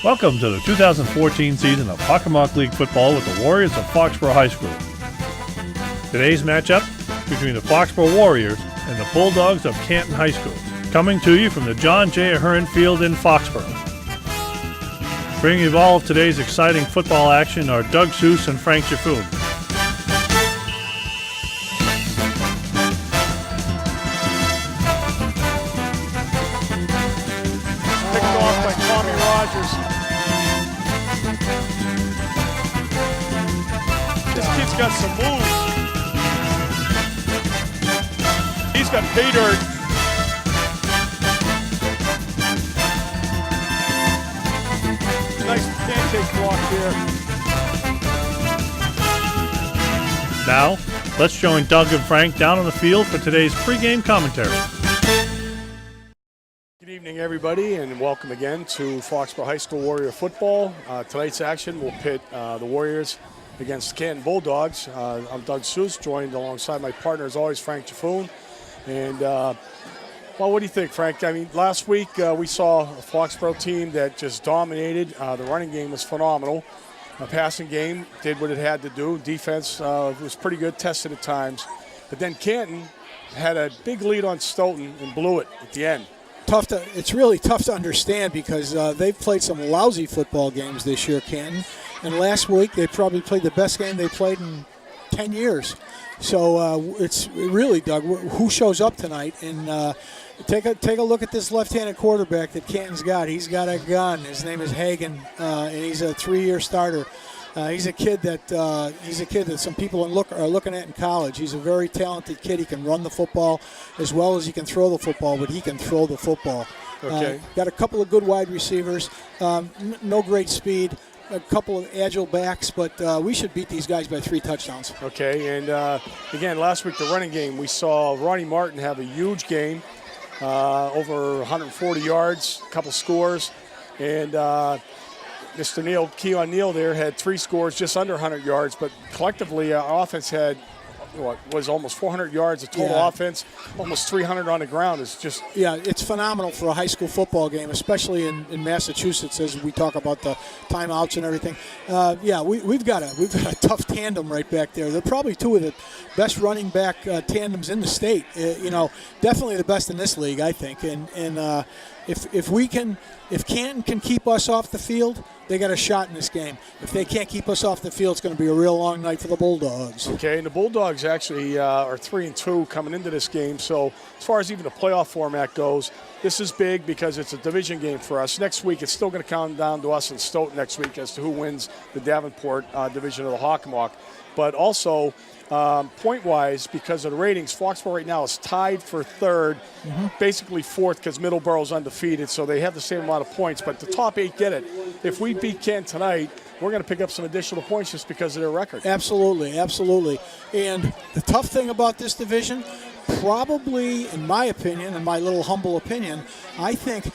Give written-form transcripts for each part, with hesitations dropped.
Welcome to the 2014 season of Hockomock League football with the Warriors of Foxborough High School. Today's matchup between the Foxborough Warriors and the Bulldogs of Canton High School, coming to you from the John J. Ahern Field in Foxborough. Bringing you all of today's exciting football action are Doug Seuss and Frank Jaffoon. This kid's got some moves. He's got pay dirt. Nice pancake block there. Now, let's join Doug and Frank down on the field for today's pregame commentary. Good evening, everybody, and welcome again to Foxborough High School Warrior football. Tonight's action will pit the Warriors against the Canton Bulldogs. I'm Doug Seuss, joined alongside my partner, as always, Frank Jaffoon. And, well, what do you think, Frank? I mean, last week we saw a Foxborough team that just dominated. The running game was phenomenal. The passing game did what it had to do. Defense was pretty good, tested at times. But then Canton had a big lead on Stoughton and blew it at the end. It's really tough to understand because they've played some lousy football games this year, Canton. And last week they probably played the best game they played in 10 years. So it's really, Doug, who shows up tonight? And take a look at this left-handed quarterback that Canton's got. He's got a gun. His name is Hagan, and he's a 3-year starter. He's a kid that some people are looking at in college. He's a very talented kid. He can run the football as well as he can throw the football, but he can throw the football. Okay. Got a couple of good wide receivers. No great speed. A couple of agile backs, but we should beat these guys by 3 touchdowns. Okay, and again, last week the running game, we saw Ronnie Martin have a huge game, over 140 yards, a couple scores, and Mr. Keon Neal there had 3 scores, just under 100 yards, but collectively our offense had was almost 400 yards of total offense, almost 300 on the ground. It's just it's phenomenal for a high school football game, especially in Massachusetts as we talk about the timeouts and everything. We've got a tough tandem right back there. They're probably 2 of the best running back tandems in the state. Definitely the best in this league, I think. And if Canton can keep us off the field, they got a shot in this game. If they can't keep us off the field, it's going to be a real long night for the Bulldogs. Okay, and the Bulldogs actually are 3-2 coming into this game. So as far as even the playoff format goes, this is big because it's a division game for us. Next week, it's still going to come down to us and Stoughton next week as to who wins the Davenport division of the Hockomock. But also, point-wise, because of the ratings, Foxborough right now is tied for 3rd, basically 4th because Middleborough's undefeated, so they have the same amount of points. But the top 8 get it. If we beat Kent tonight, we're going to pick up some additional points just because of their record. Absolutely, absolutely. And the tough thing about this division, probably, in my opinion, in my little humble opinion, I think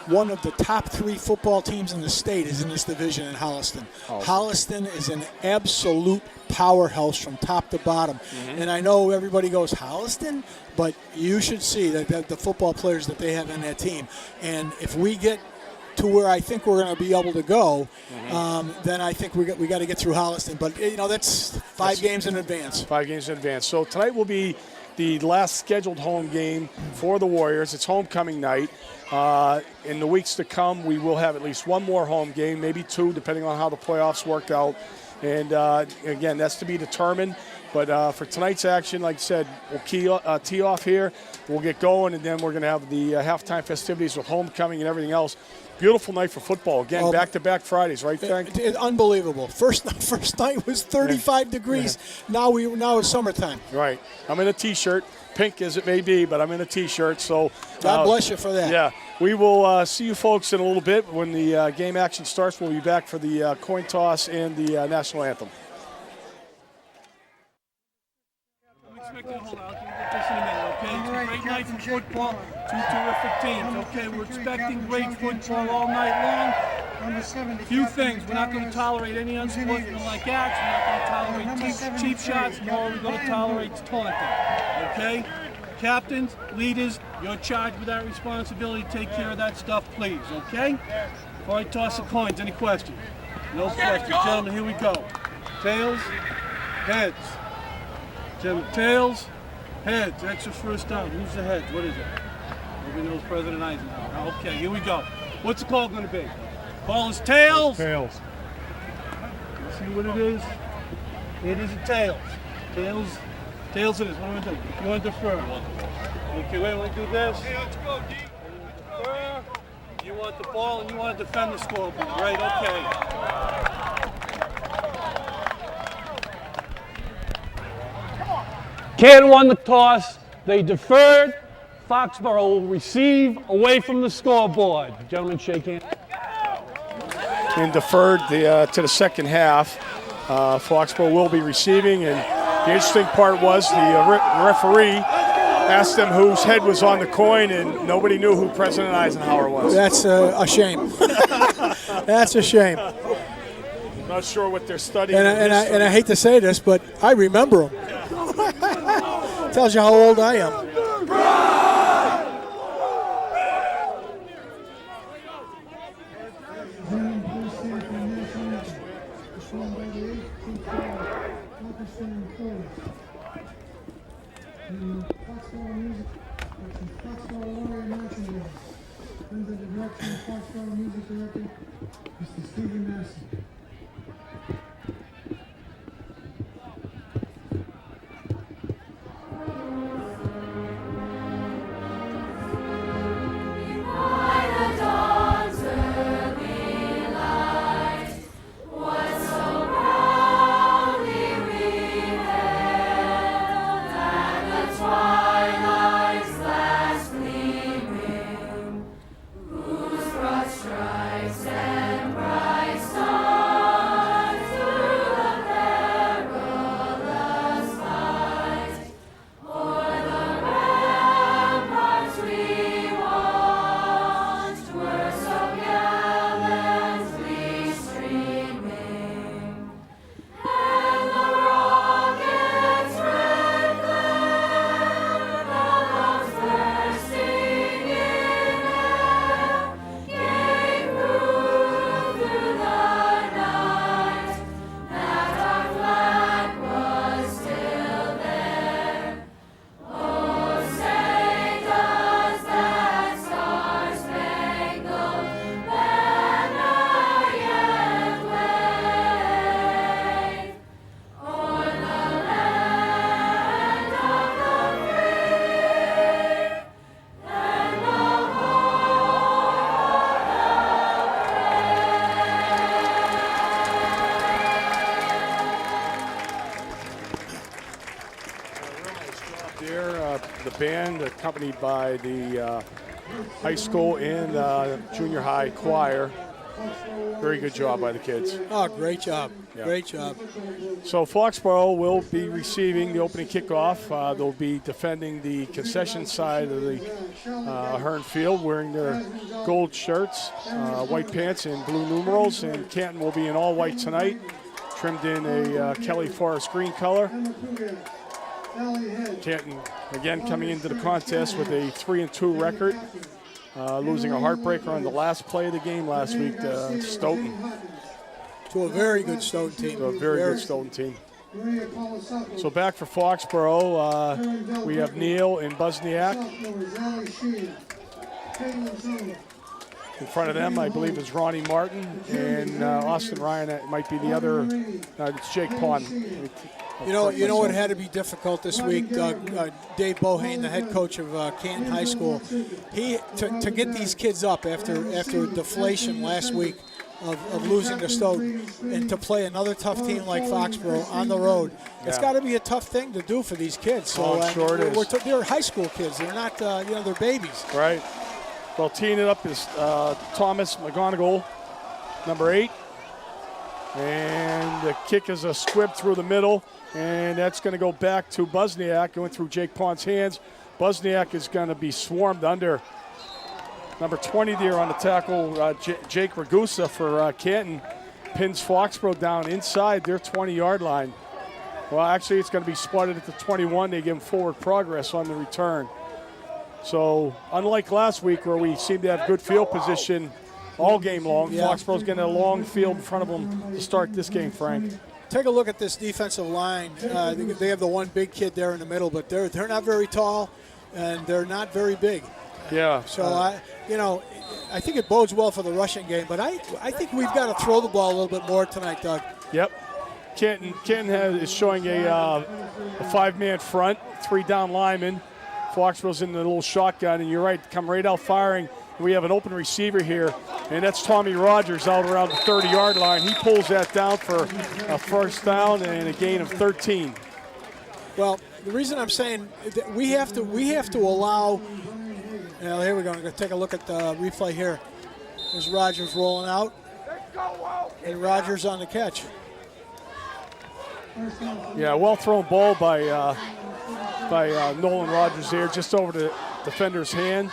one of the top 3 football teams in the state is in this division in Holliston. Holliston is an absolute powerhouse from top to bottom. And I know everybody goes, Holliston? But you should see that the football players that they have in that team. And if we get to where I think we're going to be able to go, then I think we got to get through Holliston. But, that's 5 games in advance. 5 games in advance. So tonight will be the last scheduled home game for the Warriors. It's homecoming night. In the weeks to come, we will have at least 1 more home game, maybe 2, depending on how the playoffs work out. And, again, that's to be determined. But for tonight's action, like I said, we'll tee off here. We'll get going, and then we're going to have the halftime festivities with homecoming and everything else. Beautiful night for football. Again, back-to-back Fridays, right, Frank? Unbelievable. First night was 35 degrees. Now it's summertime. Right. I'm in a T-shirt, pink as it may be, but I'm in a T-shirt. So God bless you for that. Yeah. We will see you folks in a little bit. When the game action starts, we'll be back for the coin toss and the national anthem. Expected to hold out. We'll get this in a minute, okay? It's a great night for football. 2 terrific teams, okay? We're expecting great football all night long. Few things. We're not going to tolerate any unsportsmanlike acts. We're not going to tolerate cheap shots, nor are we going to tolerate taunting, okay? Captains, leaders, you're charged with that responsibility. Take care of that stuff, please, okay? Before I toss the coins, any questions? No questions. Gentlemen, here we go. Tails, heads. Gentlemen, tails, heads. Extra first down. Who's the heads? What is it? Nobody knows President Eisenhower. Okay, here we go. What's the call going to be? Call is tails. Tails. Let's see what it is. It is a tails. Tails. Tails it is. What do we do? You want to defer? Okay, wait, we do this. Hey, let's go, D. Defer. You want the ball and you want to defend the scoreboard, right? Okay. Canton won the toss. They deferred. Foxborough will receive away from the scoreboard. Gentlemen, shake hands. And deferred to the second half. Foxborough will be receiving, and the interesting part was the referee asked them whose head was on the coin, and nobody knew who President Eisenhower was. That's a shame. That's a shame. Not sure what they're studying. And I hate to say this, but I remember him. Tells you how old I am. Under the direction of Foxborough Music Director, Mr. Stephen Massey. The band, accompanied by the high school and junior high choir. Very good job by the kids. Oh, great job. Yeah. Great job. So Foxborough will be receiving the opening kickoff. They'll be defending the concession side of the Hearn Field, wearing their gold shirts, white pants, and blue numerals. And Canton will be in all white tonight, trimmed in a Kelly Forest green color. Canton, again, coming into the contest with a 3-2 record, losing a heartbreaker on the last play of the game last week to Stoughton. To a very good Stoughton team. To a very good Stoughton team. So back for Foxborough, we have Neal and Buzniak. In front of them, I believe, is Ronnie Martin, and Austin Ryan. It might be the other. It's Jake Pond. You know what had to be difficult this week? Dave Bohane, the head coach of Canton High School, to get these kids up after a deflation last week of losing to Stoughton, and to play another tough team like Foxborough on the road. It's got to be a tough thing to do for these kids. So sure it is. They're high school kids. They're not, they're babies. Right. Well, teeing it up is Thomas McGonigal, number 8. And the kick is a squib through the middle, and that's going to go back to Buzniak, going through Jake Pond's hands. Buzniak is going to be swarmed under. Number 20 there on the tackle, Jake Ragusa for Canton, pins Foxborough down inside their 20-yard line. Well, actually, it's going to be spotted at the 21. They give him forward progress on the return. So, unlike last week where we seemed to have good field position all game long. Yeah. Foxborough's getting a long field in front of them to start this game, Frank. Take a look at this defensive line. They have the one big kid there in the middle, but they're not very tall, and they're not very big. Yeah. So I think it bodes well for the rushing game. But I think we've got to throw the ball a little bit more tonight, Doug. Yep. Canton is showing a 5-man front, 3 down linemen. Foxborough's in the little shotgun, and you're right, come right out firing. We have an open receiver here, and that's Tommy Rogers out around the 30-yard line. He pulls that down for a first down and a gain of 13. Well, the reason I'm saying that we have to allow. Here we go. I'm going to take a look at the replay here. There's Rogers rolling out, and Rogers on the catch. Yeah, well thrown ball by Nolan Rogers there, just over the defender's hand.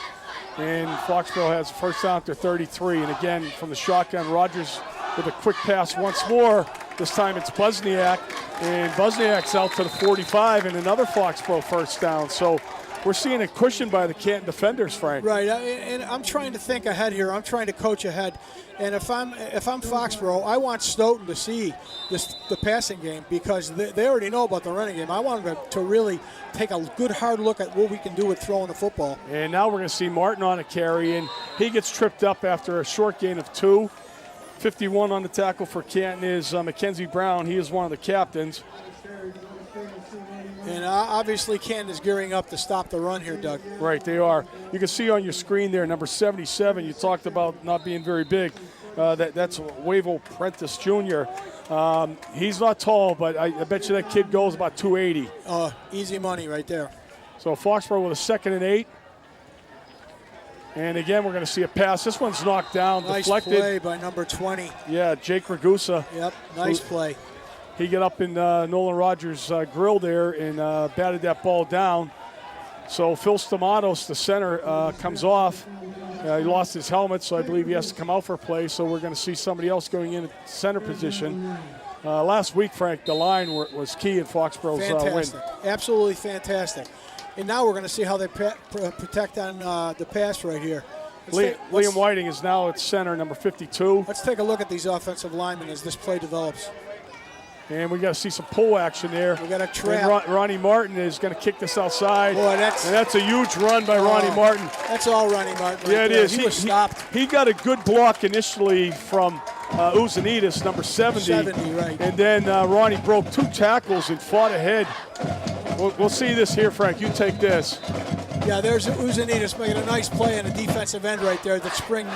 And Foxborough has a first down to 33. And again, from the shotgun, Rogers with a quick pass once more. This time it's Buzniak, and Buzniak's out to the 45, and another Foxborough first down. So we're seeing a cushion by the Canton defenders, Frank. Right, and I'm trying to think ahead here. I'm trying to coach ahead. And if I'm Foxborough, I want Stoughton to see the passing game, because they already know about the running game. I want them to really take a good hard look at what we can do with throwing the football. And now we're going to see Martin on a carry, and he gets tripped up after a short gain of 2. 51 on the tackle for Canton is Mackenzie Brown. He is one of the captains. And obviously Canton is gearing up to stop the run here, Doug. Right, they are. You can see on your screen there, number 77, you talked about not being very big. That's Wavo Prentice Jr. He's not tall, but I bet you that kid goes about 280. Easy money right there. So Foxborough with a 2nd and 8. And again, we're going to see a pass. This one's knocked down, nice deflected. Play by number 20. Yeah, Jake Ragusa. Yep, nice play. He got up in Nolan Rogers' grill there and batted that ball down. So Phil Stamatos, the center, comes off. He lost his helmet, so I believe he has to come out for a play. So we're going to see somebody else going in at center position. Last week, Frank, the line was key in Foxborough's win. Absolutely fantastic. And now we're going to see how they protect on the pass right here. Liam Whiting is now at center, number 52. Let's take a look at these offensive linemen as this play develops. And we got to see some pull action there. We got a trap. Ronnie Martin is going to kick this outside. Boy, that's a huge run by Ronnie Martin. That's all Ronnie Martin. Yeah, it is. He was stopped. He got a good block initially from Uzanitas, number 70. 70, right. And then Ronnie broke 2 tackles and fought ahead. We'll see this here, Frank. You take this. Yeah, there's Uzanitas making a nice play on the defensive end right there that sprung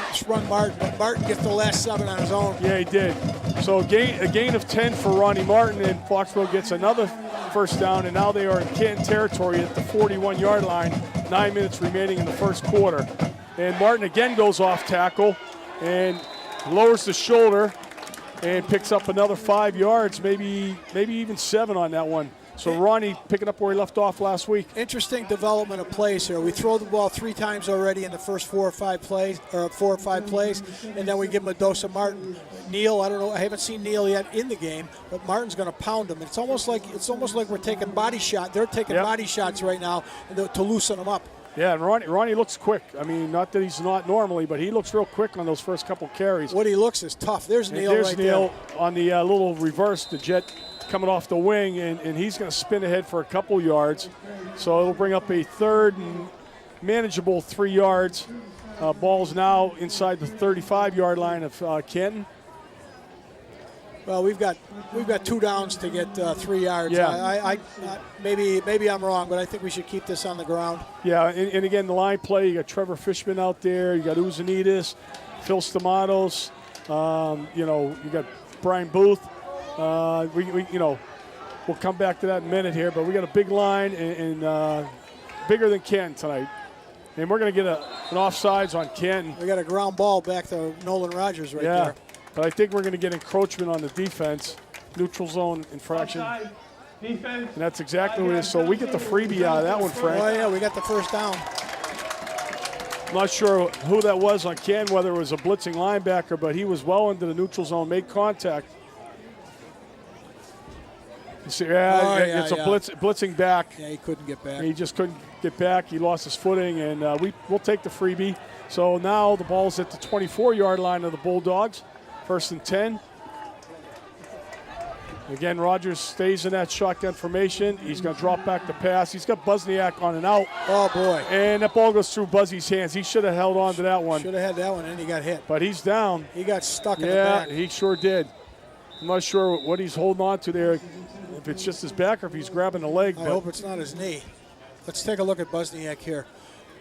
Martin. But Martin gets the last 7 on his own. Yeah, he did. So a gain of 10 for Ronnie Martin, and Foxborough gets another first down, and now they are in Canton territory at the 41-yard line. 9 minutes remaining in the first quarter. And Martin again goes off tackle and lowers the shoulder and picks up another 5 yards, maybe even 7 on that one. So Ronnie picking up where he left off last week. Interesting development of plays here. We throw the ball 3 times already in the first 4 or 5 plays, and then we give him a dose of Martin. Neal, I don't know, I haven't seen Neal yet in the game, but Martin's going to pound him. It's almost like we're taking body shot. They're taking body shots right now to loosen them up. Yeah, and Ronnie looks quick. I mean, not that he's not normally, but he looks real quick on those first couple carries. What he looks is tough. There's Neal right there. There's Neal on the little reverse, the jet coming off the wing, and he's going to spin ahead for a couple yards. So it'll bring up a 3rd and manageable 3 yards. Ball's now inside the 35-yard line of Canton. Well, we've got 2 downs to get 3 yards. Yeah. Maybe I'm wrong, but I think we should keep this on the ground. Yeah, and again, the line play, you got Trevor Fishman out there, you got Uzanitas, Phil Stamatos, you got Brian Booth. We'll come back to that in a minute here, but we got a big line and bigger than Canton tonight. And we're going to get an offsides on Canton. We got a ground ball back to Nolan Rogers right there. But I think we're going to get encroachment on the defense, neutral zone infraction. And that's exactly what it is. So we get the freebie out of that one, Frank. Oh, yeah, we got the first down. I'm not sure who that was on Canton, whether it was a blitzing linebacker, but he was well into the neutral zone, made contact. see. Yeah, Oh, yeah, it's a yeah. blitzing back. Yeah, he couldn't get back. He just couldn't get back. He lost his footing, and we'll take the freebie. So now the ball's at the 24-yard line of the Bulldogs. 1st and 10. Again, Rogers stays in that shotgun formation. He's going to drop back the pass. He's got Buzniak on and out. Oh, boy. And that ball goes through Buzzy's hands. He should have held on to that one. Should have had that one, and he got hit. But he's down. He got stuck in the Yeah, back. he sure did. I'm not sure what he's holding on to there, if it's just his back or if he's grabbing the leg. I but hope it's not his knee. Let's take a look at Buzniak here.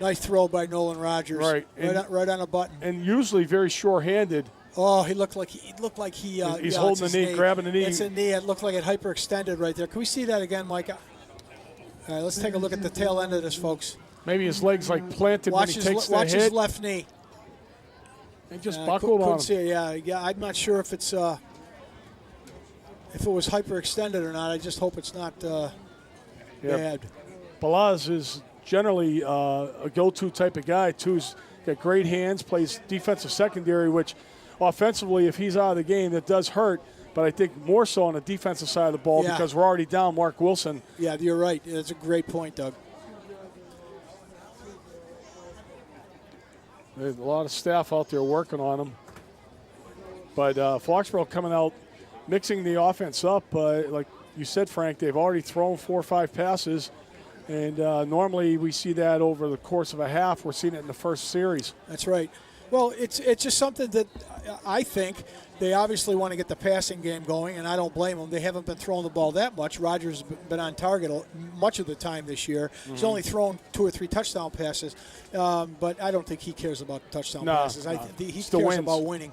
Nice throw by Nolan Rogers. Right. Right on a button. And usually very sure-handed. Oh, he looked like he. He's yeah, holding it's his the knee, grabbing the knee. It's a knee. It looked like it hyperextended right there. Can we see that again, Mike? All right, let's take a look at the tail end of this, folks. Maybe his leg's like planted Watch when he takes the watch hit. his left knee. He just buckled on couldn't him. see it. Yeah. I'm not sure if it's if it was hyperextended or not. I just hope it's not bad. Balaz is generally a go-to type of guy, too. He's got great hands, plays defensive secondary, which offensively, if he's out of the game, that does hurt. But I think more so on the defensive side of the ball because we're already down Mark Wilson. Yeah, you're right. That's a great point, Doug. There's a lot of staff out there working on him. But Foxborough coming out, mixing the offense up. Like you said, Frank, they've already thrown 4 or 5 passes. And normally we see that over the course of a half. We're seeing it in the first series. That's right. Well, it's just something that I think they obviously want to get the passing game going, and I don't blame them. They haven't been throwing the ball that much. Rogers has been on target much of the time this year. Mm-hmm. He's only thrown 2 or 3 touchdown passes, but I don't think he cares about touchdown passes. He cares about winning,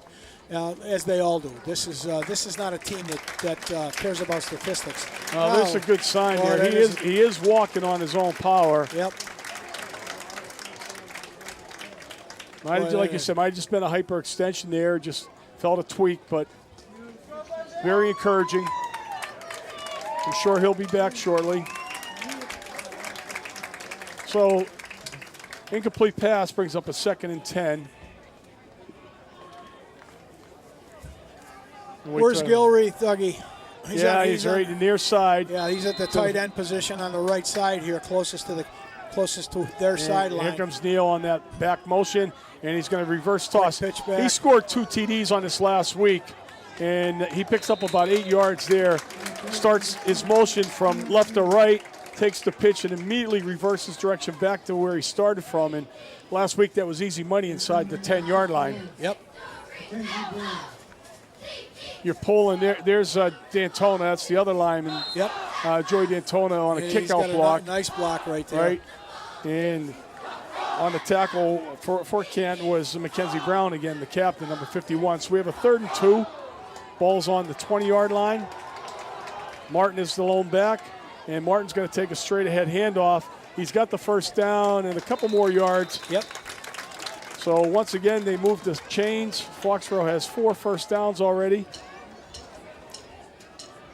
as they all do. This is not a team that cares about statistics. There's a good sign there. He is walking on his own power. Yep. Like you said, might have just been a hyperextension there. Just felt a tweak, but very encouraging. I'm sure he'll be back shortly. So, incomplete pass brings up a 2nd and 10. Where's Gilreath, Dougie? He's right in the near side. Yeah, he's at the tight end position on the right side here, closest to their sideline. Here comes Neal on that back motion, and he's going to reverse toss. Pitch back. He scored 2 TDs on this last week, and he picks up about 8 yards there. Starts his motion from left to right, takes the pitch, and immediately reverses direction back to where he started from. And last week that was easy money inside the 10-yard line. Yep. You're pulling there. There's D'Antona. That's the other lineman. Yep. Joey D'Antona on a kickout block. Nice block right there. Right. And on the tackle for Canton was Mackenzie Brown again, the captain, number 51. So we have a 3rd and 2. Ball's on the 20-yard line. Martin is the lone back, and Martin's going to take a straight-ahead handoff. He's got the first down and a couple more yards. Yep. So once again, they move the chains. Foxborough has 4 first downs already.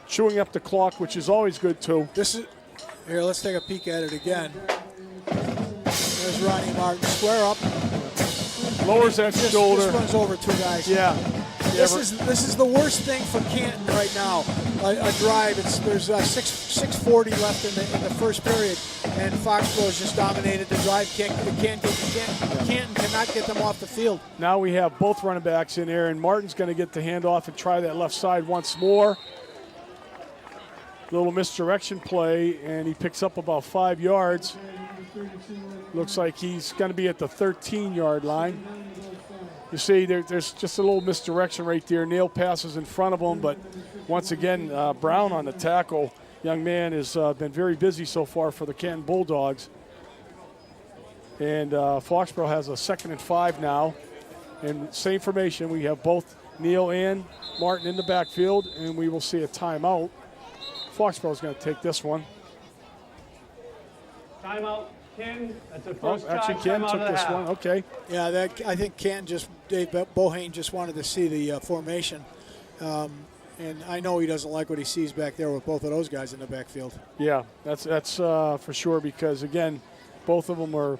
Chewing up the clock, which is always good, too. Here, let's take a peek at it again. There's Ronnie Martin. Square up. Lowers that shoulder. Just runs over 2 guys. Yeah. This is the worst thing for Canton right now. A drive. There's 6:40 left in the first period, and Foxborough has just dominated the drive. Canton cannot get them off the field. Now we have both running backs in there, and Martin's going to get the handoff and try that left side once more. Little misdirection play, and he picks up about 5 yards. Looks like he's going to be at the 13-yard line. You see, there's just a little misdirection right there. Neal passes in front of him, but once again, Brown on the tackle. Young man has been very busy so far for the Canton Bulldogs. And Foxborough has a 2nd and 5 now. And same formation, we have both Neal and Martin in the backfield, and we will see a timeout. Foxborough is going to take this one. Timeout, Ken. That's the first actually, Ken took this one. Okay. Yeah, I think Dave Bohane just wanted to see the formation. And I know he doesn't like what he sees back there with both of those guys in the backfield. Yeah, that's for sure, because, again, both of them are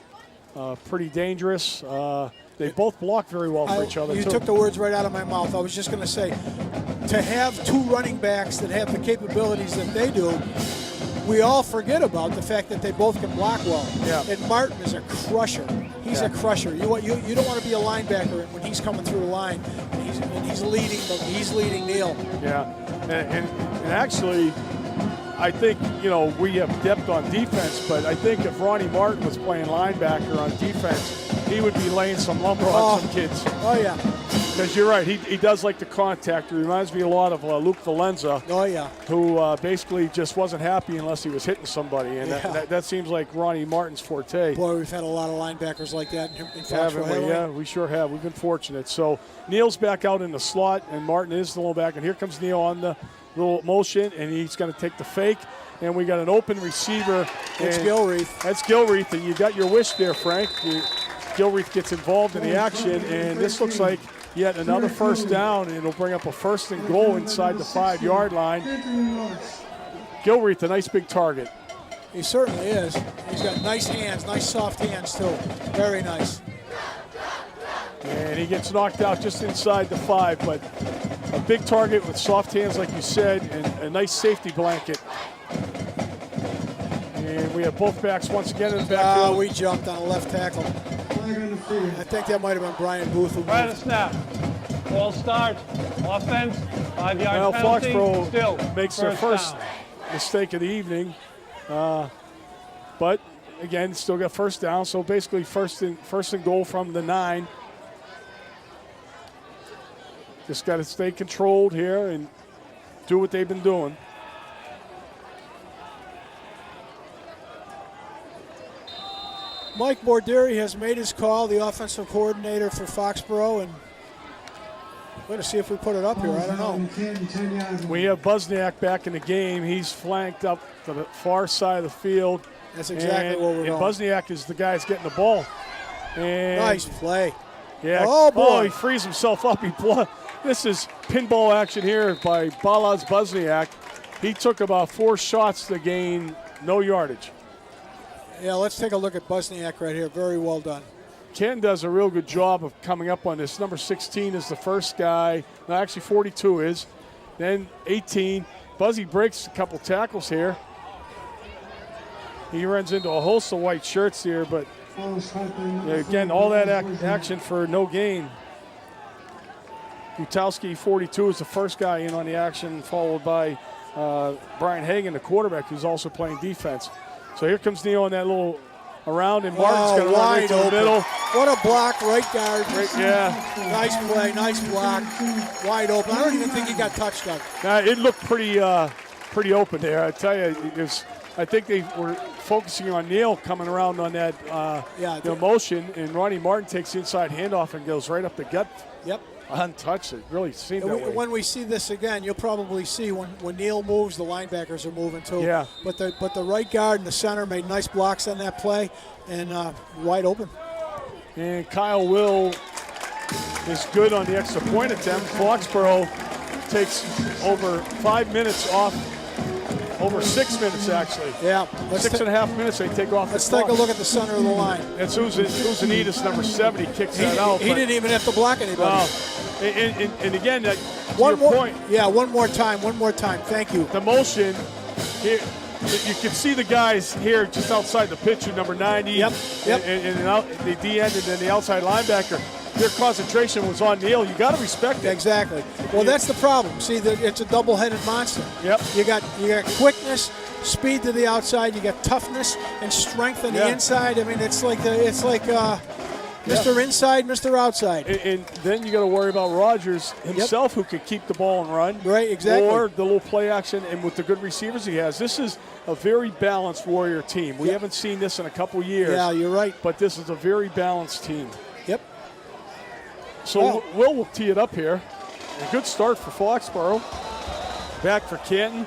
pretty dangerous. They both block very well for each other, You too. took the words right out of my mouth. I was just going to say, to have two running backs that have the capabilities that they do, we all forget about the fact that they both can block well. Yeah. And Martin is a crusher. He's a crusher. You don't want to be a linebacker when he's coming through the line and he's leading Neil. Yeah, and actually, I think, we have depth on defense, but I think if Ronnie Martin was playing linebacker on defense, he would be laying some lumber on some kids. Oh, yeah. Because you're right, he does like the contact. He reminds me a lot of Luke Valenza. Oh, yeah. Who basically just wasn't happy unless he was hitting somebody, and that seems like Ronnie Martin's forte. Boy, we've had a lot of linebackers like that in Haven't we? Yeah, we sure have. We've been fortunate. So Neil's back out in the slot, and Martin is the little back, and here comes Neil on the little motion, and he's going to take the fake, and we got an open receiver. It's Gilreath. That's Gilreath, and you got your wish there, Frank. Gilreath gets involved in the action, and this looks like yet another first down, and it'll bring up a 1st and goal inside the 5-yard line. Gilreath, a nice big target. He certainly is. He's got nice hands, nice soft hands too. Very nice. And he gets knocked out just inside the 5, but a big target with soft hands, like you said, and a nice safety blanket. And we have both backs once again in the backfield. We jumped on a left tackle. I think that might have been Brian Booth. Right at snap. Ball starts. Offense. 5-yard Well, penalty. Foxborough Still makes their first down. mistake of the evening. But, again, still got first down. So, basically, first and goal from the 9. Just got to stay controlled here and do what they've been doing. Mike Bordieri has made his call, the offensive coordinator for Foxborough, and we're going to see if we put it up here. I don't know. We have Busniak back in the game. He's flanked up to the far side of the field. That's exactly what we're and doing. Busniak is the guy that's getting the ball. And Nice play. Yeah. Oh, boy. He frees himself up. This is pinball action here by Balaz Busniak. He took about 4 shots to gain no yardage. Yeah, let's take a look at Busniak right here. Very well done. Ken does a real good job of coming up on this. Number 16 is the first guy. No, actually 42 is. Then 18. Buzzy breaks a couple tackles here. He runs into a host of white shirts here, but again, all that action for no gain. Gutowski, 42, is the first guy in on the action, followed by Brian Hagan, the quarterback, who's also playing defense. So here comes Neil on that little around, and Martin's going to run right to the middle. What a block, right guard. Yeah. Nice play, nice block. Wide open. I don't even think he got touched on. It looked pretty open there. I tell you, I think they were focusing on Neil coming around on that motion, and Ronnie Martin takes the inside handoff and goes right up the gut. Yep. Untouched. It really seemed that way. When we see this again, you'll probably see when Neil moves, the linebackers are moving too. Yeah. But the right guard and the center made nice blocks on that play, and wide open. And Kyle Will is good on the extra point attempt. Foxborough takes over 5 minutes off. Over 6 minutes, actually. Yeah. 6.5 minutes they take off. Let's take a look at the center of the line. It's Uzanitas, number 70, kicks that out. He didn't even have to block anybody. And again, to one your more point. Yeah, one more time. Thank you. The motion, here, you can see the guys here just outside the pitcher, number 90. Yep. And the D end and then the outside linebacker. Their concentration was on Neil. You got to respect it. Exactly. Well, that's the problem. See, it's a double-headed monster. Yep. You got quickness, speed to the outside. You got toughness and strength on the inside. I mean, it's like Mr. Inside, Mr. Outside. And then you got to worry about Rogers himself, who could keep the ball and run. Right. Exactly. Or the little play action, and with the good receivers he has. This is a very balanced Warrior team. We haven't seen this in a couple years. Yeah, you're right. But this is a very balanced team. Yep. So Will tee it up here. A good start for Foxborough. Back for Canton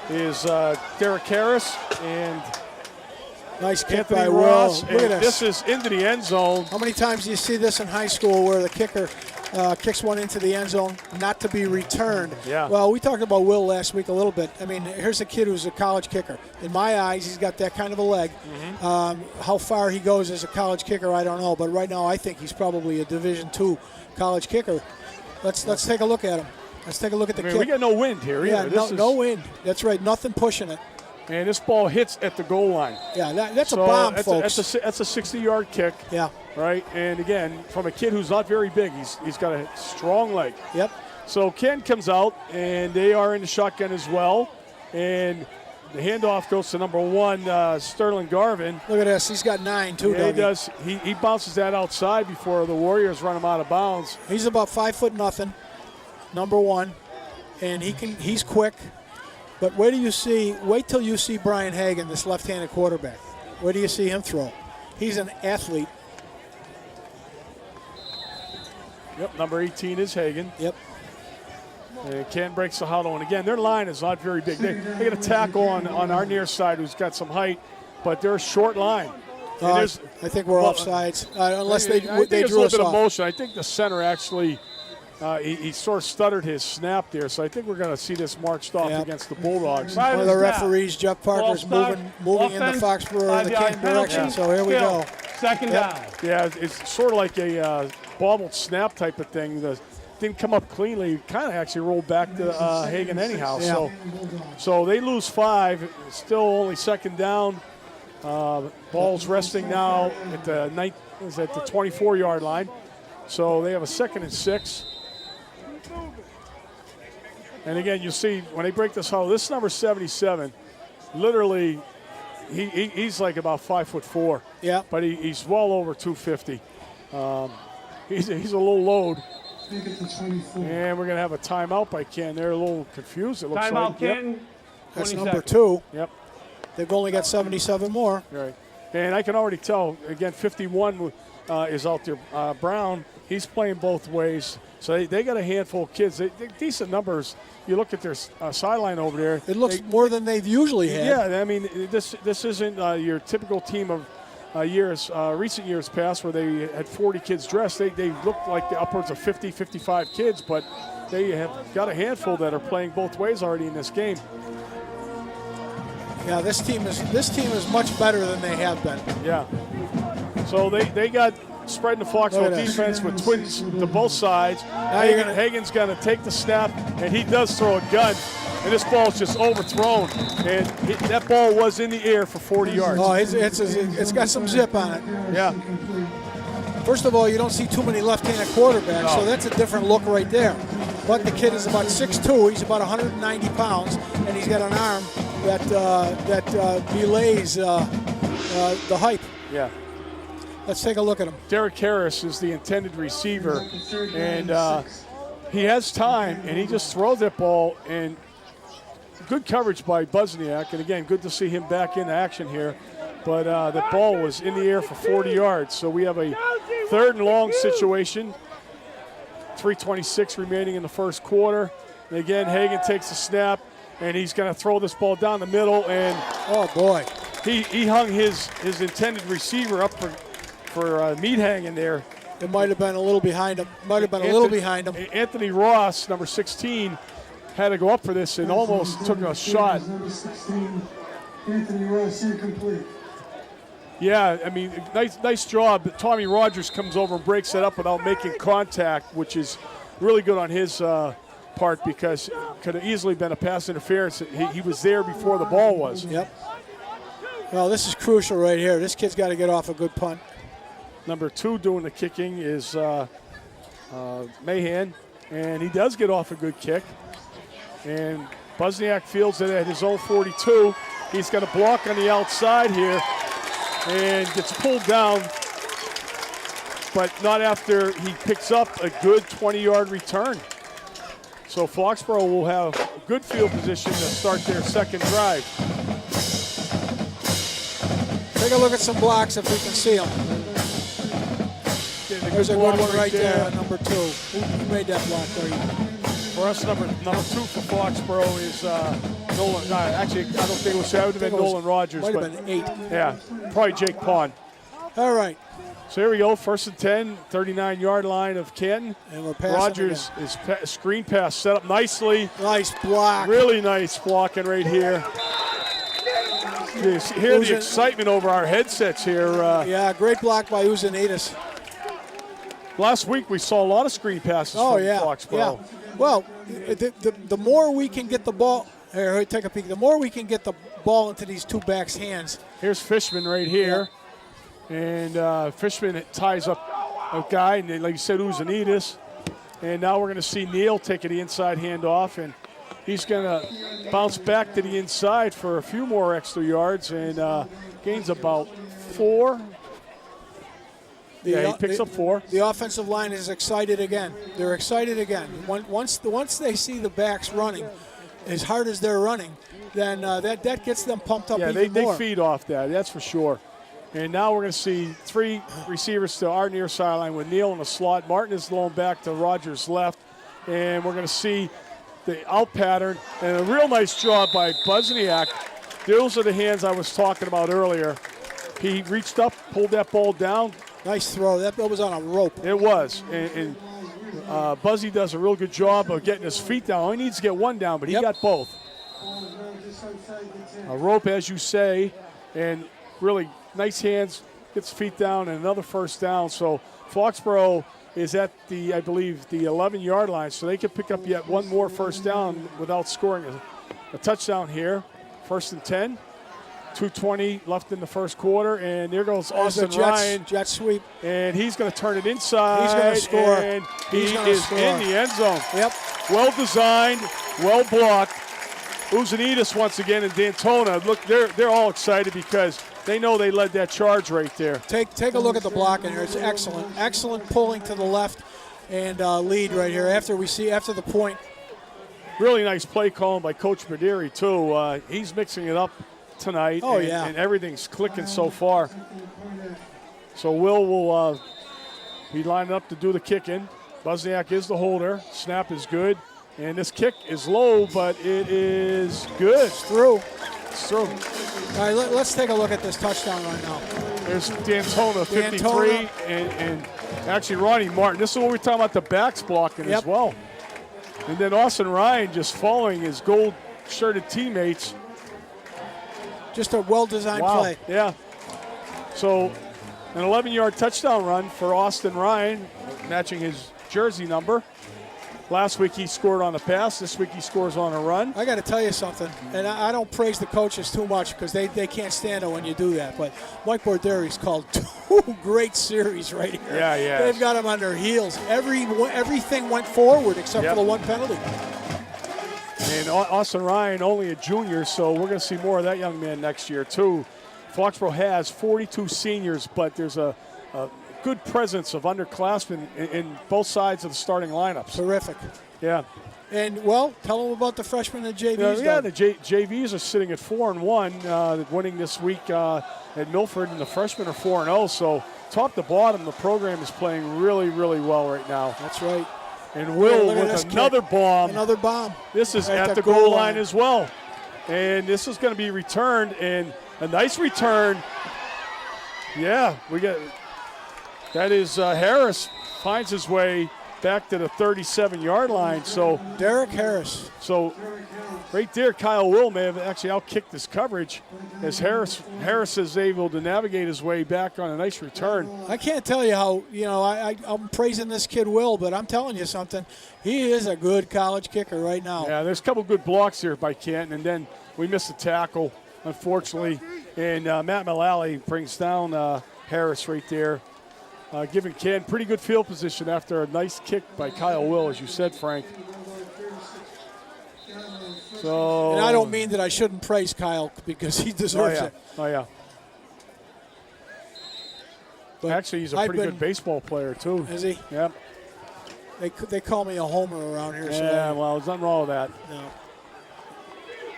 is Derek Harris and nice kick Anthony by Ross. Will. Look at this is into the end zone. How many times do you see this in high school where the kicker kicks one into the end zone, not to be returned? Yeah. Well, we talked about Will last week a little bit. I mean, here's a kid who's a college kicker. In my eyes, he's got that kind of a leg. How far he goes as a college kicker, I don't know. But right now, I think he's probably a Division II college kicker. Let's take a look at him. Let's take a look at the kick. We got no wind here yeah, either. no wind. That's right. Nothing pushing it. And this ball hits at the goal line. Yeah, that's a bomb, folks. That's a 60-yard kick. Yeah. Right. And again, from a kid who's not very big, he's got a strong leg. Yep. So Ken comes out, and they are in the shotgun as well. And the handoff goes to number 1, Sterling Garvin. Look at this. He's got 9 too. Yeah, he does. He bounces that outside before the Warriors run him out of bounds. He's about 5'0", number 1, and he's quick. But wait till you see Brian Hagan, this left-handed quarterback. Where do you see him throw? He's an athlete. Yep, number 18 is Hagan. Yep. And Ken breaks the huddle. And again, their line is not very big. They get a tackle on our near side who's got some height, but they're a short line. I think we're offsides, unless they drew us off. I think it's a little bit of motion. I think the center actually, he sort of stuttered his snap there, so I think we're going to see this marched off against the Bulldogs. One of the referees, Jeff Parker's moving in the Foxborough in the Canton direction, so here we go. Second down. Yeah, it's sort of like a bobbled snap type of thing. Didn't come up cleanly. Kind of actually rolled back to Hagan anyhow. Yeah. So they lose 5. Still only second down. Ball's resting now at the 24-yard line. So they have a 2nd and 6. And again, you see when they break this huddle, this number 77, literally, he's like about 5'4". Yeah. But he's well over 250. He's a little load. And we're going to have a timeout by Canton. They're a little confused, it looks Timeout, like. Canton. Yep. That's 20 number seconds. 2. Yep. They've only got 77 more. Right. And I can already tell, again, 51 is out there. Brown, he's playing both ways. So they got a handful of kids. They're decent numbers. You look at their sideline over there. It looks more than they've usually had. Yeah, I mean, this isn't your typical team of recent years past where they had 40 kids dressed. They look like the upwards of 50, 55 kids, but they have got a handful that are playing both ways already in this game. Yeah, this team is much better than they have been. Yeah. So they got spreading the Foxborough defense with twins to both sides. Hagan's going to take the snap, and he does throw a gun, and this ball's just overthrown. And that ball was in the air for 40 yards. Oh, it's got some zip on it. Yeah. First of all, you don't see too many left-handed quarterbacks, so that's a different look right there. But the kid is about 6'2", he's about 190 pounds, and he's got an arm that belays the hype. Yeah. Let's take a look at him. Derek Harris is the intended receiver, and he has time, and he just throws that ball, and good coverage by Buzniak, and again, good to see him back in action here. But the ball was in the air for 40 yards, so we have a 3rd and long situation. 3:26 remaining in the first quarter. And again, Hagan takes the snap, and he's going to throw this ball down the middle, and oh boy, he hung his intended receiver up for meat hanging there. It might have been a little behind him. Anthony Ross, number 16, had to go up for this and almost took a shot. Number 16, Anthony Ross, incomplete. Yeah, I mean, nice job. Tommy Rogers comes over and breaks it up without making contact, which is really good on his part because it could have easily been a pass interference. He was there before the ball was. Yep. Well, this is crucial right here. This kid's got to get off a good punt. Number 2 doing the kicking is Mahan, and he does get off a good kick. And Buzniak fields it at his own 42. He's got a block on the outside here and gets pulled down, but not after he picks up a good 20-yard return. So Foxborough will have a good field position to start their second drive. Take a look at some blocks if we can see them. There's a good one right there, number 2. Who made that block there? For us, number 2 for Foxborough is Nolan. No, actually, I don't think it was. That would have been Nolan Rogers. Might have been 8. Yeah, probably Jake Pond. All right. So here we go, 1st and 10, 39-yard line of Canton. And we're passing Rogers is screen pass set up nicely. Nice block. Really nice blocking right here. You hear the excitement over our headsets here. Yeah, great block by Uzanitas. last week we saw a lot of screen passes Oh, from yeah. Foxborough. Yeah. Well, the more we can get the ball, here, take a peek. The more we can get the ball into these two backs' hands. Here's Fishman right here. And Fishman ties up a guy, and then, like you said, Uzanitas. And now we're going to see Neal taking the inside handoff, and he's going to bounce back to the inside for a few more extra yards and gains about 4. Yeah, he picks up 4. The offensive line is excited again. They're excited again. Once they see the backs running as hard as they're running, then that gets them pumped up even more. They feed off that, that's for sure. And now we're going to see 3 receivers to our near sideline with Neal in the slot. Martin is thrown back to Rogers' left. And we're going to see the out pattern. And a real nice job by Buzniak. Those are the hands I was talking about earlier. He reached up, pulled that ball down. Nice throw. That was on a rope. It was. And Buzzy does a real good job of getting his feet down. He needs to get one down, but he got both. A rope, as you say, and really nice hands, gets feet down, and another first down. So Foxborough is at I believe, the 11-yard line, so they can pick up yet one more first down without scoring a touchdown here. 1st and 10. 2:20 left in the first quarter, and there goes Austin Ryan. Jet sweep. And he's going to turn it inside. He's going to score. And he is in the end zone. Yep. Well designed, well blocked. Uzanitas once again and D'Antona. Look, they're all excited because they know they led that charge right there. Take a look at the blocking here. It's excellent. Excellent pulling to the left and lead right here after the point. Really nice play calling by Coach Badiri, too. He's mixing it up tonight. Oh, and everything's clicking so far. So will be lining up to do the kicking. Buzniak is the holder. Snap is good. And this kick is low, but it is good. It's through. It's through. All right, let's take a look at this touchdown right now. There's D'Antona, 53, and actually Ronnie Martin. This is what we're talking about, the backs blocking as well. And then Austin Ryan just following his gold-shirted teammates. Just a well-designed play. Yeah. So an 11-yard touchdown run for Austin Ryan, matching his jersey number. Last week he scored on a pass. This week he scores on a run. I got to tell you something, and I don't praise the coaches too much because they can't stand it when you do that. But Mike Borderi's called 2 great series right here. Yeah. They've got him on their heels. Everything went forward except for the one penalty. And Austin Ryan, only a junior, so we're going to see more of that young man next year, too. Foxborough has 42 seniors, but there's a good presence of underclassmen in both sides of the starting lineups. Terrific. Yeah. And, well, tell them about the freshmen and JVs. The JVs are sitting at 4-1, winning this week at Milford, and the freshmen are 4-0. So top to bottom, the program is playing really, really well right now. That's right. And Will with another bomb. Another bomb. This is at the goal line as well. And this is going to be returned, and a nice return. Yeah, that is Harris finds his way back to the 37-yard line. So Derek Harris. So right there, Kyle Will may have actually outkicked this coverage as Harris is able to navigate his way back on a nice return. I can't tell you how, I'm praising this kid Will, but I'm telling you something. He is a good college kicker right now. Yeah, there's a couple good blocks here by Canton, and then we missed a tackle, unfortunately. And Matt Mullally brings down Harris right there. Giving Canton pretty good field position after a nice kick by Kyle Will, as you said, Frank. So, and I don't mean that I shouldn't praise Kyle because he deserves it. Oh, yeah. But actually, he's a pretty good baseball player, too. Is he? Yep. They call me a homer around here. Yeah, well, there's nothing wrong with that. No.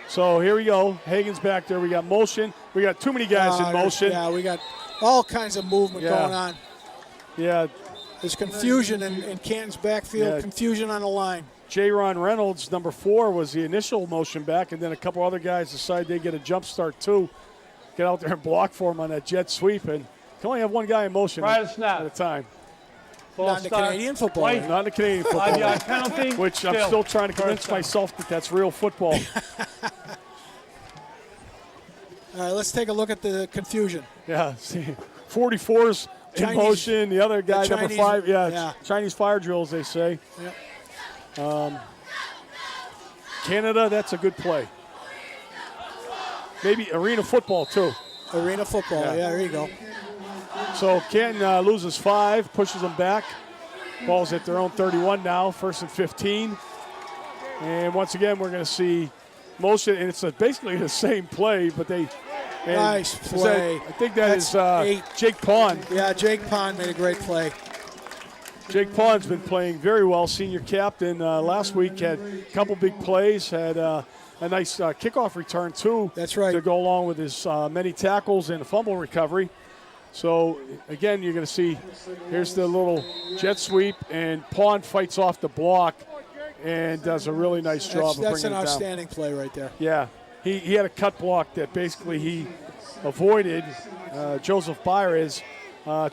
So here we go. Hagen's back there. We got motion. We got too many guys in motion. Yeah, we got all kinds of movement going on. Yeah. There's confusion in Canton's backfield, confusion on the line. J-Ron Reynolds, number 4, was the initial motion back, and then a couple other guys decide they get a jump start too. Get out there and block for him on that jet sweep, and can only have one guy in motion at a time. Not in the Canadian football. Not in the Canadian football. 5-yard penalty. Which I'm still trying to convince myself that that's real football. All right, let's take a look at the confusion. Yeah, see, 44's in motion. The other guy, number 5, yeah. Chinese fire drills, they say. Yep. Canada, that's a good play. Maybe arena football, too. Arena football, yeah, there you go. So Canton loses 5, pushes them back. Ball's at their own 31 now, 1st and 15. And once again, we're going to see motion, and it's basically the same play, but they. Nice play. I think that's 8. Jake Pond. Yeah, Jake Pond made a great play. Jake Pond's been playing very well, senior captain. Last week had a couple big plays, had a nice kickoff return, too. That's right. To go along with his many tackles and fumble recovery. So, again, you're going to see, here's the little jet sweep, and Pond fights off the block and does a really nice job of bringing it down. That's an outstanding play right there. Yeah. He had a cut block that basically he avoided. Joseph Byres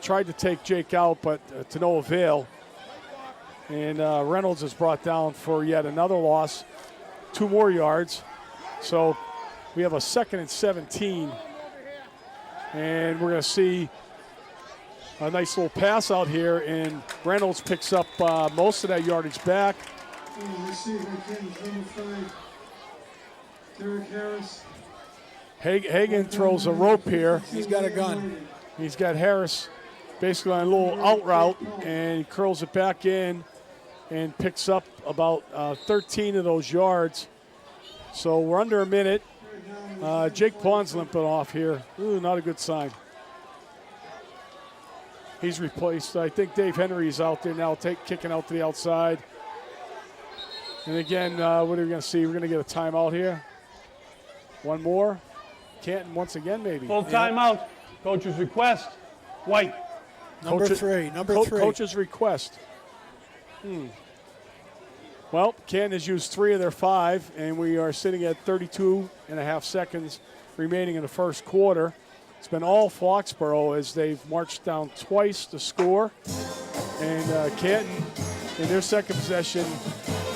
tried to take Jake out, but to no avail. And Reynolds is brought down for yet another loss, 2 more yards. So we have a 2nd and 17. And we're going to see a nice little pass out here, and Reynolds picks up most of that yardage back. Derek Harris. Hagan throws a rope here. He's got a gun. He's got Harris basically on a little out route, and he curls it back in and picks up about 13 of those yards. So we're under a minute. Jake Pond's limping off here. Ooh, not a good sign. He's replaced. I think Dave Henry's out there now, kicking out to the outside. And again, what are we going to see? We're going to get a timeout here. One more. Canton once again, maybe. Full timeout. Coach's request. White. Number 3. Coach's request. Well, Canton has used 3 of their 5, and we are sitting at 32 and a half seconds remaining in the first quarter. It's been all Foxborough as they've marched down twice to score. And Canton, in their second possession,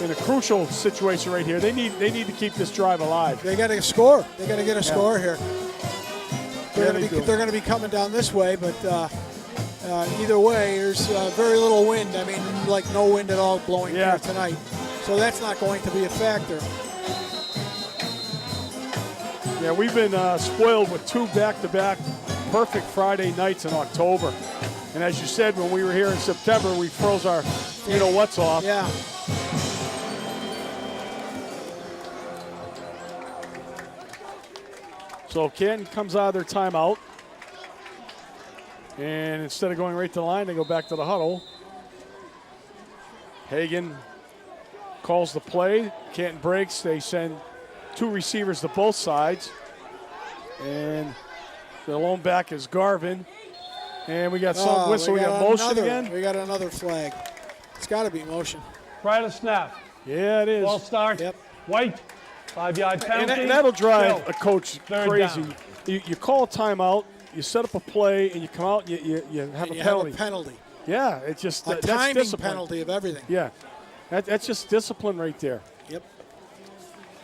in a crucial situation right here, they need to keep this drive alive. They got to score. They got to get a score here. They're Yeah, going to be coming down this way, but either way, there's very little wind. I mean, like no wind at all blowing here tonight. So that's not going to be a factor. Yeah, we've been spoiled with 2 back-to-back perfect Friday nights in October. And as you said, when we were here in September, we froze our you-know-whats off. Yeah. So Canton comes out of their timeout. And instead of going right to the line, they go back to the huddle. Hagan calls the play. Canton breaks. They send 2 receivers to both sides. And the lone back is Garvin. And we got some whistle. We got motion again. We got another flag. It's got to be motion. Prior to snap. Yeah, it is. Ball start. Yep. White. 5-yard penalty. And that'll drive Still. a coach Third crazy. down. You call a timeout, you set up a play, and you come out and you have a penalty. Have a penalty. Yeah, it's just A that's timing discipline. penalty of everything. Yeah, that's just discipline right there. Yep.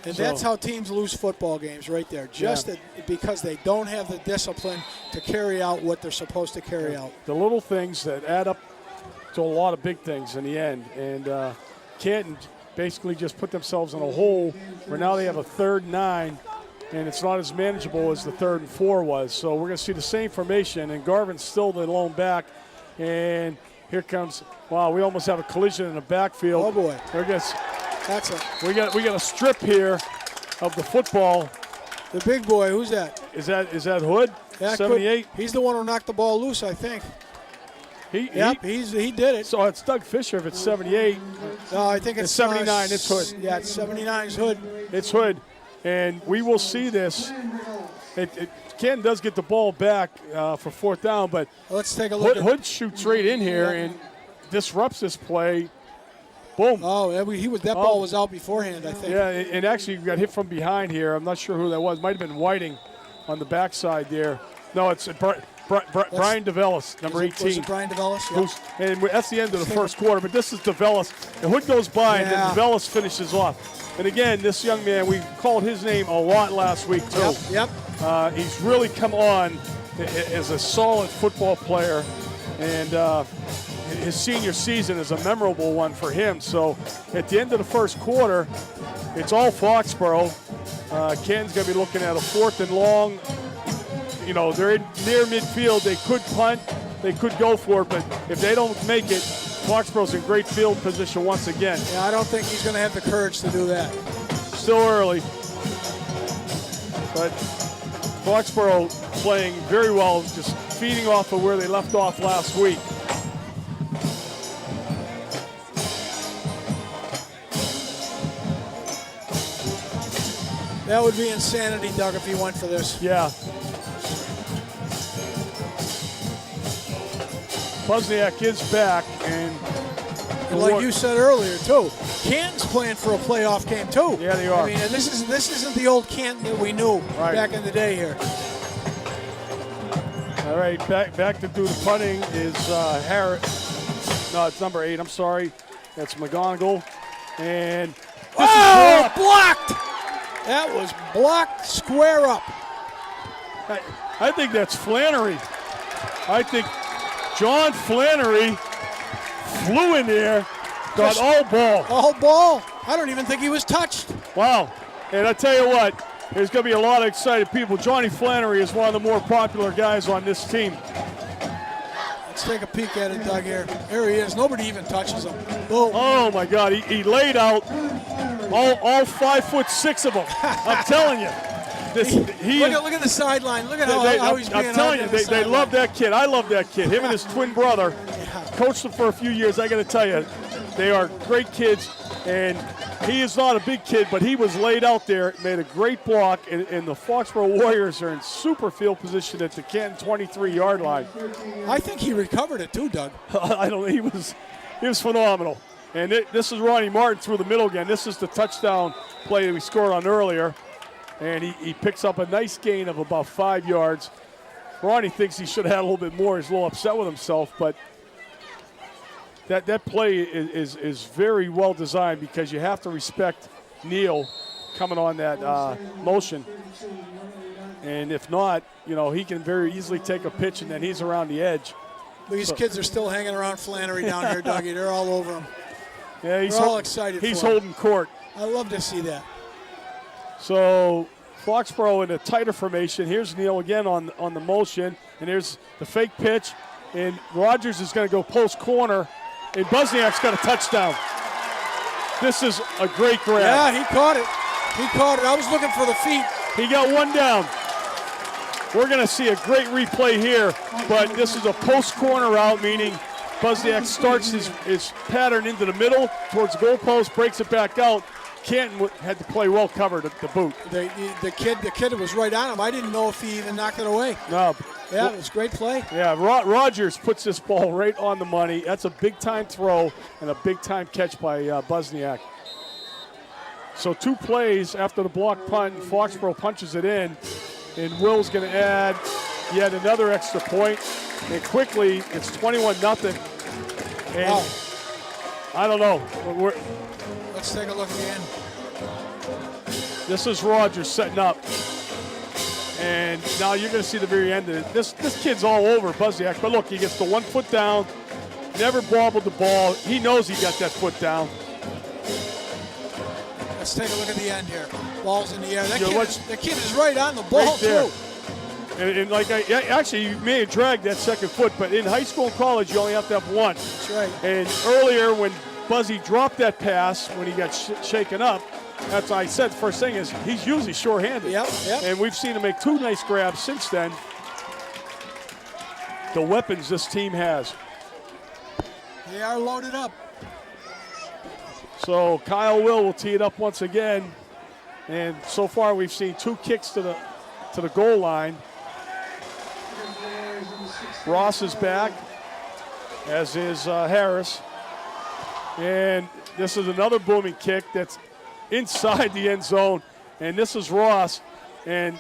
And that's how teams lose football games right there, just because they don't have the discipline to carry out what they're supposed to carry out. The little things that add up to a lot of big things in the end. And Canton basically just put themselves in a hole where now they have a 3rd and 9, and it's not as manageable as the 3rd and 4 was. So we're going to see the same formation, and Garvin's still the lone back. And here comes, wow, we almost have a collision in the backfield. Oh, boy. We got a strip here of the football. The big boy, who's that? Is that Hood? Yeah, 78. He's the one who knocked the ball loose, I think. He did it. So it's Doug Fisher if it's 78. No, I think it's 79. It's Hood. Yeah, it's 79's Hood. It's Hood. And we will see this. Canton does get the ball back for 4th down, but let's take a look. Hood shoots right in here and disrupts this play. Boom. Oh, that ball was out beforehand, I think. Yeah, and actually got hit from behind here. I'm not sure who that was. Might have been Whiting on the backside there. No, it's Brian DeVellis, number 18. Was it Brian DeVellis? Yeah. And that's the end of the first quarter, but this is DeVellis. The Hood goes by, and then DeVellis finishes off. And again, this young man, we called his name a lot last week, too. Yep. He's really come on as a solid football player. And his senior season is a memorable one for him. So at the end of the first quarter, it's all Foxborough. Canton's going to be looking at a 4th and long. You know, they're near midfield. They could punt. They could go for it. But if they don't make it, Foxborough's in great field position once again. Yeah, I don't think he's going to have the courage to do that. Still early. But Foxborough playing very well, just feeding off of where they left off last week. That would be insanity, Doug, if he went for this. Yeah. Bosniak is back, and like you said earlier, too, Canton's playing for a playoff game, too. Yeah, they are. I mean, and this isn't the old Canton that we knew back in the day here. All right, back to do the punting is Harris. No, it's number 8. I'm sorry. That's McGonigal. And this is blocked! That was blocked square up. I think that's Flannery. I think John Flannery flew in there, got all ball. All ball. I don't even think he was touched. Wow. And I tell you what, there's going to be a lot of excited people. Johnny Flannery is one of the more popular guys on this team. Let's take a peek at it, Doug, here. There he is. Nobody even touches him. Boom. Oh, my God. He laid out all 5'6" of them. I'm telling you. Look at the sideline. Look at how he's being. I'm telling you, they love that kid. I love that kid. Him and his twin brother. Coached them for a few years. I got to tell you, they are great kids. And he is not a big kid, but he was laid out there, made a great block, and the Foxborough Warriors are in super field position at the Canton 23-yard line. I think he recovered it too, Doug. I don't. He was phenomenal. And this is Ronnie Martin through the middle again. This is the touchdown play that we scored on earlier. And he picks up a nice gain of about 5 yards. Ronnie thinks he should have had a little bit more. He's a little upset with himself, but that play is very well designed because you have to respect Neal coming on that motion. And if not, you know, he can very easily take a pitch and then he's around the edge. These kids are still hanging around Flannery down here, Dougie. They're all over him. Yeah, They're all excited. He's for him. holding court. I love to see that. So Foxborough in a tighter formation. Here's Neal again on the motion, and there's the fake pitch, and Rogers is going to go post corner, and Bosniak's got a touchdown. This is a great grab. Yeah, he caught it. He caught it. I was looking for the feet. He got one down. We're going to see a great replay here, but this is a post corner route, meaning Bosniak starts his pattern into the middle towards the goalpost, breaks it back out. Canton had to play well covered at the boot. The kid was right on him. I didn't know if he even knocked it away. No. Yeah, it was a great play. Yeah, Rogers puts this ball right on the money. That's a big-time throw and a big-time catch by Bosniak. So 2 plays after the block punt, Foxborough punches it in, and Will's going to add yet another extra point. And quickly, it's 21-0. And wow. I don't know. Let's take a look again. This is Rogers setting up. And now you're going to see the very end of it. This kid's all over Bosniak. But look, he gets the 1 foot down, never bobbled the ball. He knows he got that foot down. Let's take a look at the end here. Ball's in the air. That kid is right on the ball, right there. too. And like actually, you may have dragged that second foot, but in high school and college, you only have to have 1. That's right. And earlier when Buzzy dropped that pass, when he got shaken up, that's what I said. The first thing is he's usually sure-handed. Yep. And we've seen him make 2 nice grabs since then. The weapons this team has. They are loaded up. So Kyle will tee it up once again. And so far we've seen 2 kicks to the goal line. Ross is back, as is Harris. And this is another booming kick that's inside the end zone. And this is Ross. And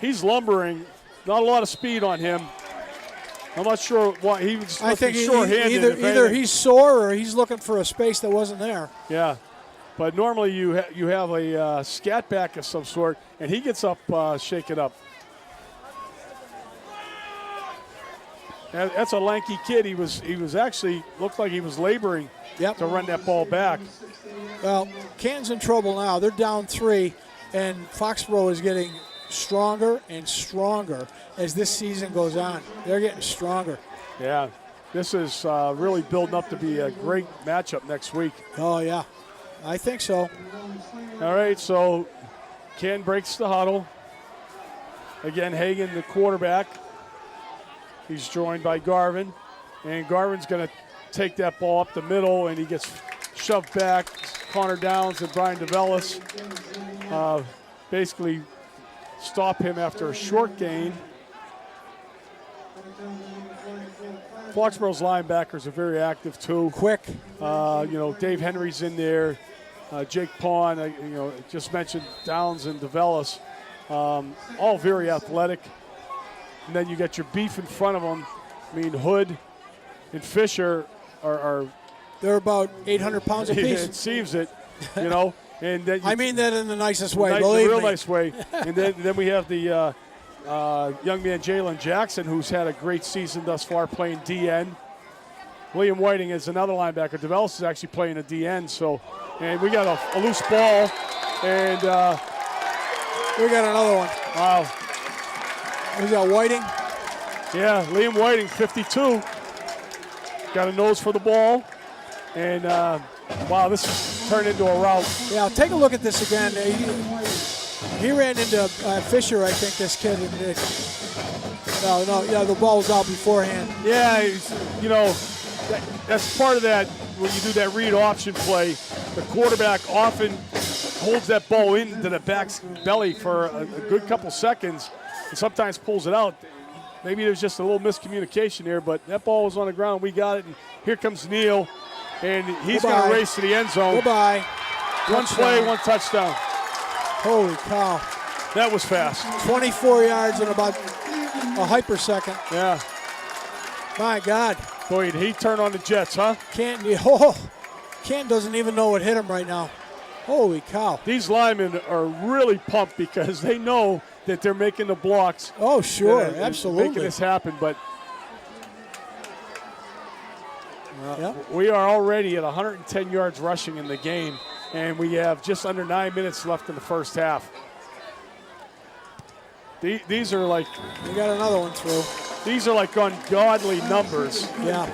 he's lumbering. Not a lot of speed on him. I'm not sure why he was short-handed. Either he's sore or he's looking for a space that wasn't there. Yeah. But normally you have a scat back of some sort, and he gets up, shaken up. That's a lanky kid. He was actually looked like he was laboring Yep. to run that ball back. Well, Canton's in trouble now. They're down 3, and Foxborough is getting stronger and stronger as this season goes on. They're getting stronger. Yeah, this is really building up to be a great matchup next week. Oh, yeah. I think so. All right, so Ken breaks the huddle. Again, Hagan, the quarterback. He's joined by Garvin. And Garvin's going to take that ball up the middle, and he gets shoved back. Connor Downs and Brian DeVellis basically stop him after a short gain. Foxborough's linebackers are very active too. Quick. Dave Henry's in there. Jake Pawn, just mentioned Downs and DeVellis. All very athletic. And then you got your beef in front of them. I mean, Hood and Fisher are They're about 800 pounds apiece. it seems it, And then I mean that in the nicest way, a believe real me. nice way. And then we have the young man Jalen Jackson, who's had a great season thus far playing DN. William Whiting is another linebacker. DeVellis is actually playing a DN. And we got a loose ball, and We got another one. wow. We got Whiting. Yeah, Liam Whiting, 52. Got a nose for the ball. And, wow, this has turned into a rout. Yeah, take a look at this again. He ran into Fisher, I think, this kid. The ball was out beforehand. Yeah, that's part of that when you do that read option play. The quarterback often holds that ball into the back's belly for a good couple seconds and sometimes pulls it out. Maybe there's just a little miscommunication there, but that ball was on the ground. We got it, and here comes Neal, and he's going to race to the end zone. Goodbye. One play, one touchdown. Holy cow. That was fast. 24 yards in about a hypersecond. Yeah. My God. Boy, did he turn on the Jets, huh? Canton doesn't even know what hit him right now. Holy cow. These linemen are really pumped because they know that they're making the blocks. Oh, sure, and absolutely. making this happen, but Yep. we are already at 110 yards rushing in the game, and we have just under 9 minutes left in the first half. These are like We got another one through. these are like ungodly numbers. Yeah.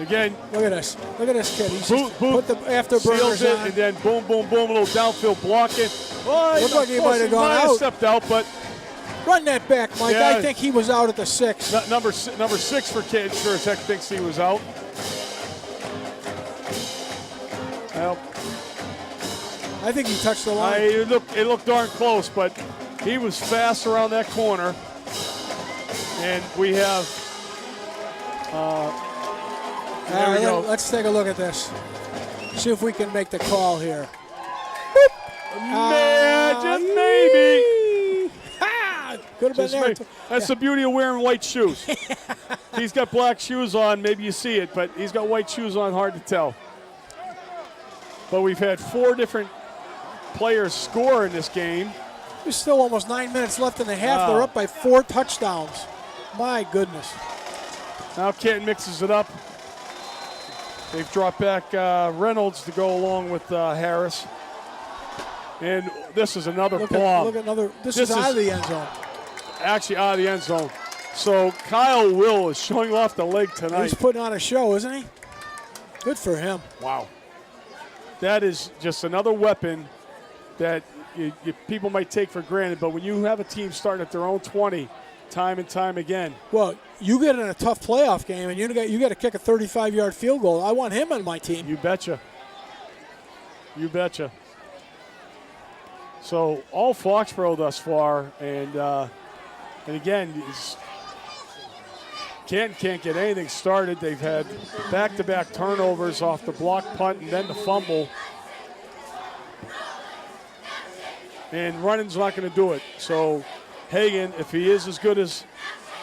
Again, Look at this. Look at this kid. He's just Booth put the afterburners seals it, on. and then boom, boom, boom, a little downfield blocking. Oh, Looked like he might have gone out. Stepped out, but Run that back, Mike. Yeah. I think he was out at the 6. number 6 for Canton sure as heck thinks he was out. Well, I think he touched the line. it looked darn close, but he was fast around that corner. And we have there we go. Let's take a look at this. See if we can make the call here. Just maybe. Could have been Just there. maybe. That's the beauty of wearing white shoes. He's got black shoes on. Maybe you see it, but he's got white shoes on. Hard to tell. But we've had 4 different players score in this game. There's still almost 9 minutes left in the half. Wow. They're up by 4 touchdowns. My goodness. Now Canton mixes it up. They've dropped back Reynolds to go along with Harris. And this is another bomb. Look at another. This is out of the end zone. Actually out of the end zone. So Kyle Will is showing off the leg tonight. He's putting on a show, isn't he? Good for him. Wow. That is just another weapon that people might take for granted. But when you have a team starting at their own 20 time and time again. Well, you get in a tough playoff game and you got to kick a 35-yard field goal. I want him on my team. You betcha. You betcha. So all Foxborough thus far, and again, Canton can't get anything started. They've had back-to-back turnovers off the block punt and then the fumble. And running's not going to do it. So Hagan, if he is as good as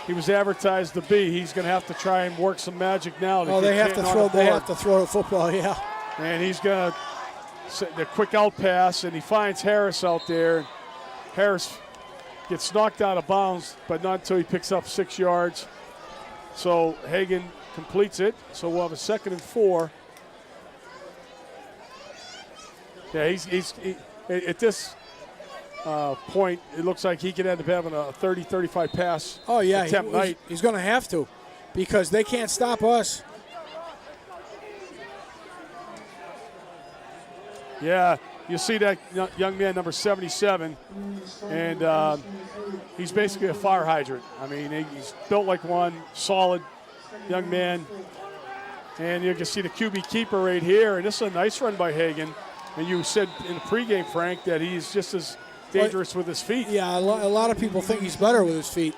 he was advertised to be, he's going to have to try and work some magic now. They have to throw. They have to throw the football. Yeah. And he's going to set the quick out pass, and he finds Harris out there. Harris gets knocked out of bounds, but not until he picks up 6 yards. So Hagan completes it. So we'll have a 2nd and 4. Yeah, he's at this point, it looks like he could end up having a 30-35 pass attempt night. He's going to have to, because they can't stop us. Yeah, you see that young man, number 77, and he's basically a fire hydrant. I mean, he's built like one, solid young man. And you can see the QB keeper right here, and this is a nice run by Hagan. And you said in the pregame, Frank, that he's just as dangerous with his feet. Yeah, a lot of people think he's better with his feet.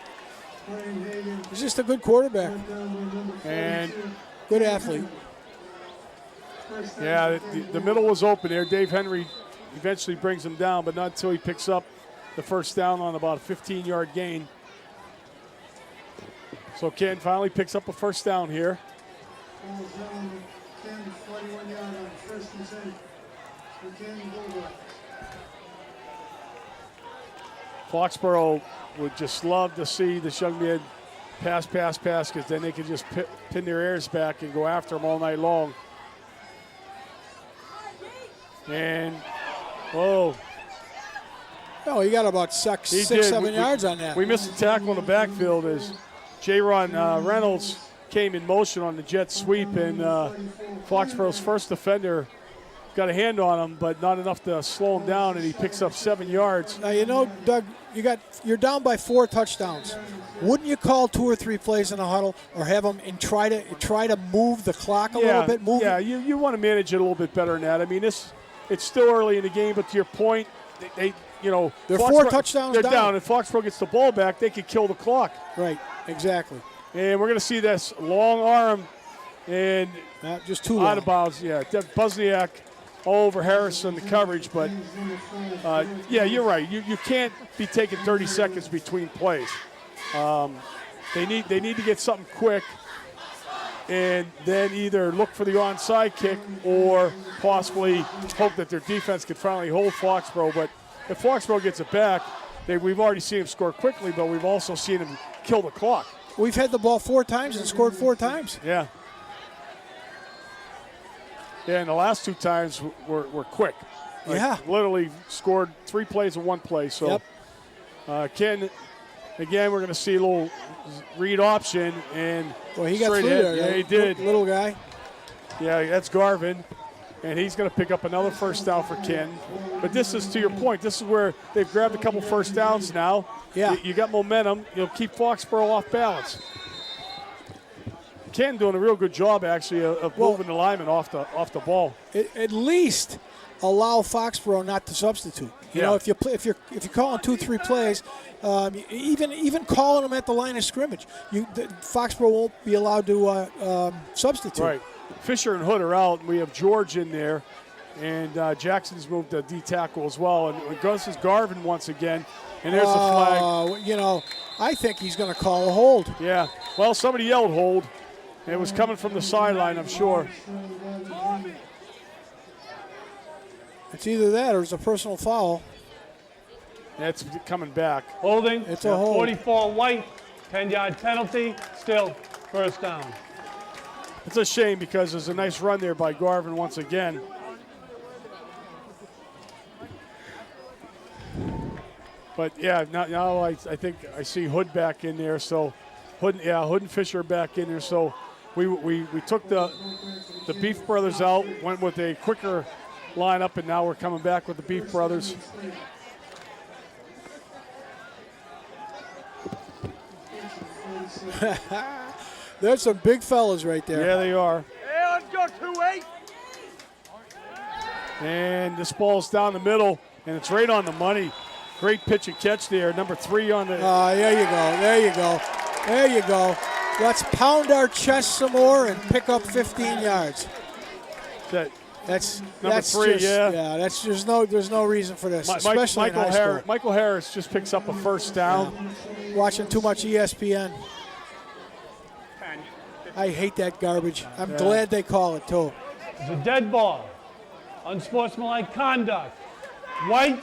He's just a good quarterback. And good athlete. Yeah, the middle was open there. Dave Henry eventually brings him down, but not until he picks up the first down on about a 15-yard gain. So Canton finally picks up a first down here. Foxborough would just love to see this young man pass, because then they can just pin their ears back and go after him all night long. And, whoa. Oh, he got about 6-7 yards on that. We missed a tackle in the backfield as J-Ron Reynolds came in motion on the jet sweep, and Foxborough's first defender got a hand on him, but not enough to slow him down, and he picks up 7 yards. Now, you know, Doug, you're down by 4 touchdowns. Wouldn't you call 2 or 3 plays in a huddle, or have them and try to move the clock a little bit? You want to manage it a little bit better than that. I mean, it's still early in the game, but to your point, they're 4 touchdowns They're down. If Foxborough gets the ball back, they could kill the clock. Right, exactly. And we're going to see this long arm and just too long. Out of bounds. Yeah, Buzniak all over Harrison, the coverage, but yeah, you're right. You can't be taking 30 seconds between plays. They need to get something quick, and then either look for the onside kick or possibly hope that their defense can finally hold Foxborough. But if Foxborough gets it back, we've already seen him score quickly, but we've also seen him kill the clock. We've had the ball 4 times and scored 4 times. Yeah. Yeah, and the last 2 times were quick. Literally scored 3 plays in 1 play. So, Ken, again, we're going to see a little read option. And he got through there. Yeah, he did. Little guy. Yeah, that's Garvin. And he's going to pick up another first down for Ken. But this is, to your point, this is where they've grabbed a couple first downs now. Yeah. You got momentum. You'll keep Foxborough off balance. Ken doing a real good job, actually, of moving the lineman off the ball. At least allow Foxborough not to substitute. You know, if you're calling 2-3 plays, even calling them at the line of scrimmage, Foxborough won't be allowed to substitute. Right. Fisher and Hood are out, and we have George in there, and Jackson's moved to D tackle as well. And Gus is Garvin once again, and there's a flag. I think he's going to call a hold. Yeah. Well, somebody yelled hold. It was coming from the sideline, I'm sure. It's either that or it's a personal foul. That's coming back. Holding. It's a hold. 44 White, 10-yard penalty, still first down. It's a shame because there's a nice run there by Garvin once again. But yeah, now I think I see Hood back in there. So Hood and Fisher back in there. So we took the Beef Brothers out, went with a quicker lineup, and now we're coming back with the Beef Brothers. There's some big fellas right there. Yeah, they are. Hey, let's go 2-8. And this ball's down the middle, and it's right on the money. Great pitch and catch there. Number 3 on the. There you go. There you go. There you go. Let's pound our chest some more and pick up 15 yards. That's number 3. Just, yeah. That's there's no reason for this, especially in high school. Michael Harris just picks up a first down. Yeah. Watching too much ESPN. I hate that garbage. I'm glad they call it too. It's a dead ball. Unsportsmanlike conduct. White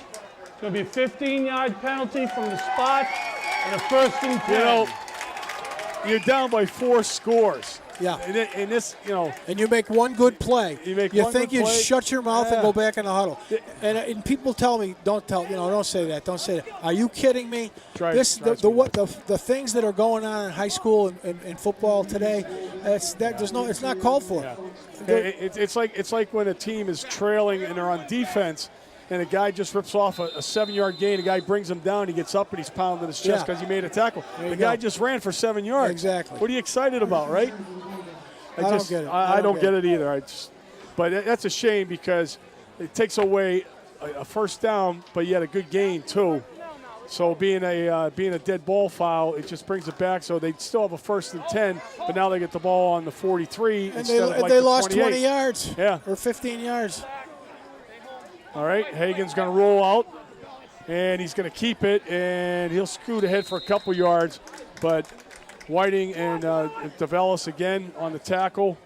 It's going to be a 15-yard penalty from the spot and a 1st and 10. You know, you're down by 4 scores. Yeah. And this, you know. And you make one good play. You make you one think good you play. shut your mouth and Yeah. go back in the huddle. And people tell me, don't say that. Don't say that. Are you kidding me? Drives me The things that are going on in high school and football today, it's not called for. Yeah. It's like when a team is trailing and they're on defense, and a guy just rips off a 7-yard gain. A guy brings him down. He gets up and he's pounding his chest because he made a tackle. The guy just ran for 7 yards. Exactly. What are you excited about, right? I don't get it. I don't get it either. But that's a shame because it takes away a 1st down, but you had a good gain too. So being a dead ball foul, it just brings it back. So they still have a 1st and 10, but now they get the ball on the 43 And instead of like they the lost 28. 20 yards. Yeah. Or 15 yards. All right, Hagen's going to roll out, and he's going to keep it, and he'll scoot ahead for a couple yards. But Whiting and DeVellis again on the tackle.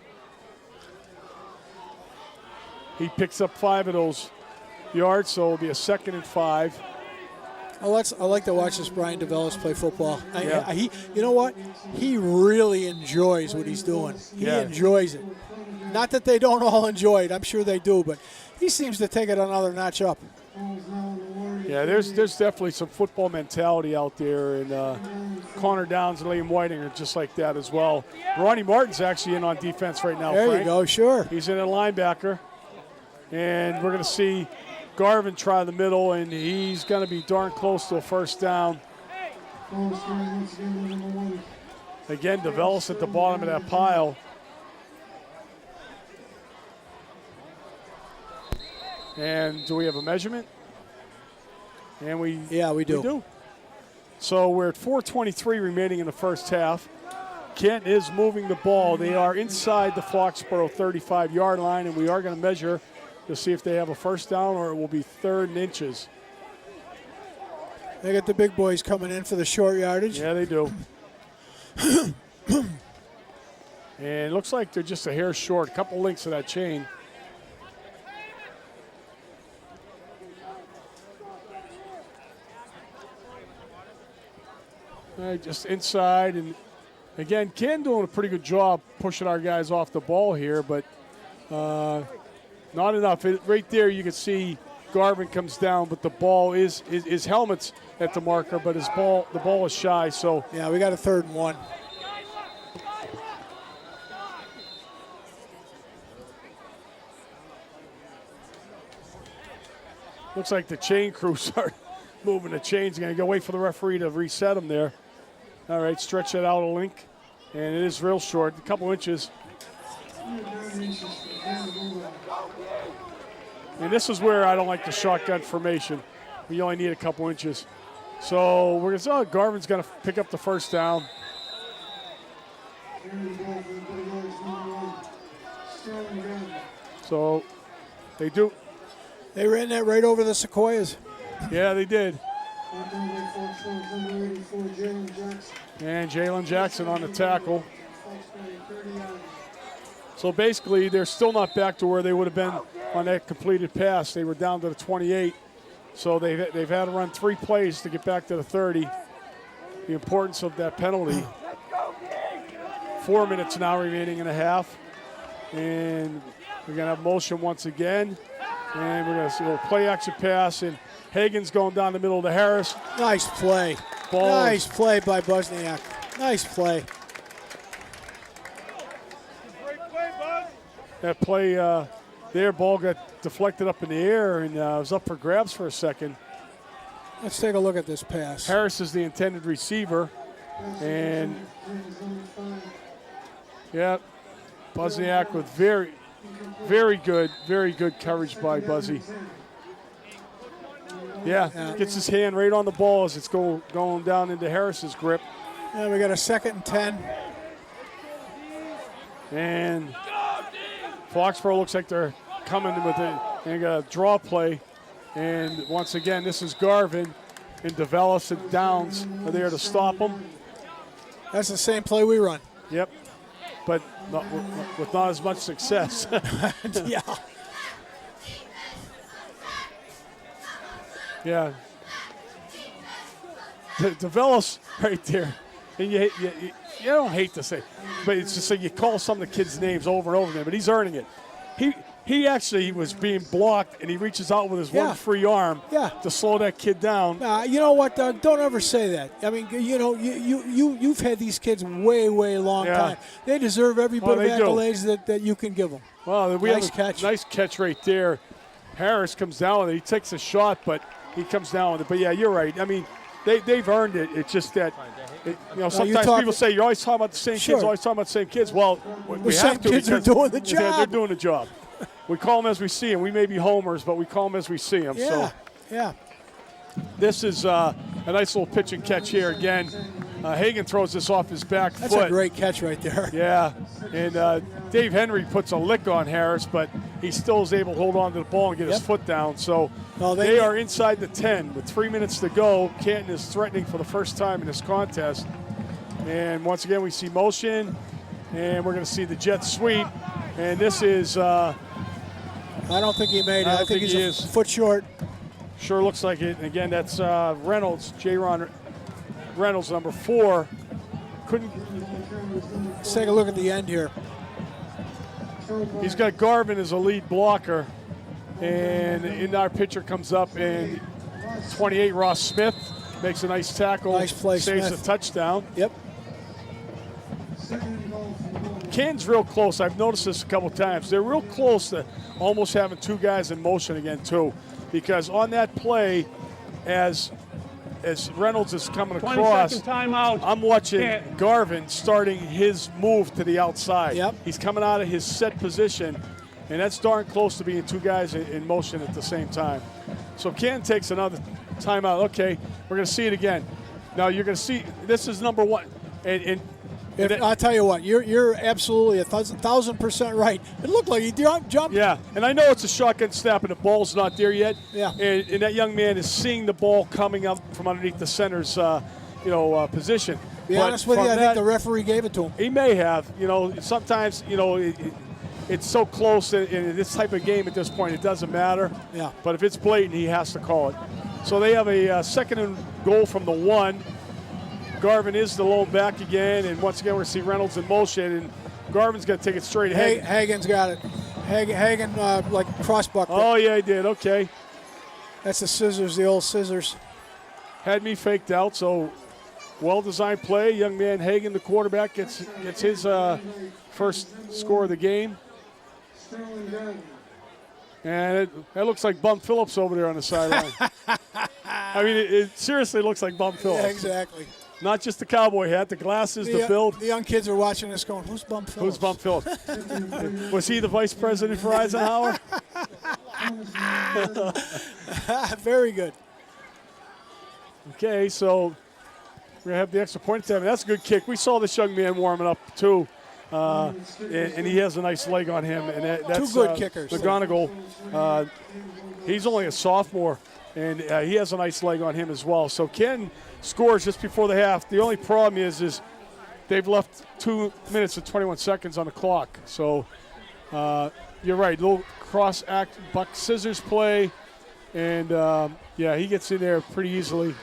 He picks up 5 of those yards, so it'll be a 2nd and 5. I like to watch this Brian DeVellis play football. Yeah. You know what? He really enjoys what he's doing. He enjoys it. Not that they don't all enjoy it. I'm sure they do, but he seems to take it another notch up. Yeah, there's definitely some football mentality out there, and Connor Downs and Liam Whiting are just like that as well. Ronnie Martin's actually in on defense right now, There Frank. you go, sure. He's in a linebacker, and we're going to see Garvin try the middle, and he's going to be darn close to a 1st down. Again, DeVellis at the bottom of that pile. And do we have a measurement? And we do. So we're at 4:23 remaining in the 1st half. Kent is moving the ball. They are inside the Foxborough 35-yard line, and we are going to measure to see if they have a 1st down or it will be 3rd and inches. They got the big boys coming in for the short yardage. Yeah, they do. And it looks like they're just a hair short. A couple links of that chain. Just inside, and again, Ken doing a pretty good job pushing our guys off the ball here, but not enough. Right there, you can see Garvin comes down, but the ball is his helmet's at the marker, but the ball is shy. So yeah, we got a 3rd and 1. looks like the chain crew start moving the chains. Going to go wait for the referee to reset them there. All right, stretch it out a link, and it is real short, a couple inches. And this is where I don't like the shotgun formation. We only need a couple inches. So we're going to Garvin's going to pick up the 1st down. So they do. They ran that right over the Sequoias. Yeah, they did. And Jalen Jackson on the tackle. So basically, they're still not back to where they would have been on that completed pass. They were down to the 28. So they've had to run 3 plays to get back to the 30. The importance of that penalty. 4 minutes now remaining in a half. And we're going to have motion once again. And we're going to see a little play action pass. And Hagen's going down the middle to Harris. Nice play. Ball. Nice play by Bosniak. Nice play. That play there, ball got deflected up in the air and was up for grabs for a second. Let's take a look at this pass. Harris is the intended receiver. And, yeah, Bosniak with very good coverage by Buzzy. Yeah, gets his hand right on the ball as it's going down into Harris's grip. And we got a 2nd and 10. And Foxborough looks like they're coming with it and got a draw play. And once again, this is Garvin and DeVellis and Downs are there to stop them. That's the same play we run. Yep, but with not as much success. Yeah. Yeah. DeVellis right there. And you don't hate to say, but it's just like you call some of the kids' names over and over again, but he's earning it. He actually was being blocked, and he reaches out with his one free arm to slow that kid down. You know what, Doug? Don't ever say that. I mean, you know, you've had these kids way long time. They deserve every bit of accolades that you can give them. Well, we have a nice catch right there. Harris comes down with it. He takes a shot, but he comes down with it. But, yeah, you're right. I mean, they've earned it. It's just that, sometimes people say, you're always talking about the same kids, always talking about the same kids. Well, we have to. The kids are doing the job. They're doing the job. We call them as we see them. We may be homers, but we call them as we see them. Yeah. This is a nice little pitch and catch here again. Hagan throws this off his back foot. That's a great catch right there. Yeah, and Dave Henry puts a lick on Harris, but he still is able to hold on to the ball and get his foot down. So they are inside the 10 with 3 minutes to go. Canton is threatening for the first time in this contest. And once again, we see motion, and we're going to see the jet sweep. And this is I don't think he made it. I think he's a foot short. Sure looks like it. And again, that's Reynolds, J-Ron Reynolds, number 4. Let's take a look at the end here. He's got Garvin as a lead blocker. And our pitcher comes up, and 28, Ross Smith, makes a nice tackle. Nice play, saves Smith. a touchdown. Yep. Canton's real close. I've noticed this a couple times. They're real close to almost having 2 guys in motion again, too. Because on that play, as Reynolds is coming across, timeout. I'm watching Garvin starting his move to the outside. Yep. He's coming out of his set position, and that's darn close to being 2 guys in motion at the same time. So Canton takes another timeout. Okay, we're going to see it again. Now you're going to see, this is number 1. And I'll tell you what, you're absolutely 1,000% right. It looked like he jumped. Yeah, and I know it's a shotgun snap and the ball's not there yet. Yeah. And that young man is seeing the ball coming up from underneath the center's, position. To be honest with you, I think the referee gave it to him. He may have. Sometimes, it's so close in this type of game at this point, it doesn't matter. Yeah. But if it's blatant, he has to call it. So they have a second and goal from the 1. Garvin is the lone back again, and once again we're going to see Reynolds in motion, and Garvin's going to take it straight ahead. Hagen's got it. Hagen like crossbucked. Oh, yeah, he did. Okay. That's the old scissors. Had me faked out, so well-designed play. Young man Hagen, the quarterback, gets his first score of the game. And it looks like Bum Phillips over there on the sideline. I mean, it seriously looks like Bum Phillips. Yeah, exactly. Not just the cowboy hat, the glasses, the build. The young kids are watching this going, who's Bum Phillips? Who's Bum Phillips? Was he the vice president for Eisenhower? Very good. Okay, so we're going to have the extra point attempt. That's a good kick. We saw this young man warming up, too. And he has a nice leg on him. And that's 2 good kickers. McGonigal, he's only a sophomore, and he has a nice leg on him as well. So Ken scores just before the half. The only problem is they've left 2 minutes and 21 seconds on the clock. So you're right, little cross act, buck scissors play, and he gets in there pretty easily.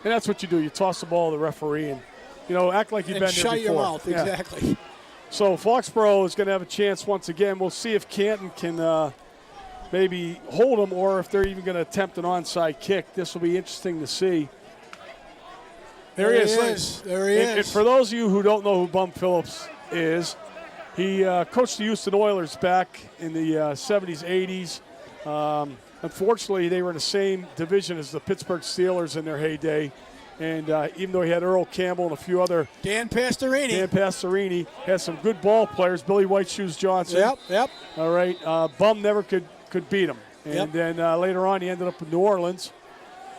And that's what you do. You toss the ball to the referee and, act like you've been there before. Shut your mouth, exactly. So Foxborough is going to have a chance once again. We'll see if Canton can maybe hold them or if they're even going to attempt an onside kick. This will be interesting to see. There he is. There he is. And for those of you who don't know who Bum Phillips is, he coached the Houston Oilers back in the 70s, 80s. Unfortunately, they were in the same division as the Pittsburgh Steelers in their heyday. And even though he had Earl Campbell and a few other. Dan Pastorini has some good ball players. Billy White Shoes Johnson. Yep. All right. Bum never could beat him. And then later on he ended up in New Orleans.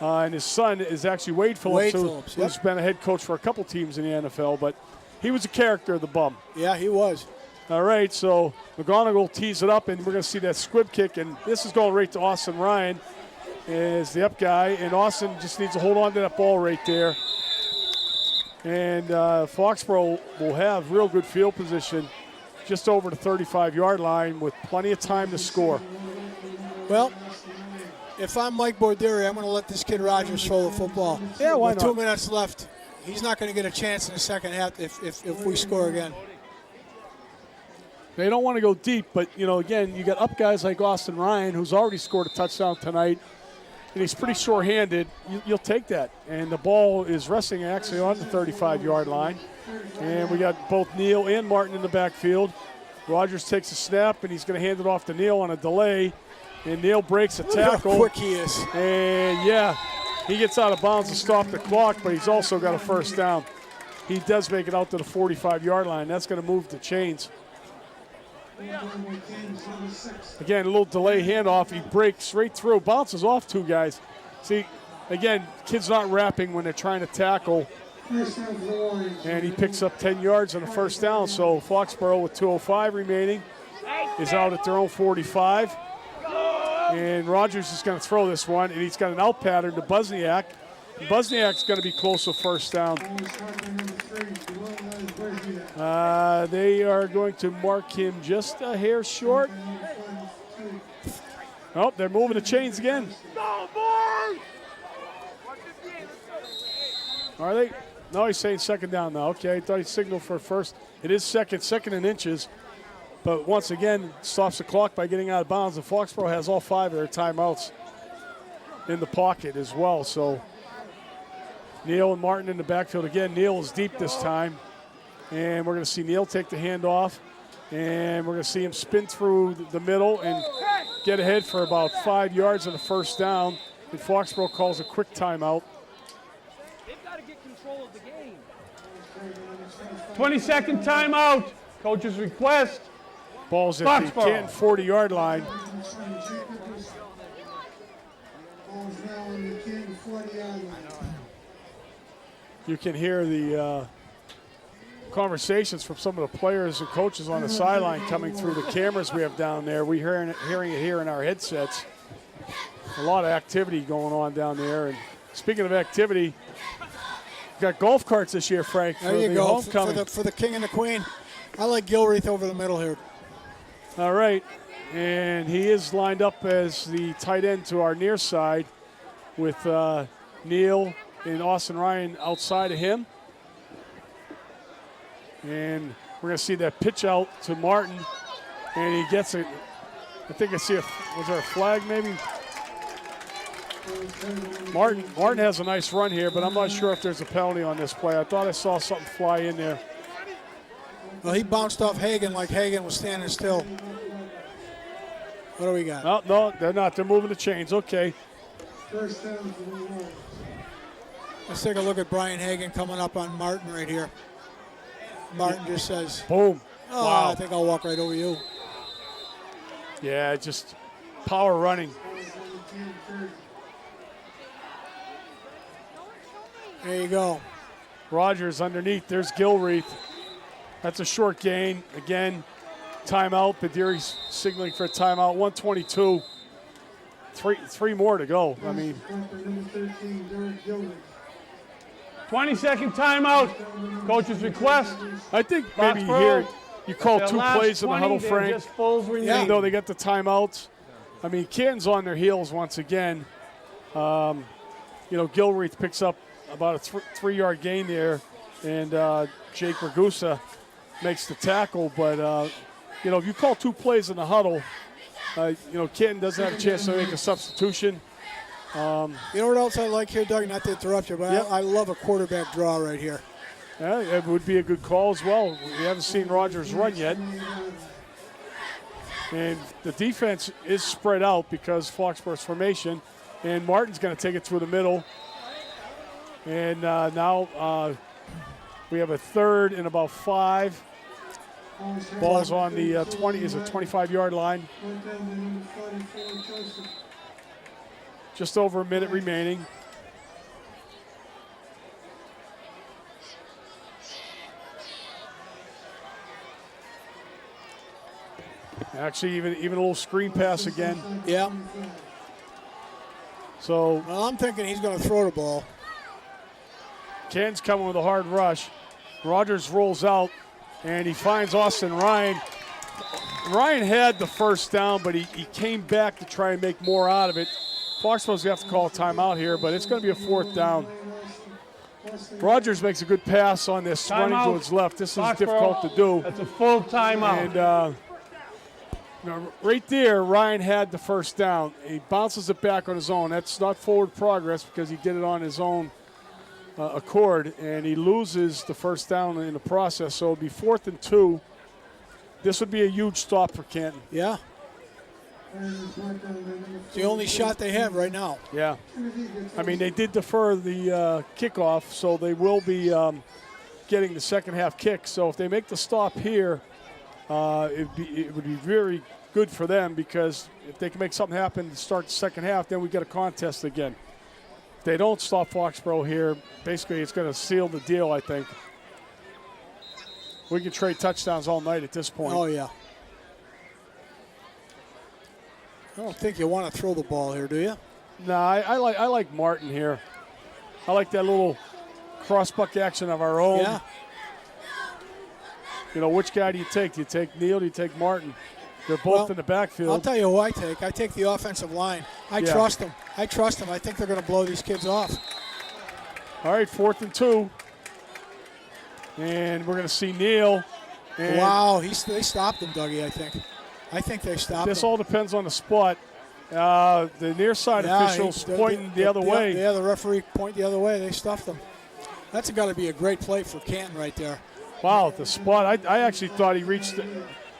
And his son is actually Wade Phillips, who's been a head coach for a couple teams in the NFL. But he was a character of the Bum. Yeah, he was. All right, so McGonigal tees it up, and we're going to see that squib kick. And this is going right to Austin Ryan. Is the up guy, and Austin just needs to hold on to that ball right there. And Foxborough will have real good field position just over the 35-yard line with plenty of time to score. Well, If I'm Mike Borderi, I'm going to let this kid Rogers throw the football. Yeah, why With not? 2 minutes left, he's not going to get a chance in the second half if we score again. They don't want to go deep, but, you know, again, you got up guys like Austin Ryan, who's already scored a touchdown tonight, and he's pretty sure-handed. You'll take that. And the ball is resting actually on the 35-yard line. And we got both Neal and Martin in the backfield. Rogers takes a snap, and he's going to hand it off to Neal on a delay. And Neal breaks a Look at tackle. how quick he is. And, yeah, he gets out of bounds to stop the clock, but he's also got a first down. He does make it out to the 45-yard line. That's going to move the chains. Again, a little delay handoff. He breaks right through, bounces off two guys. See, again, kids not wrapping when they're trying to tackle. And he picks up 10 yards on the first down. So Foxborough with 2:05 remaining is out at their own 45. And Rogers is going to throw this one, and he's got an out pattern to Busniak. Busniak's going to be close to first down. They are going to mark him just a hair short. Oh, they're moving the chains again. Are they? No, he's saying second down now. Okay, I thought he signaled for first. It is second in inches. But once again, stops the clock by getting out of bounds. And Foxborough has all 5 of their timeouts in the pocket as well. So Neal and Martin in the backfield again. Neal is deep this time. And we're going to see Neal take the handoff. And we're going to see him spin through the middle and get ahead for about 5 yards on the first down. And Foxborough calls a quick timeout. They've got to get control of the game. 20-second timeout. Coach's request. Ball's at the Canton 40-yard line. You can hear the conversations from some of the players and coaches on the sideline coming through the cameras we have down there. We're hearing it here in our headsets. A lot of activity going on down there. And speaking of activity, we've got golf carts this year, Frank. There you go, for the king and the queen. I like Gilreath over the middle here. All right, and he is lined up as the tight end to our near side with Neal and Austin Ryan outside of him. And we're going to see that pitch out to Martin, and he gets it. I think I see was there a flag maybe? Martin has a nice run here, but I'm not sure if there's a penalty on this play. I thought I saw something fly in there. Well, he bounced off Hagan like Hagan was standing still. What do we got? Oh, no, they're not. They're moving the chains. Okay. Let's take a look at Brian Hagan coming up on Martin right here. Martin just says, boom. Oh, Wow. I think I'll walk right over you. Yeah, just power running. There you go. Rogers underneath. There's Gilreath. That's a short gain. Again, timeout. Badiri's signaling for a timeout. 1:22. Three more to go. I mean, 20-second timeout. Coach's request. I think maybe Foxborough, here you call their 2 last plays in the 20, huddle, they're Frank. just fulls remaining. Even though they got the timeouts. I mean, Canton's on their heels once again. Gilreath picks up about a 3-yard gain there, and Jake Ragusa makes the tackle. But, if you call 2 plays in the huddle, Canton doesn't have a chance to make a substitution. You know what else I like here, Doug? Not to interrupt you, but Yep. I love a quarterback draw right here. Yeah, it would be a good call as well. We haven't seen Rogers run yet. And the defense is spread out because Foxborough's formation. And Martin's going to take it through the middle. And now we have a third and about 5. Ball's on the 25-yard line. Just over a minute remaining. Actually, even a little screen pass again. Yeah. So Well, I'm thinking he's going to throw the ball. Canton's coming with a hard rush. Rogers rolls out, and he finds Austin Ryan. Ryan had the first down, but he came back to try and make more out of it. Foxborough's going to have to call a timeout here, but it's going to be a 4th down. Rogers makes a good pass on this, running to his left. This is difficult to do. That's a full timeout. And right there, Ryan had the first down. He bounces it back on his own. That's not forward progress because he did it on his own accord, and he loses the first down in the process. So it'll be 4th and 2. This would be a huge stop for Canton. Yeah. It's the only shot they have right now. Yeah. I mean, they did defer the kickoff, so they will be getting the second half kick. So if they make the stop here, it would be very good for them, because if they can make something happen to start the second half, then we get a contest again. If they don't stop Foxborough here, basically it's going to seal the deal, I think. We can trade touchdowns all night at this point. Oh, yeah. I don't think you want to throw the ball here, do you? No, I like Martin here. I like that little cross-buck action of our own. Yeah. You know, which guy do you take? Do you take Neal? Do you take Martin? They're both in the backfield. I'll tell you who I take. I take the offensive line. I trust them. I trust them. I think they're going to blow these kids off. All right, 4th and 2. And we're going to see Neal. Wow, they stopped him, Dougie, I think. I think they stopped him. This all depends on the spot. The near side officials pointing the other way. Yeah, the referee point the other way. They stuffed them. That's got to be a great play for Canton right there. Wow, the spot. I actually thought he reached the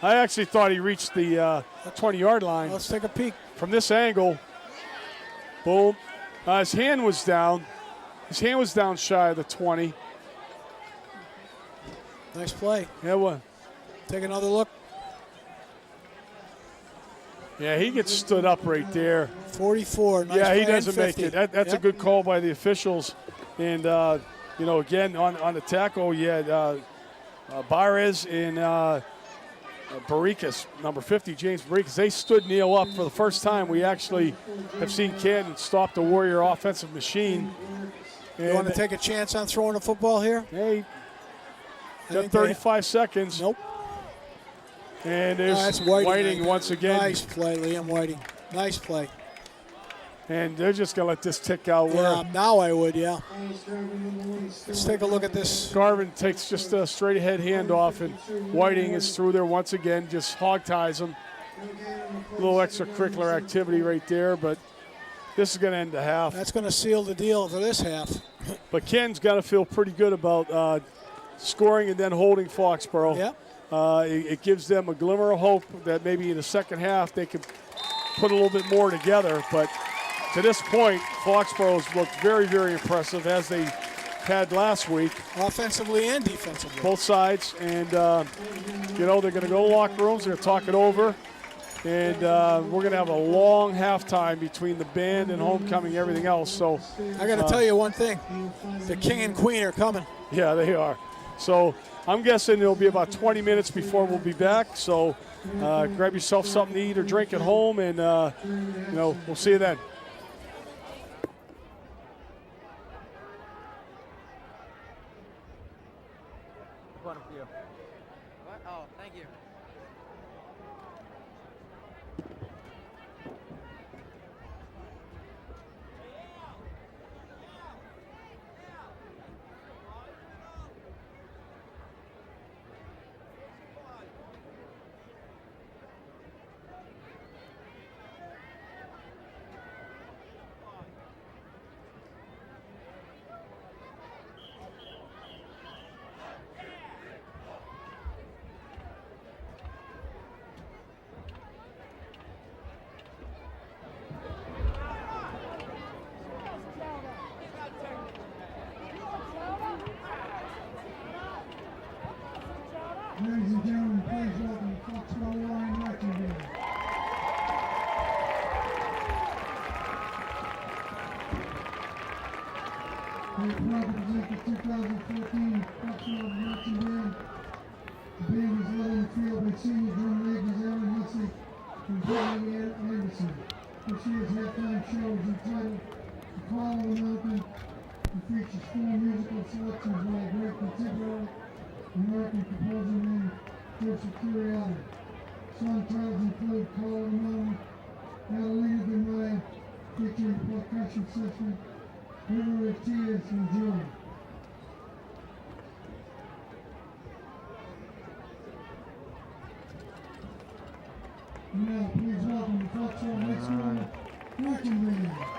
20-yard line. Let's take a peek. From this angle, boom. His hand was down. His hand was down shy of the 20. Nice play. Yeah, what? Take another look. Yeah, he gets stood up right there. 44. Nice yeah, he play, doesn't make 50. it. That's a good call by the officials. And, you know, again, on the tackle, you had Bares and Barrikas, number 50, James Barrikas. They stood Neal up for the first time. We actually have seen Canton stop the Warrior offensive machine. You want to take a chance on throwing a football here? Hey, got 35 seconds. Nope. And there's that's Whiting once again. Nice play, Liam Whiting. Nice play. And they're just going to let this tick out. Yeah, now I would, yeah. Let's take a look at this. Garvin takes just a straight ahead handoff, and Whiting is through there once again, just hog ties him. A little extracurricular activity right there, but this is going to end the half. That's going to seal the deal for this half. But Ken's got to feel pretty good about scoring and then holding Foxborough. Yeah. It gives them a glimmer of hope that maybe in the second half they could put a little bit more together. But to this point, Foxborough's looked very, very impressive, as they had last week. Offensively and defensively. Both sides. And, you know, they're going to go to locker rooms. They're going to talk it over. And we're going to have a long halftime between the band and homecoming and everything else. So I got to tell you one thing. The king and queen are coming. Yeah, they are. So I'm guessing it'll be about 20 minutes before we'll be back. So grab yourself something to eat or drink at home, and, you know, we'll see you then. Oh, thank you. Ladies and gentlemen, please welcome the Foxborough Line Wrecking Band. We are proud to present the 2014 Foxborough Marching Band. The band is led in the field by senior drum majors Aaron Hussey and Brian Anderson. This year's halftime show is entitled The Call of the Mountain and features 4 musical selections by a great contemporary American composer named Joseph Curiati. Song titles include Call of the Mountain, Adelina de Maya, featuring percussion session, River of Tears and Joy. Now, please welcome the Foxborough High School Welcome Band.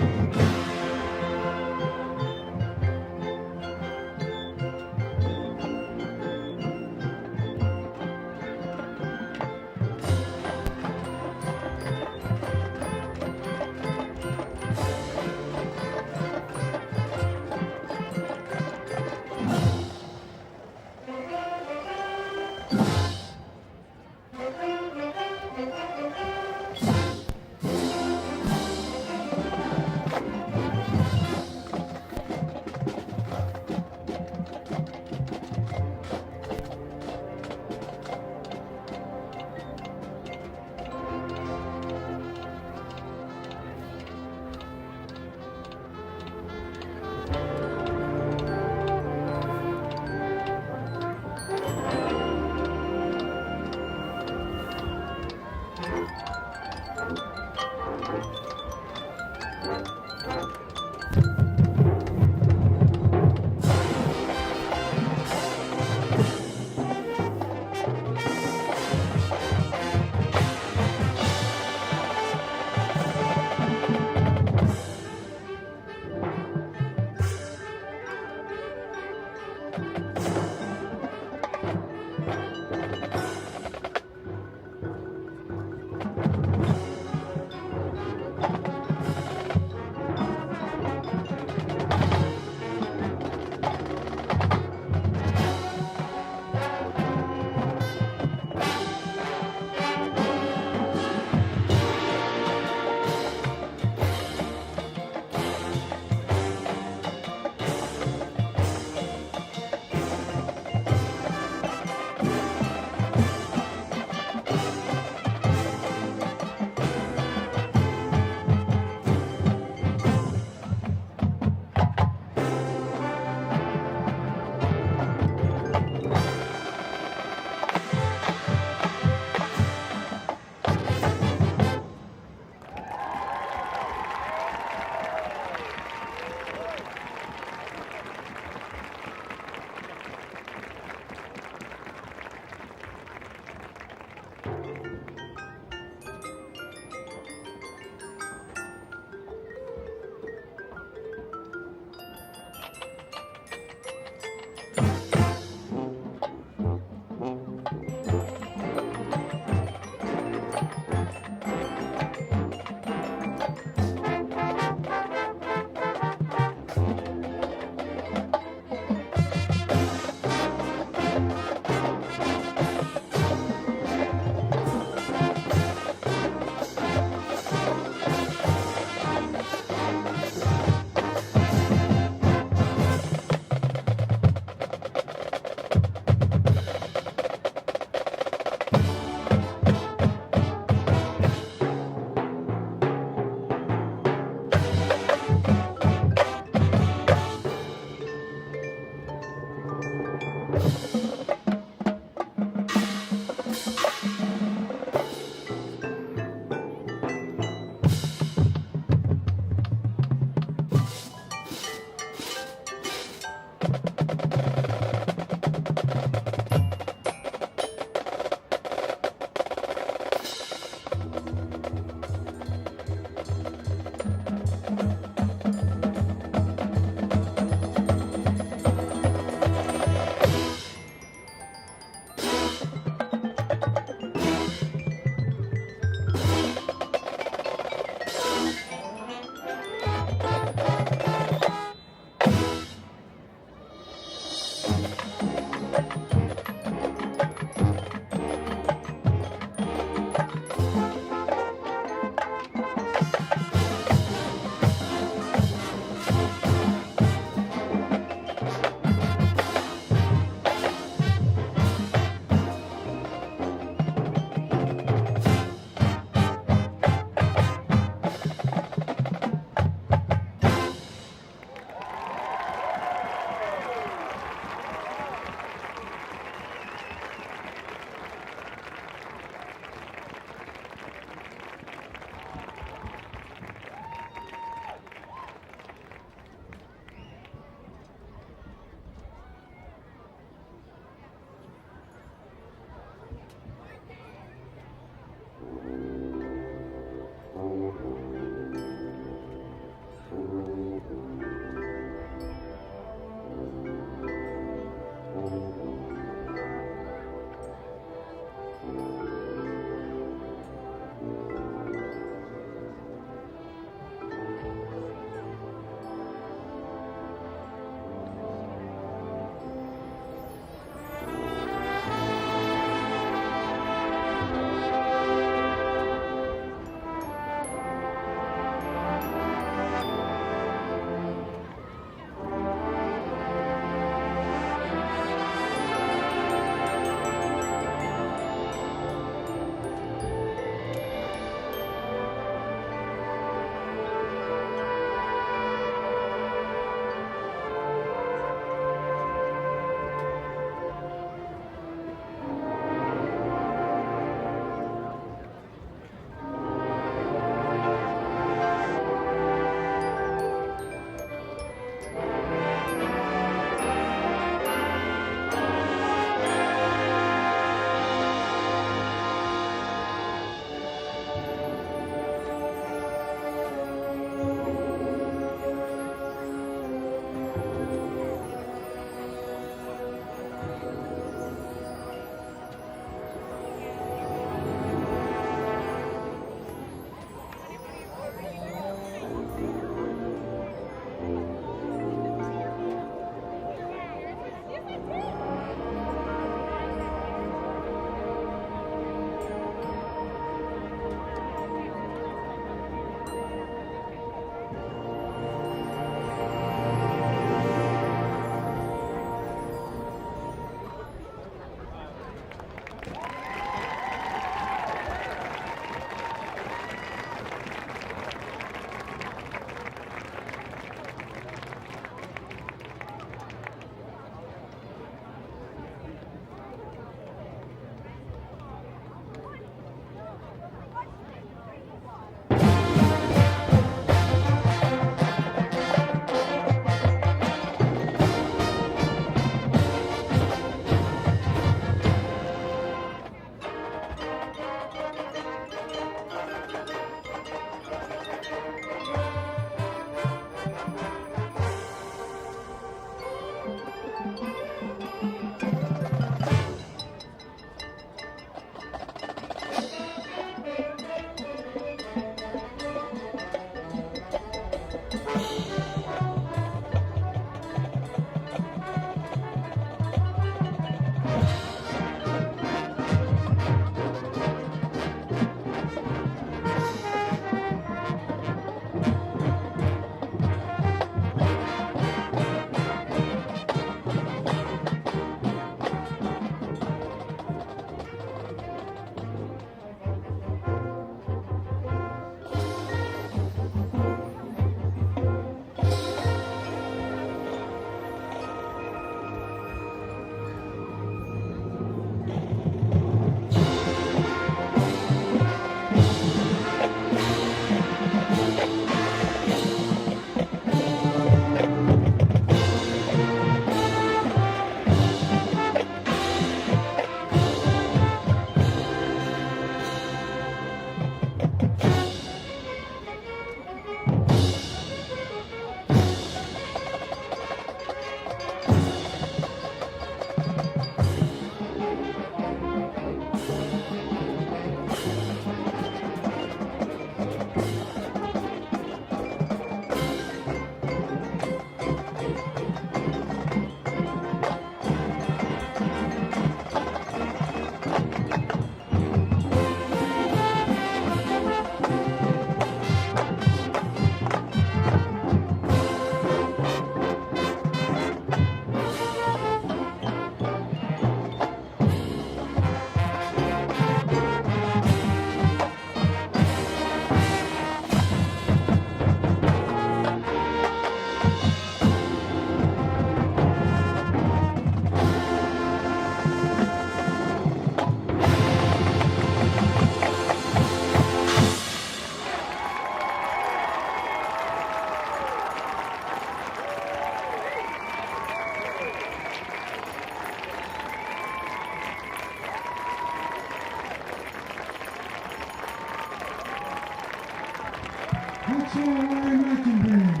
That's all our marching band.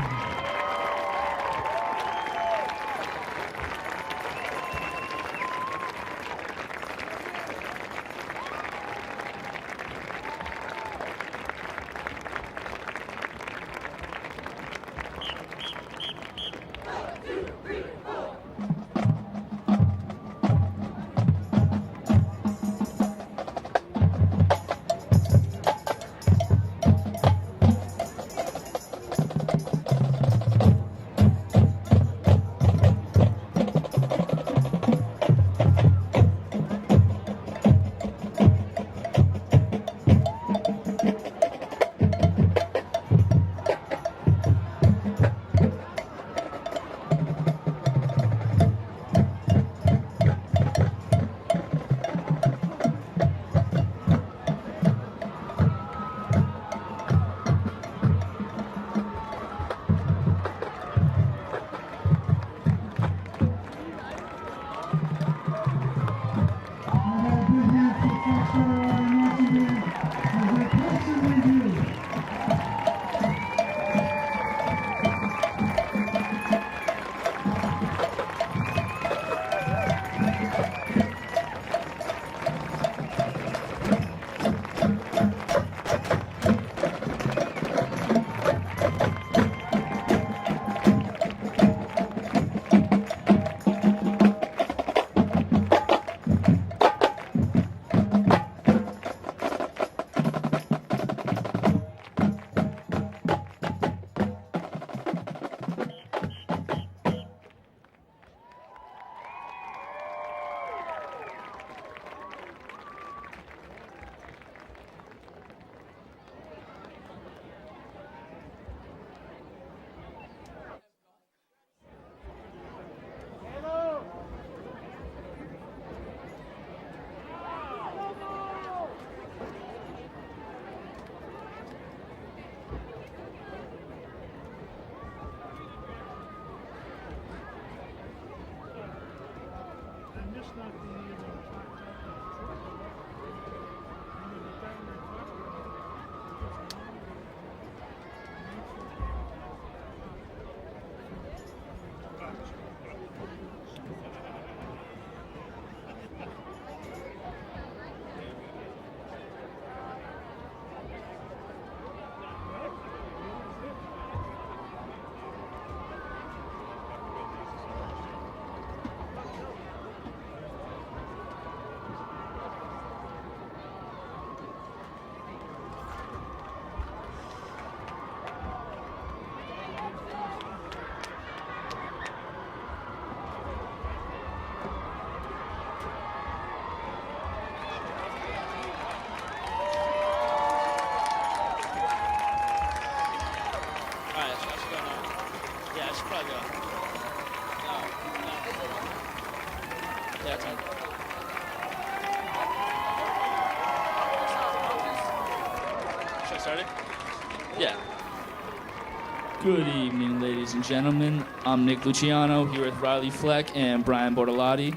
Good evening, ladies and gentlemen. I'm Nick Luciano here with Riley Fleck and Brian Bortolotti.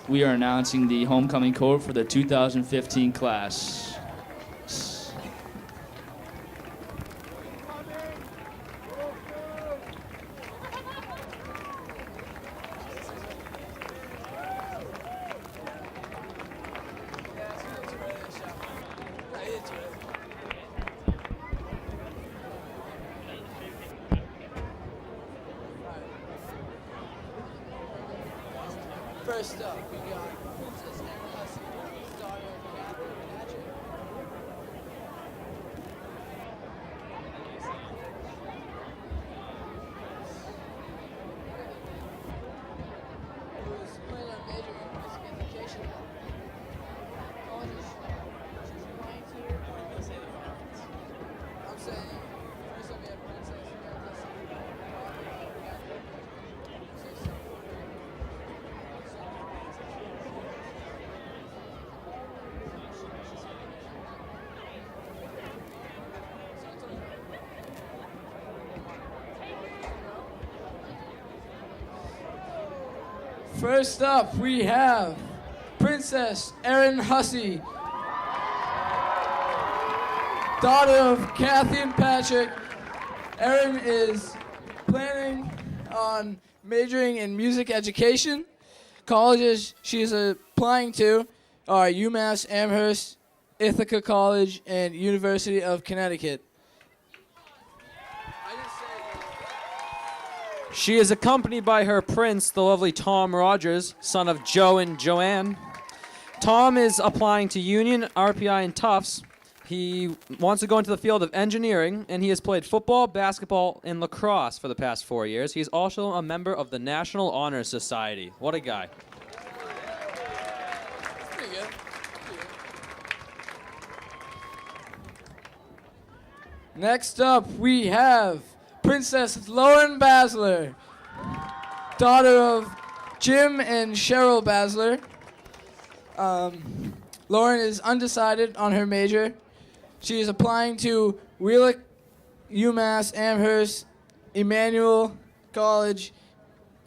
We are announcing the homecoming court for the 2015 class. First up, we got Princess Anna Dario Patrick. Who is planning on majoring in music education. Colleges. She's applying to. I'm saying, first up we have Princess Anna. First up, we have Princess Erin Hussey. daughter of Kathy and Patrick. Erin is planning on majoring in music education. Colleges she's applying to are UMass Amherst, Ithaca College, and University of Connecticut. She is accompanied by her prince, the lovely Tom Rogers, son of Joe and Joanne. Tom is applying to Union, RPI, and Tufts. He wants to go into the field of engineering, and he has played football, basketball, and lacrosse for the past 4 years. He's also a member of the National Honor Society. What a guy. Pretty good. Next up, we have Princess Lauren Basler, daughter of Jim and Cheryl Basler. Lauren is undecided on her major. She is applying to Wheelock, UMass Amherst, Emmanuel College,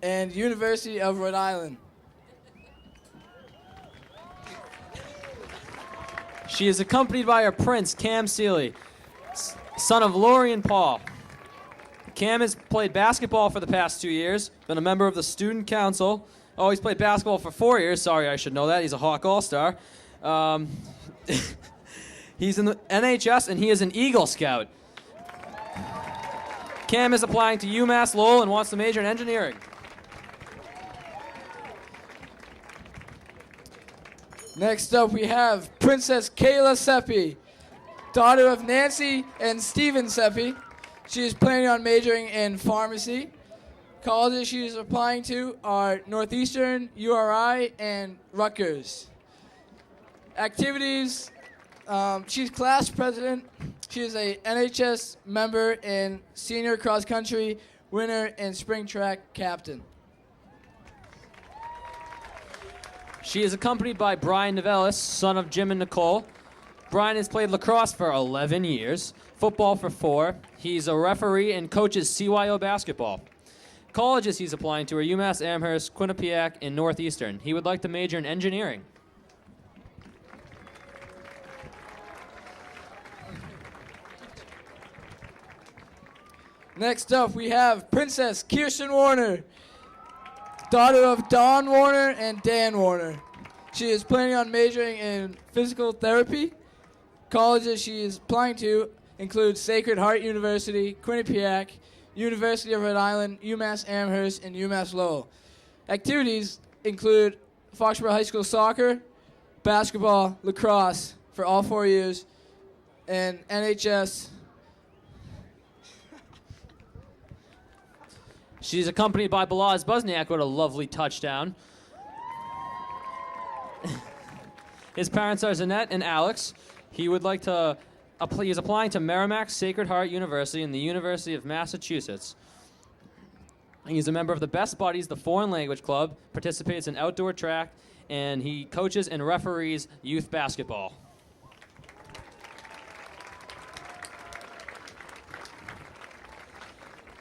and University of Rhode Island. She is accompanied by her prince, Cam Seeley, son of Lori and Paul. Cam has played basketball for the past 2 years, been a member of the student council. Oh, he's played basketball for 4 years. Sorry, I should know that. He's a Hawk All-Star. He's in the NHS, and he is an Eagle Scout. Cam is applying to UMass Lowell and wants to major in engineering. Next up, we have Princess Kayla Seppi, daughter of Nancy and Stephen Seppi. She is planning on majoring in pharmacy. Colleges she is applying to are Northeastern, URI, and Rutgers. Activities, she's class president. She is a NHS member and senior cross country winner and spring track captain. She is accompanied by Brian Novellis, son of Jim and Nicole. Brian has played lacrosse for 11 years, football for 4. He's a referee and coaches CYO basketball. Colleges he's applying to are UMass Amherst, Quinnipiac, and Northeastern. He would like to major in engineering. Next up, we have Princess Kirsten Warner, daughter of Don Warner and Dan Warner. She is planning on majoring in physical therapy. Colleges she is applying to include Sacred Heart University, Quinnipiac, University of Rhode Island, UMass Amherst, and UMass Lowell. Activities include Foxborough High School soccer, basketball, lacrosse for all 4 years, and NHS. She's accompanied by Balazs Busniak with a lovely touchdown. His parents are Zanette and Alex. He would like to he's applying to Merrimack Sacred Heart University and the University of Massachusetts. He's a member of the Best Buddies, the Foreign Language Club, participates in outdoor track, and he coaches and referees youth basketball.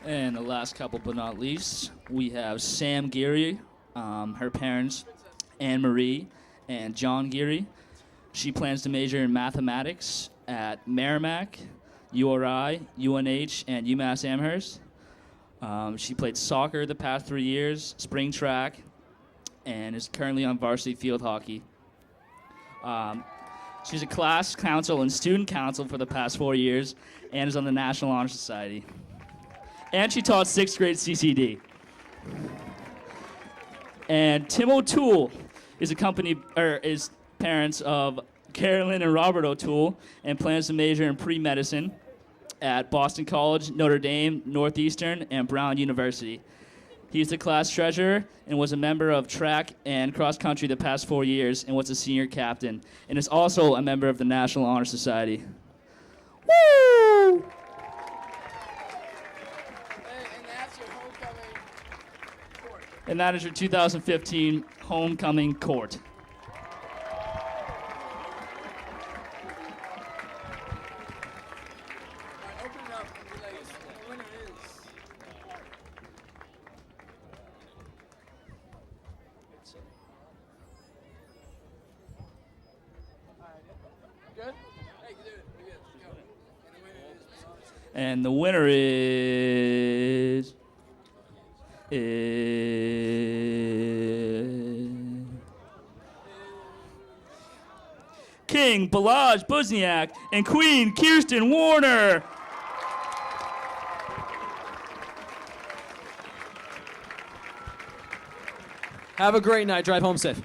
And the last couple but not least, we have Sam Geary, her parents, Anne Marie and John Geary. She plans to major in mathematics at Merrimack, URI, UNH, and UMass Amherst. She played soccer the past 3 years, spring track, and is currently on varsity field hockey. She's a class council and student council for the past 4 years and is on the National Honor Society. And she taught 6th grade CCD. And Tim O'Toole is is parents of Carolyn and Robert O'Toole and plans to major in pre-medicine at Boston College, Notre Dame, Northeastern, and Brown University. He's the class treasurer and was a member of track and cross country the past 4 years and was a senior captain and is also a member of the National Honor Society. Woo! And that is your 2015 homecoming court. Good? Hey, you do it. You're good. Go. And the winner is King Balaj Buzniak and Queen Kirsten Warner. Have a great night. Drive home safe.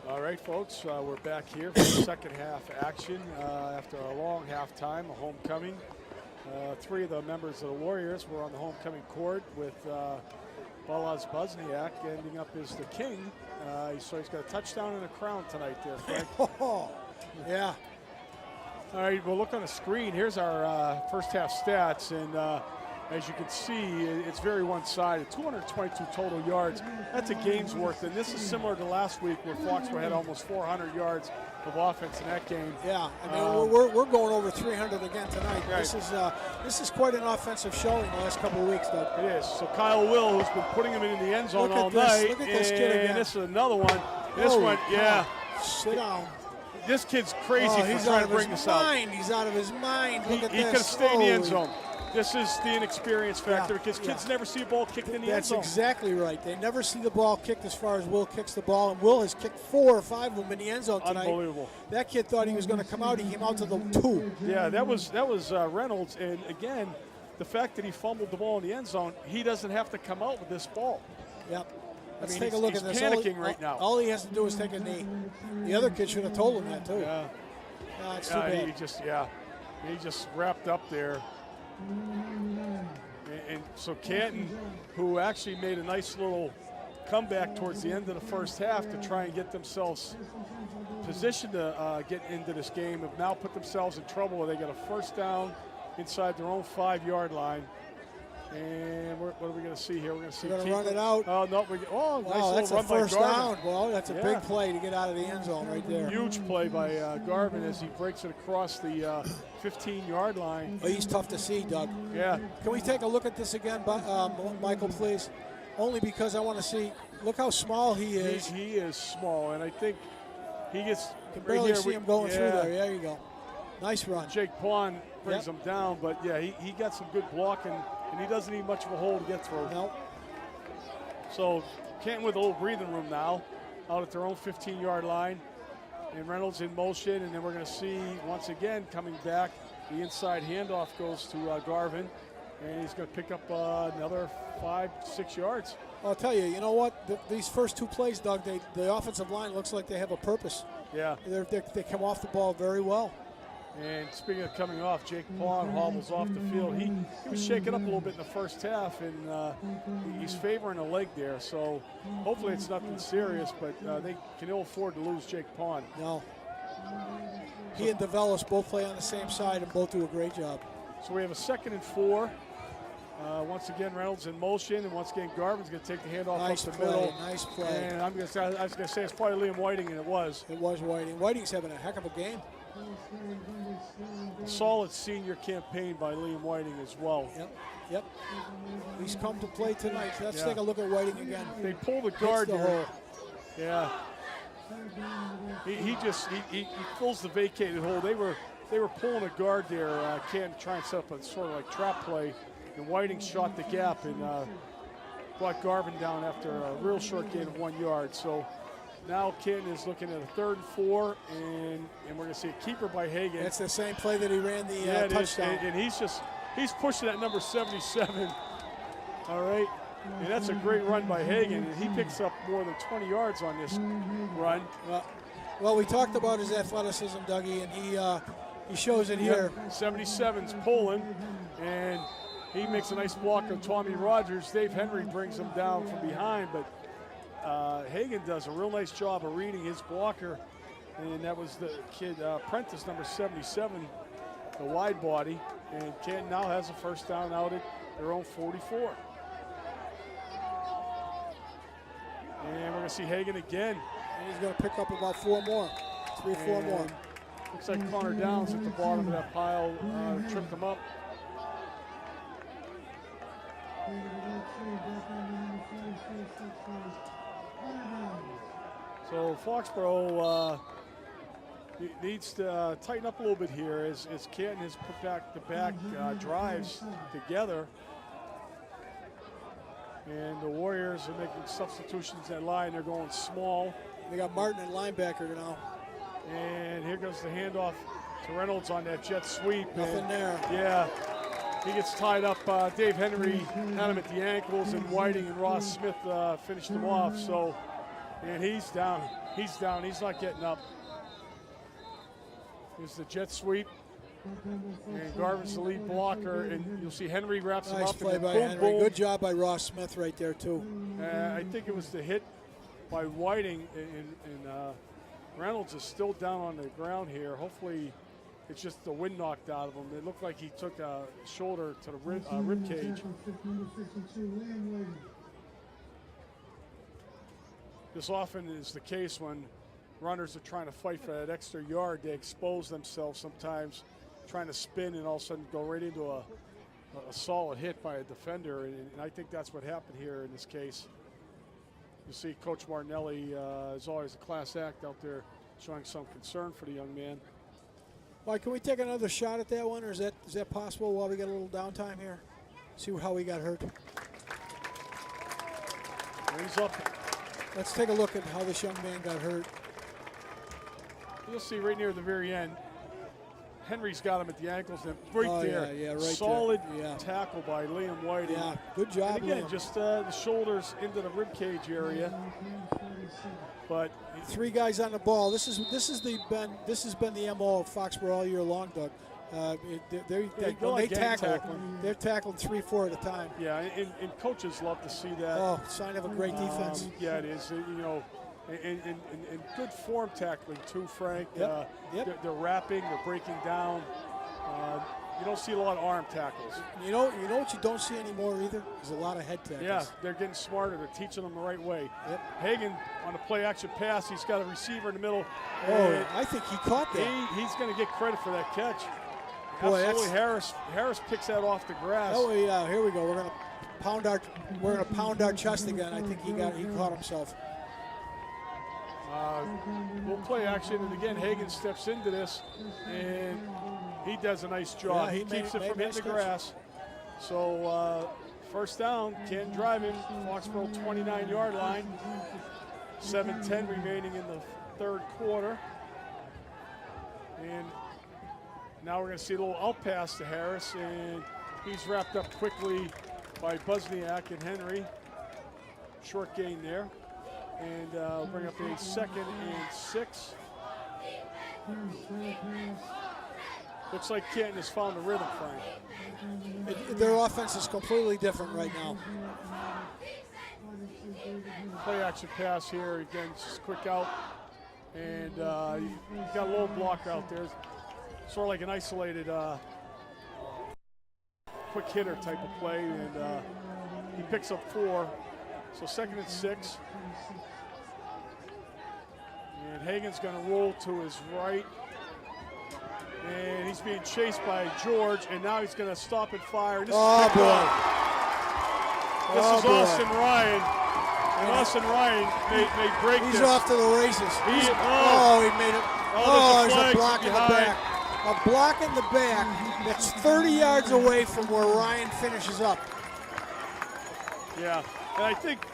All right, folks, we're back here for the second half action after a long halftime, a homecoming. Three of the members of the Warriors were on the homecoming court with Balaz Buzniak ending up as the king. So he's got a touchdown and a crown tonight there, Frank. Yeah. All right, well, look on the screen. Here's our first half stats, and as you can see, it's very one-sided. 222 total yards. That's a game's worth, and this is similar to last week where Foxborough had almost 400 yards of offense in that game. Yeah, I mean, we're going over 300 again tonight. Right. This is quite an offensive showing the last couple of weeks, Doug. It is. So Kyle Will, who's been putting him in the end zone all night. Look at this kid again. And this is another one. This one, yeah. Sit down. This kid's crazy for trying to bring this out. He's out of his mind. Look at this. He could have stayed in the end zone. This is the inexperience factor because kids never see a ball kicked in the end zone. That's exactly right. They never see the ball kicked as far as Will kicks the ball, and Will has kicked 4 or 5 of them in the end zone tonight. Unbelievable. That kid thought he was going to come out. He came out to the 2. Yeah, that was Reynolds, and again, the fact that he fumbled the ball in the end zone, he doesn't have to come out with this ball. Yep. Let's I mean, take a look he's at this. Panicking right now. All he has to do is take a knee. The other kid should have told him that too. Yeah. It's too bad. He just wrapped up there. And so Canton, who actually made a nice little comeback towards the end of the first half to try and get themselves positioned to get into this game, have now put themselves in trouble where they got a first down inside their own 5-yard line. And what are we going to see here? We're going to see. We're going to run it out. Oh no! Nice that's little a run first by Garvin. down. Well, that's a big play to get out of the end zone right there. Huge play by Garvin as he breaks it across the 15-yard line. Oh, he's tough to see, Doug. Yeah. Can we take a look at this again, Michael, please? Only because I want to see. Look how small he is. He is small, and I think he gets. You can barely see him going through there. There you go. Nice run. Jake Pawn brings him down, but yeah, he got some good blocking, and he doesn't need much of a hole to get through. Nope. So Canton with a little breathing room now, out at their own 15-yard line, and Reynolds in motion, and then we're going to see once again coming back. The inside handoff goes to Garvin, and he's going to pick up another 5, 6 yards. I'll tell you, you know what? These first 2 plays, Doug, the offensive line looks like they have a purpose. Yeah. They come off the ball very well. And speaking of coming off, Jake Pond hobbles off the field. He was shaken up a little bit in the first half, and he's favoring a leg there. So hopefully it's nothing serious, but they can ill afford to lose Jake Pond. No. He and DeVellis both play on the same side and both do a great job. So we have a 2nd and 4. Once again, Reynolds in motion, and once again, Garvin's going to take the handoff Nice up the play, middle. nice play. And I was going to say it's probably Liam Whiting, and it was. It was Whiting. Whiting's having a heck of a game. A solid senior campaign by Liam Whiting as well. Yep. He's come to play tonight. Let's take a look at Whiting again. They pull the guard the here. hole. Yeah. He fills the vacated hole. They were pulling a guard there, Canton trying to set up a sort of like trap play, and Whiting shot the gap and brought Garvin down after a real short gain of 1 yard. So now Canton is looking at a 3rd and 4, and we're going to see a keeper by Hagan. That's the same play that he ran the touchdown. And he's pushing that number 77. All right. And that's a great run by Hagan, and he picks up more than 20 yards on this run. Well, we talked about his athleticism, Dougie, and he shows it here. 77's pulling, and he makes a nice block of Tommy Rogers. Dave Henry brings him down from behind, but Hagan does a real nice job of reading his blocker, and that was the kid, Prentice, number 77, the wide body, and Canton now has a first down out at their own 44. And we're going to see Hagan again. And he's going to pick up about 4 more. 3 or 4 more. Looks like Connor Downs at the bottom of that pile tripped him up. So Foxborough needs to tighten up a little bit here as Canton has put back-to-back drives together. And the Warriors are making substitutions at line. They're going small. They got Martin at linebacker now. And here goes the handoff to Reynolds on that jet sweep. Nothing there. Yeah, he gets tied up. Dave Henry had him at the ankles, and Whiting and Ross Smith finished him off. So, and he's down. He's down. He's not getting up. Here's the jet sweep. And Garvin's the lead blocker, and you'll see Henry wraps him up. Nice play by boom, Henry. boom. Good job by Ross Smith right there, too. I think it was the hit by Whiting, and Reynolds is still down on the ground here. Hopefully it's just the wind knocked out of him. It looked like he took a shoulder to the rib cage. This often is the case when runners are trying to fight for that extra yard. They expose themselves sometimes, trying to spin and all of a sudden go right into a solid hit by a defender, and I think that's what happened here in this case. You see Coach Martinelli is always a class act out there showing some concern for the young man. Mike, can we take another shot at that one, or is that possible while we get a little downtime here? See how he got hurt. He's up. Let's take a look at how this young man got hurt. You'll see right near the very end, Henry's got him at the ankles, and right there, right solid there. tackle by Liam Whiting. Yeah, good job, and again, Liam. just the shoulders into the rib cage area. But 3 guys on the ball. This has been the MO of Foxborough all year long, Doug. They're tackling 3-4 at a time. Yeah, and coaches love to see that. Oh, sign of a great defense. Yeah, it is. And good form tackling too, Frank. Yep. They're wrapping, they're breaking down. You don't see a lot of arm tackles. You know what you don't see anymore either? There's a lot of head tackles. Yeah, they're getting smarter. They're teaching them the right way. Yep. Hagan on a play-action pass. He's got a receiver in the middle. Oh, I think he caught that. He's going to get credit for that catch. Boy, absolutely, Harris picks that off the grass. Oh yeah, here we go. We're gonna pound our chest again. I think he caught himself. We'll play action, and again, Hagan steps into this, and he does a nice job. Yeah, he keeps it from hitting the grass. So first down, Canton driving, Foxborough 29-yard line. 7:10 remaining in the third quarter. And now we're going to see a little out pass to Harris, and he's wrapped up quickly by Busniak and Henry. Short gain there. And bring up a 2nd and 6. Looks like Canton has found a rhythm, Frank. Their offense is completely different right now. Play action pass here. Again, just quick out. And you got a low blocker out there. Sort of like an isolated quick hitter type of play. And he picks up 4. So 2nd and 6. And Hagen's going to roll to his right. And he's being chased by George, and now he's going to stop and fire. And this oh, is boy. This is Austin Ryan. And Austin Ryan may break He's this. off to the races. He made it. There's there's a block in the behind. back. A block in the back that's 30 yards away from where Ryan finishes up. Yeah, and I think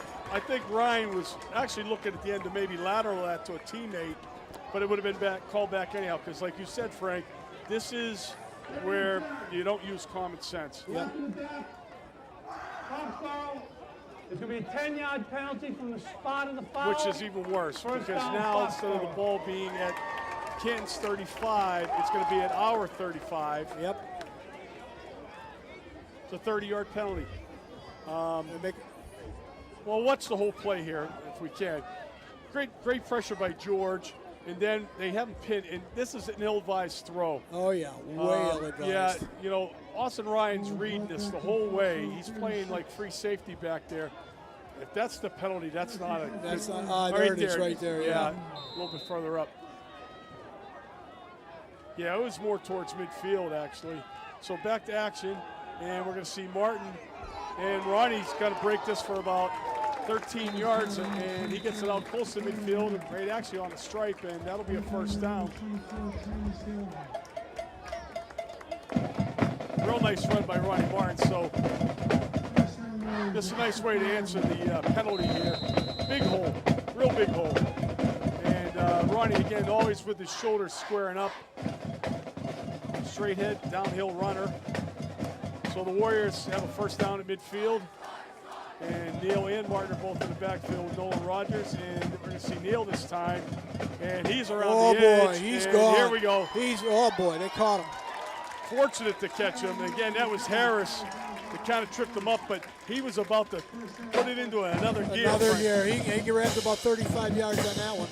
Ryan was actually looking at the end to maybe lateral that to a teammate, but it would have been called back anyhow, because like you said, Frank, this is where you don't use common sense. Yep. It's going to be a 10-yard penalty from the spot of the foul. Which is even worse, First because down, now instead of the ball being at Canton's 35, it's going to be at our 35. Yep. It's a 30-yard penalty. Well, what's the whole play here, if we can? Great pressure by George, and then they haven't pinned, and this is an ill-advised throw. Oh, yeah, way ill-advised. Yeah, you know, Austin Ryan's reading this the whole way. He's playing like free safety back there. If that's the penalty, that's not a... That's not, there it is right there, yeah. A little bit further up. Yeah, it was more towards midfield, actually. So back to action, and we're going to see Martin, and Ronnie's got to break this for about 13 yards, and he gets it out close to midfield, and right actually on the stripe, and that'll be a first down. Real nice run by Ronnie Martin, so this is a nice way to answer the penalty here. Big hole, real big hole. And Ronnie, again, always with his shoulders squaring up. Straight head, downhill runner. So the Warriors have a first down at midfield. And Neal and Martin are both in the backfield with Nolan Rogers. And we're going to see Neal this time. And he's around the edge. Oh, boy, he's and gone. Here we go. Oh, boy, they caught him. Fortunate to catch him. And again, that was Harris that kind of tripped him up, but he was about to put it into another gear. Another gear. He grabbed about 35 yards on that one.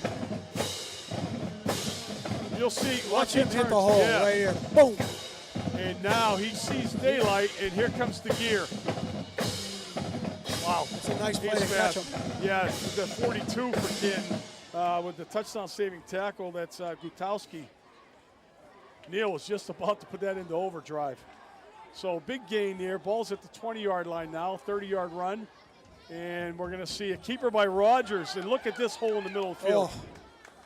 You'll see. Watch him hit the hole right here. Boom. And now he sees daylight, and here comes the gear. Wow. That's a nice play He's to fast. catch him. Yeah, the 42 for Canton with the touchdown-saving tackle. That's Gutowski. Neal was just about to put that into overdrive. So big gain there. Ball's at the 20-yard line now, 30-yard run. And we're going to see a keeper by Rogers. And look at this hole in the middle of the field. Oh,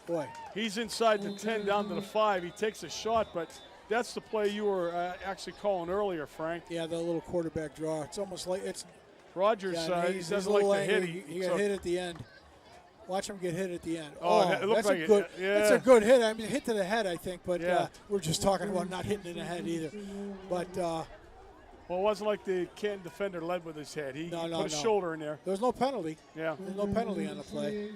boy. He's inside the 10 down to the 5. He takes a shot, but that's the play you were actually calling earlier, Frank. Yeah, the little quarterback draw. It's almost like it's Rogers. He doesn't like the hit. He got hit at the end. Watch him get hit at the end. It looked that's like a good. yeah. That's a good hit. I mean, hit to the head, I think. But Yeah. we're just talking about not hitting in the head either. But well, it wasn't like the Canton defender led with his head. He put his shoulder in there. There was no penalty. Yeah. There's no penalty on the play.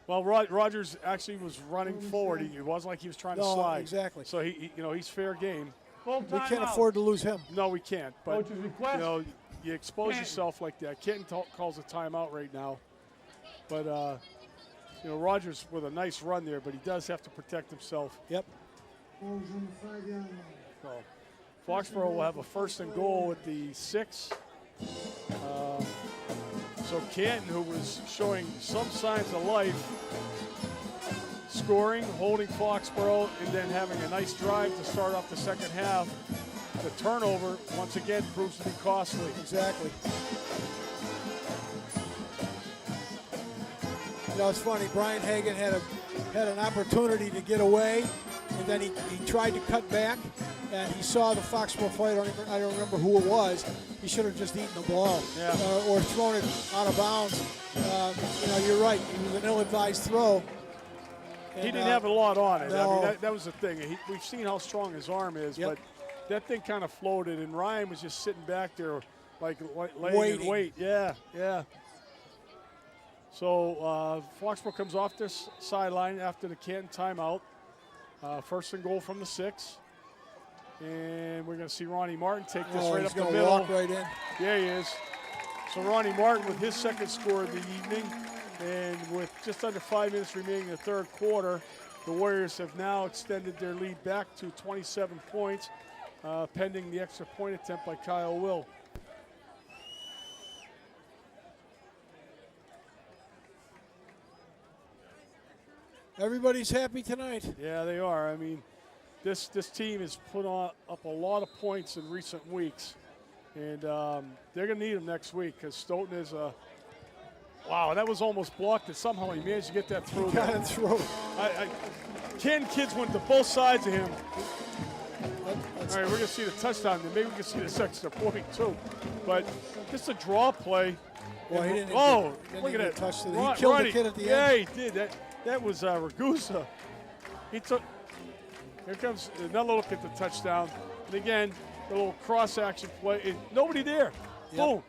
Well, Rogers actually was running forward. It wasn't like he was trying to slide. Exactly. So he's fair game. We can't afford to lose him. No, we can't. But Coach's request. you expose yourself like that. Canton calls a timeout right now. But Rogers with a nice run there, but he does have to protect himself. Yep. So Foxborough will have a first and goal at the 6. So Canton, who was showing some signs of life, scoring, holding Foxborough, and then having a nice drive to start off the second half. The turnover, once again, proves to be costly. Exactly. It's funny. Brian Hagan had an opportunity to get away, and then he tried to cut back, and he saw the Foxborough player. I don't remember who it was. He should have just eaten the ball or thrown it out of bounds. You're right. It was an ill-advised throw. He didn't have a lot on it. No. I mean, that was the thing. We've seen how strong his arm is, but that thing kind of floated, and Ryan was just sitting back there laying in wait. Yeah, yeah. So Foxborough comes off this sideline after the Canton timeout. First and goal from the 6. And we're going to see Ronnie Martin take this right up the middle. Walk right in. Yeah, he is. So Ronnie Martin with his second score of the evening. And with just under 5 minutes remaining in the third quarter, the Warriors have now extended their lead back to 27 points, pending the extra point attempt by Kyle Will. Everybody's happy tonight. Yeah, they are. I mean, this team has put up a lot of points in recent weeks, and they're going to need them next week because Stoughton is a wow, that was almost blocked, and somehow he managed to get that through. He got it through. 10 kids went to both sides of him. All right, we're going to see the touchdown, and maybe we can see this extra point too. But just a draw play. Well, he didn't look at that. Touch he killed the kid at the end. Yeah, he did. That was Ragusa. He took. Here comes another look at the touchdown. And again, a little cross-action play. And nobody there. Yep. Boom.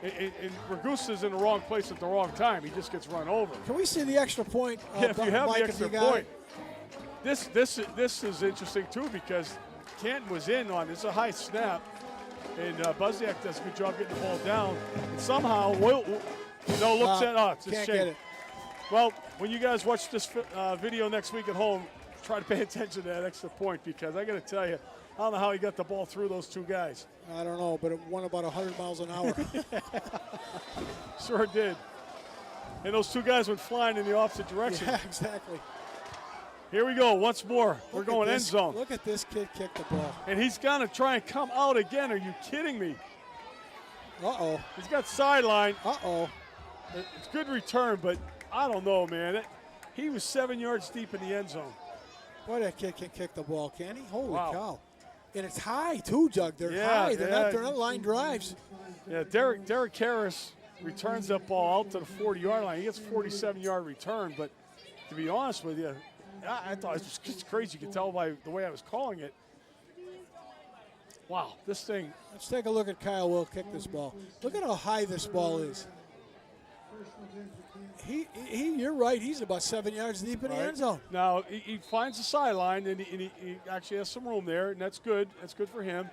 And Ragusa's in the wrong place at the wrong time. He just gets run over. Can we see the extra point? Yeah, if you have Mike, the extra point. This is interesting too because Canton was in on this. It's a high snap, and Buzziak does a good job getting the ball down. And somehow, looks at it's a can't shame. get it. Well, when you guys watch this video next week at home, try to pay attention to that extra point because I got to tell you, I don't know how he got the ball through those two guys. I don't know, but it went about 100 miles an hour. Sure did. And those two guys went flying in the opposite direction. Yeah, exactly. Here we go once more. We're going end zone. Look at this kid kick the ball. And he's going to try and come out again. Are you kidding me? Uh-oh. He's got sideline. Uh-oh. It's good return, but I don't know, man. He was 7 yards deep in the end zone. Boy, that kid can kick the ball, can he? Holy Wow. cow. And it's high, too, Doug. They're Yeah, high. They're yeah. not line drives. Yeah, Derek Harris returns that ball out to the 40-yard line. He gets a 47-yard return, but to be honest with you, I thought it was just crazy. You could tell by the way I was calling it. Wow, this thing. Let's take a look at Kyle Will kick this ball. Look at how high this ball is. You're right. He's about 7 yards deep in the end zone. Now, he finds the sideline, and he actually has some room there, and that's good. That's good for him.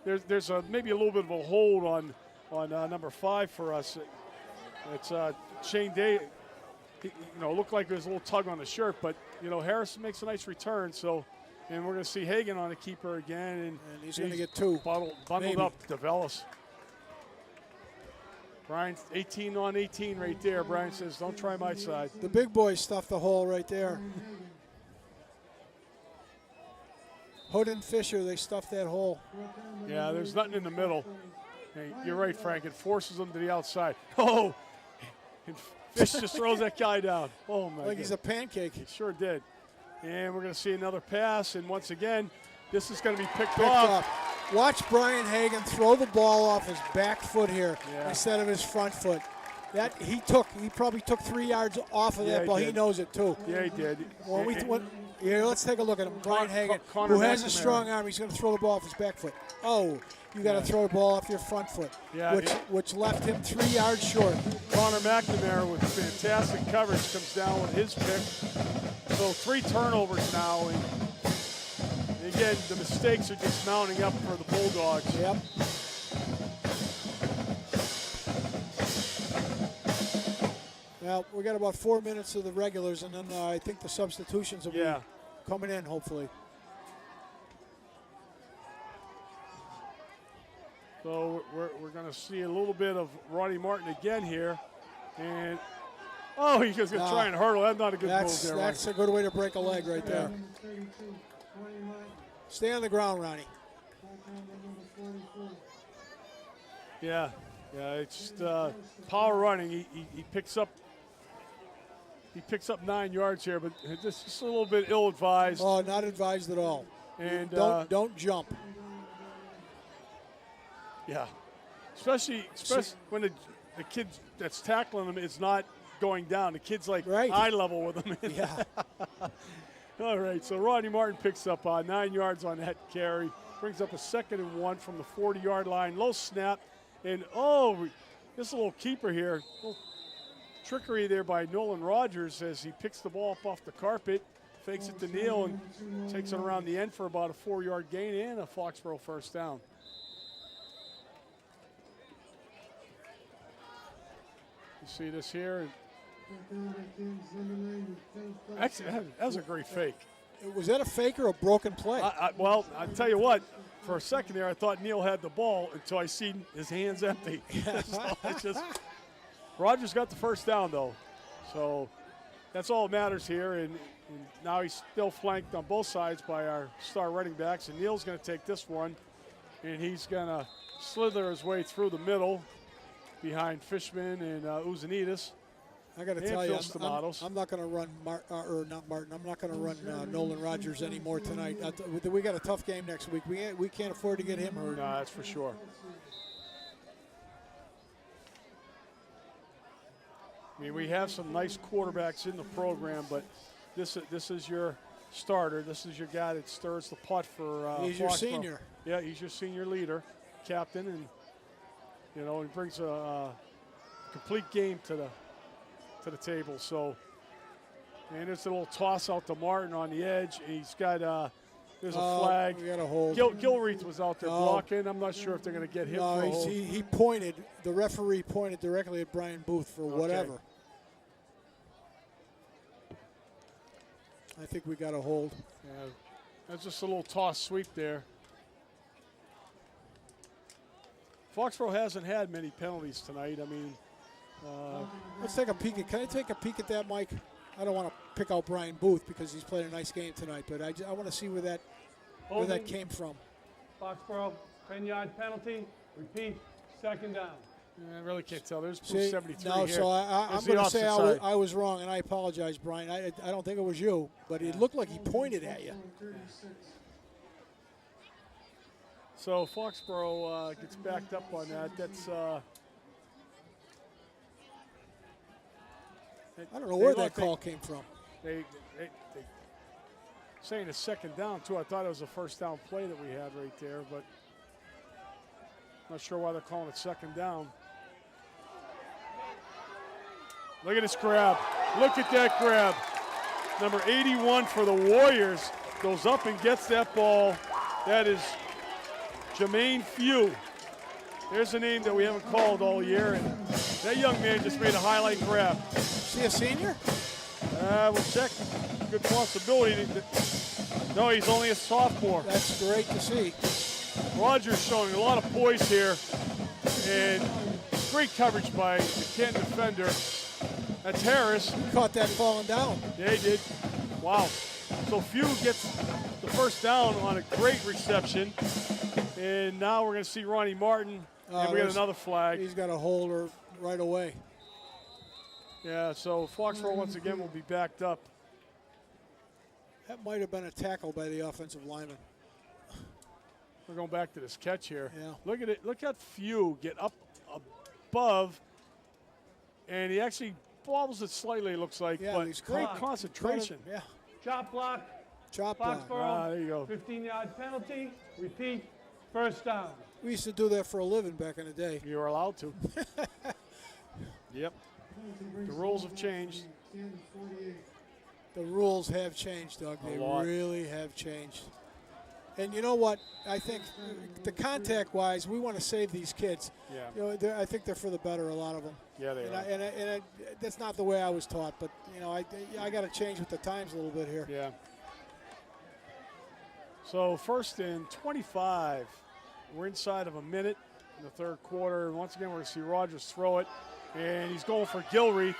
There's maybe a little bit of a hold on number 5 for us. It's Shane Day. Looked like there's a little tug on the shirt, but, Harris makes a nice return. So, and we're going to see Hagan on the keeper again. And he's going to get 2. Bundled up, DeVellis. Brian, 18 on 18 right there. Brian says, don't try my side. The big boys stuffed the hole right there. Hood and Fisher, they stuffed that hole. Yeah, there's nothing in the middle. Hey, you're right, Frank. It forces them to the outside. Oh, and Fish just throws that guy down. Oh, my God. He's a pancake. He sure did. And we're going to see another pass. And once again, this is going to be picked up. off. Watch Brian Hagan throw the ball off his back foot here instead of his front foot. That he probably took 3 yards off of that ball. He knows it too. Yeah, he did. Let's take a look at him. Brian Hagan, who has a strong arm, he's going to throw the ball off his back foot. Oh, you got to throw the ball off your front foot, which left him 3 yards short. Connor McNamara with fantastic coverage comes down with his pick. So 3 turnovers now. And again, the mistakes are just mounting up for the Bulldogs. Yep. Well, we got about 4 minutes of the regulars, and then I think the substitutions will be coming in, hopefully. So we're going to see a little bit of Ronnie Martin again here. And, he's going to try and hurdle. That's not a good move there. That's a good way to break a leg right there. Stay on the ground, Ronnie. Yeah, it's just power running. He picks up 9 yards here, but just a little bit ill-advised. Oh, not advised at all. And don't jump. Yeah, especially when the kid that's tackling him is not going down. The kid's like eye level with him. Yeah. All right, so Rodney Martin picks up 9 yards on that carry, brings up a 2nd and 1 from the 40-yard line. Low snap, And, oh, this little keeper here. Little trickery there by Nolan Rogers as he picks the ball up off the carpet, fakes it to Neal, and takes it around the end for about a 4-yard gain and a Foxborough first down. You see this here. Actually, that was a great fake. Was that a fake or a broken play? Well, I tell you what, for a second there, I thought Neal had the ball until I seen his hands empty. So it's just, Rogers got the first down, though. So that's all that matters here. And now he's still flanked on both sides by our star running backs. And Neal's going to take this one, and he's going to slither his way through the middle behind Fishman and Uzanitas. I got to tell you, I'm not going to run I'm not going to run Nolan Rogers anymore tonight. We got a tough game next week. We can't afford to get him hurt. No, that's for sure. I mean, we have some nice quarterbacks in the program, but this is your starter. This is your guy that stirs the pot for. He's your senior. Yeah, he's your senior leader, captain, and he brings a complete game to the table. So, and there's a little toss out to Martin on the edge. He's got there's a flag. We got a hold. Gilreath was out there blocking. I'm not sure if they're going to get him for a hold. He pointed. The referee pointed directly at Brian Booth for whatever. I think we got a hold. Yeah, that's just a little toss sweep there. Foxborough hasn't had many penalties tonight. I mean, let's take a peek. Can I take a peek at that, Mike? I don't want to pick out Brian Booth because he's played a nice game tonight, but I want to see where that came from. Foxborough, 10-yard penalty. Repeat, second down. I really can't tell. There's 73 here. So I'm going to say I was wrong, and I apologize, Brian. I don't think it was you, but it looked like he pointed at you. So Foxborough gets backed up on that. That's I don't know where that call came from. They saying a second down too. I thought it was a first down play that we had right there, but not sure why they're calling it second down. Look at this grab. Look at that grab. Number 81 for the Warriors goes up and gets that ball. That is Jermaine Few. There's a name that we haven't called all year, and that young man just made a highlight grab. Is he a senior? We'll check. Good possibility. No, he's only a sophomore. That's great to see. Rogers showing a lot of poise here, and great coverage by the Canton defender. That's Harris. He caught that falling down. Yeah, he did. Wow. So Few gets the first down on a great reception. And now we're going to see Ronnie Martin, and we got another flag. He's got a holder right away. Yeah, so Foxborough once again will be backed up. That might have been a tackle by the offensive lineman. We're going back to this catch here. Yeah. Look at it. Look at Few get up above, and he actually bobbles it slightly, it looks like, but great concentration. Yeah. Chop block. Chop block. Foxborough, there you go. 15-yard penalty. Repeat, first down. We used to do that for a living back in the day. You were allowed to. Yep. The rules have changed. The rules have changed, Doug. They really have changed. And you know what? I think the contact-wise, we want to save these kids. Yeah. I think they're for the better, a lot of them. Yeah, they are. And that's not the way I was taught, but I got to change with the times a little bit here. Yeah. So first and 25. We're inside of a minute in the third quarter. And once again, we're going to see Rogers throw it. And he's going for Gilreath.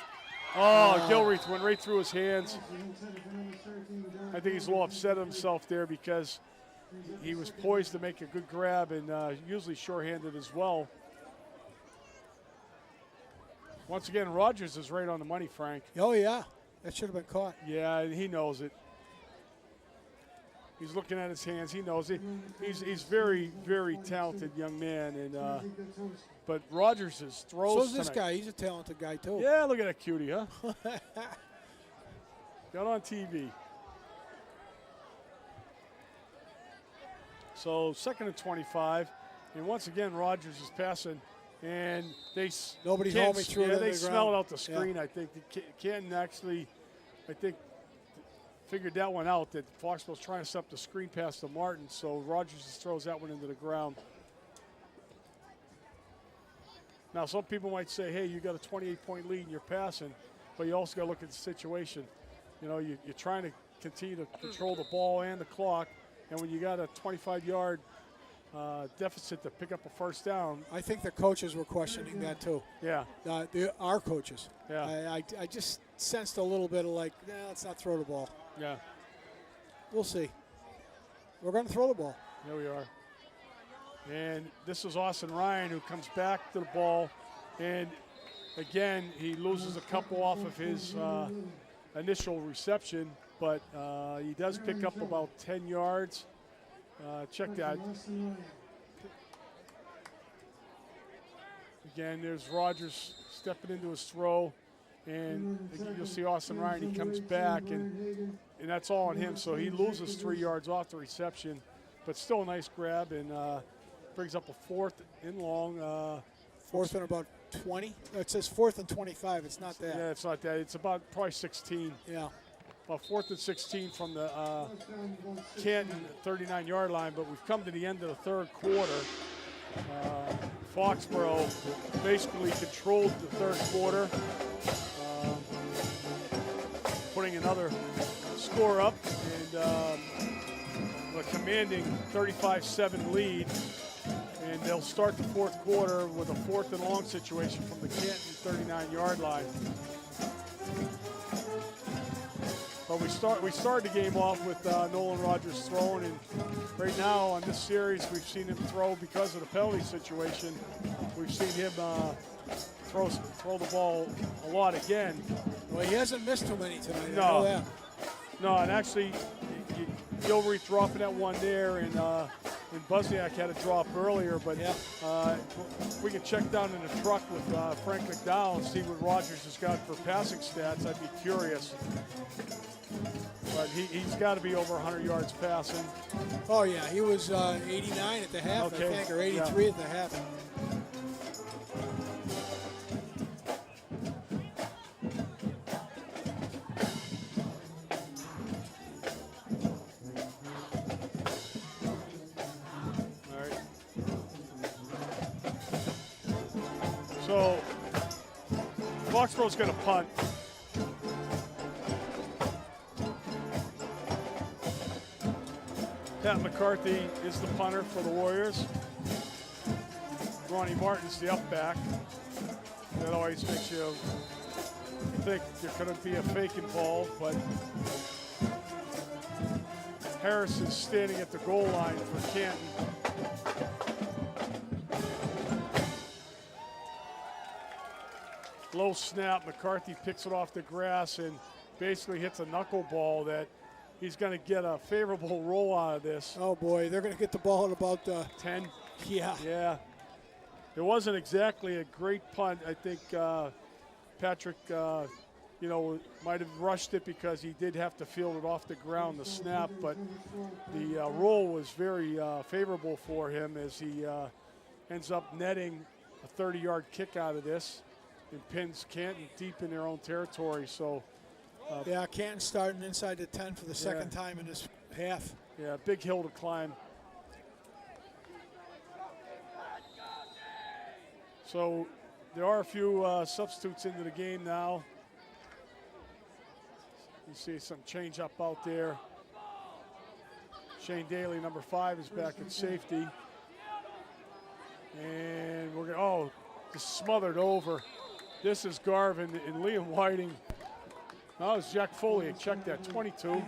Gilreath went right through his hands. I think he's a little upset at himself there because he was poised to make a good grab and usually sure-handed as well. Once again, Rogers is right on the money, Frank. Oh, yeah. That should have been caught. Yeah, and he knows it. He's looking at his hands. He knows it. He's very, very talented young man, and but Rogers is throws. So's this guy. He's a talented guy too. Yeah, look at that cutie, huh? Got on TV. So second and 25, and once again Rogers is passing and Nobody's Canton- home, he threw it yeah, into they the smelled ground. out the screen. I think Canton actually, I think, figured that one out, that Foxborough's trying to set up the screen pass to Martin, so Rogers just throws that one into the ground. Now, some people might say, hey, you got a 28-point lead and you're passing, but you also got to look at the situation. You know, you're trying to continue to control the ball and the clock, and when you got a 25-yard deficit to pick up a first down. I think the coaches were questioning that too. Yeah. Our coaches. Yeah. I just sensed a little bit of like, let's not throw the ball. Yeah. We'll see. We're going to throw the ball. There we are. And this is Austin Ryan who comes back to the ball. And again, he loses a couple off of his initial reception, but he does pick up about 10 yards. Check that. Again, there's Rogers stepping into his throw. And you'll see Austin Ryan, he comes back, and that's all on him. So he loses 3 yards off the reception, but still a nice grab, and brings up a 4th and long. Fourth and about 20? It says 4th and 25. It's not that. Yeah, it's not that. It's about probably 16. Yeah. About 4th and 16 from the Canton 39-yard line, but we've come to the end of the third quarter. Foxborough basically controlled the third quarter, putting another score up, and a commanding 35-7 lead. And they'll start the fourth quarter with a 4th and long situation from the Canton 39-yard line. But we started the game off with Nolan Rogers throwing, and right now on this series we've seen him throw because of the penalty situation. We've seen him throw the ball a lot again. Well, he hasn't missed too many tonight. No. I know that. No, and actually, Gilreath dropping that one there, and Buzniak had a drop earlier, but we can check down in the truck with Frank McDowell and see what Rogers has got for passing stats. I'd be curious. But he's got to be over 100 yards passing. Oh, yeah. He was 89 at the half, I think, or 83 at the half. So Foxborough's going to punt. Pat McCarthy is the punter for the Warriors. Ronnie Martin's the up back. That always makes you think there couldn't be a fake involved, but Harris is standing at the goal line for Canton. Low snap, McCarthy picks it off the grass and basically hits a knuckleball that he's going to get a favorable roll out of this. Oh, boy, they're going to get the ball at about 10. Yeah. Yeah. It wasn't exactly a great punt. I think Patrick, might have rushed it because he did have to field it off the ground, the snap, but the roll was very favorable for him as he ends up netting a 30-yard kick out of this and pins Canton deep in their own territory. So, Canton starting inside the 10 for the second time in this half. Yeah, big hill to climb. So there are a few substitutes into the game now. You see some change up out there. Shane Daly, number 5, is back at safety. And we're going to, just smothered over. This is Garvin and Liam Whiting. Now it's Jack Foley. Check that, 22.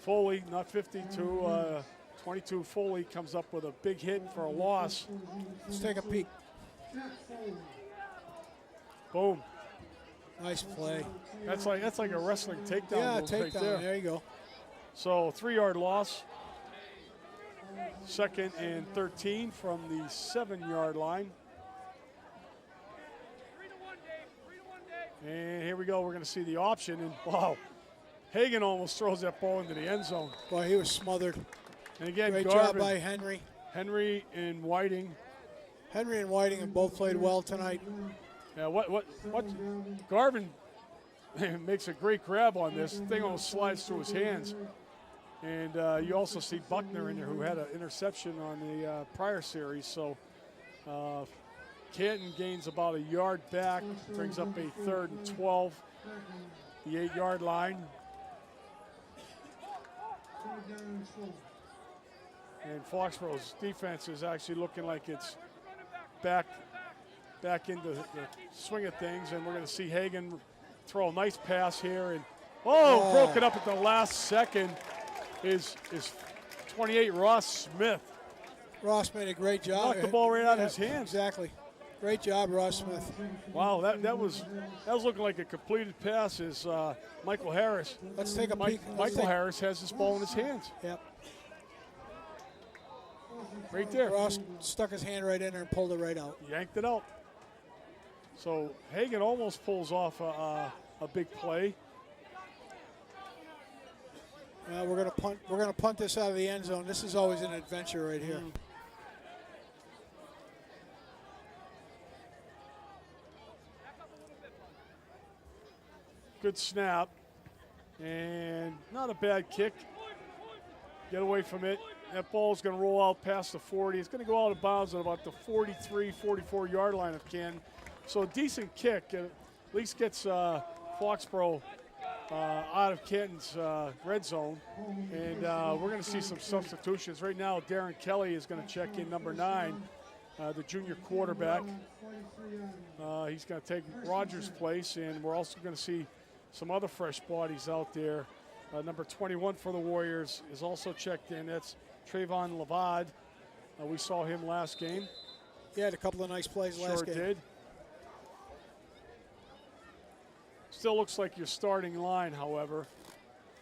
Foley, not 52. 22 Foley comes up with a big hit for a loss. Let's take a peek. Boom. Nice play. That's like a wrestling takedown. Yeah, move takedown. right there. There you go. So 3-yard loss. 2nd and 13 from the 7-yard line. And here we go. We're going to see the option. And wow, Hagan almost throws that ball into the end zone. Boy, he was smothered. And again, Great Garvin, job by Henry. Henry and Whiting. Henry and Whiting have both played well tonight. Yeah, what Garvin makes a great grab on this. Thing almost slides through his hands. And you also see Buckner in there, who had an interception on the prior series. So Canton gains about a yard back, brings up a 3rd and 12, the 8-yard line. And Foxborough's defense is actually looking like it's back into the swing of things, and we're going to see Hagan throw a nice pass here, and broke it up at the last second is 28 Ross Smith. Ross made a great job. Knocked the ball right out of his hands. Exactly. Great job, Ross Smith. Wow, that was looking like a completed pass. Is Michael Harris? Let's take a peek. Michael Harris has this ball in his hands. Yep. Right there. Ross stuck his hand right in there and pulled it right out. Yanked it out. So Hagan almost pulls off a big play. We're gonna punt. We're gonna punt this out of the end zone. This is always an adventure right here. Good snap, and not a bad kick. Get away from it. That ball's going to roll out past the 40. It's going to go out of bounds at about the 43, 44-yard line of Canton. So a decent kick. At least gets Foxborough out of Canton's red zone. And we're going to see some substitutions. Right now, Darren Kelly is going to check in number 9, the junior quarterback. He's going to take Rogers' place, and we're also going to see some other fresh bodies out there. Number 21 for the Warriors is also checked in. That's Trayvon Levad. We saw him last game. He had a couple of nice plays last game. Sure did. Still looks like your starting line, however,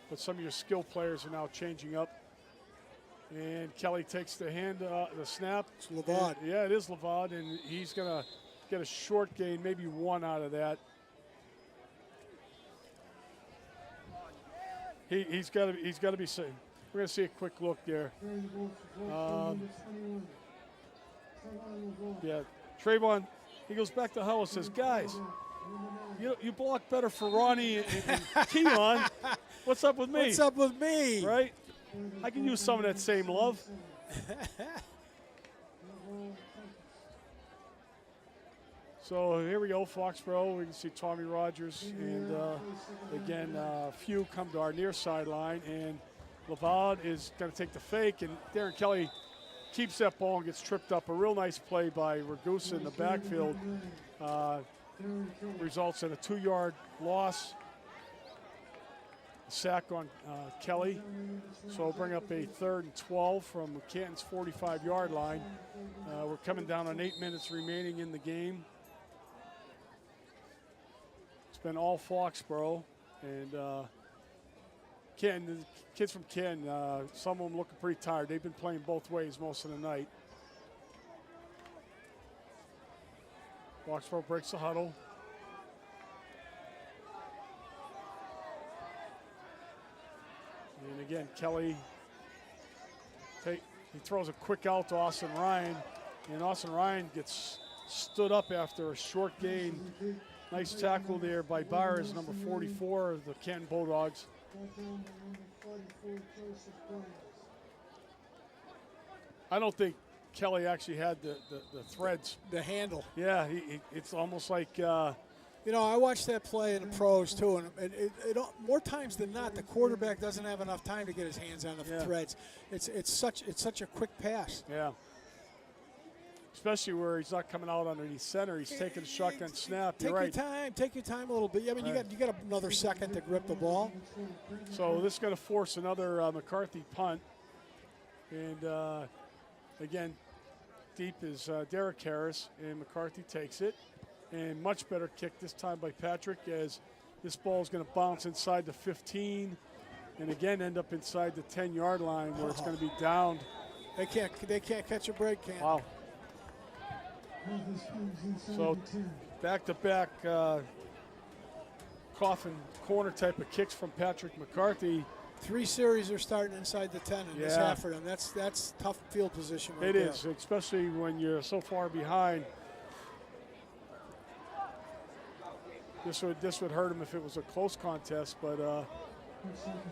but some of your skill players are now changing up. And Kelly takes the snap. It's Levad. Yeah, it is Levad, and he's going to get a short gain, maybe 1 out of that. He's got to be safe. We're going to see a quick look there. Yeah, Trayvon, he goes back to Hull and says, guys, you block better for Ronnie and Keon. What's up with me? What's up with me? Right? I can use some of that same love. So here we go, Foxborough. We can see Tommy Rogers, and again, a few come to our near sideline, and Levad is going to take the fake, and Darren Kelly keeps that ball and gets tripped up. A real nice play by Ragusa in the backfield. Results in a 2-yard loss. Sack on Kelly. So we'll bring up a 3rd and 12 from Canton's 45-yard line. We're coming down on 8 minutes remaining in the game. It's been all Foxborough, and the kids from Canton, some of them looking pretty tired. They've been playing both ways most of the night. Foxborough breaks the huddle. And again, Kelly, he throws a quick out to Austin Ryan, and Austin Ryan gets stood up after a short gain. Nice tackle there by Byers, number 44 of the Canton Bulldogs. I don't think Kelly actually had the threads. The handle. Yeah, it's almost like... I watched that play in the pros too, and it more times than not, the quarterback doesn't have enough time to get his hands on the threads. It's such a quick pass. Yeah. Especially where he's not coming out underneath center. He's taking a shotgun snap. You're right. Take your time a little bit. I mean, you got another second to grip the ball. So this is going to force another McCarthy punt. And again, deep is Derek Harris, and McCarthy takes it. And much better kick this time by Patrick, as this ball is going to bounce inside the 15 and again end up inside the 10-yard line where it's going to be downed. They can't catch a break, Canton. Wow. So back-to-back coffin corner type of kicks from Patrick McCarthy. 3 series are starting inside the 10 in this Yeah. half for them. That's tough field position right It there. is, especially when you're so far behind. This would hurt them if it was a close contest, but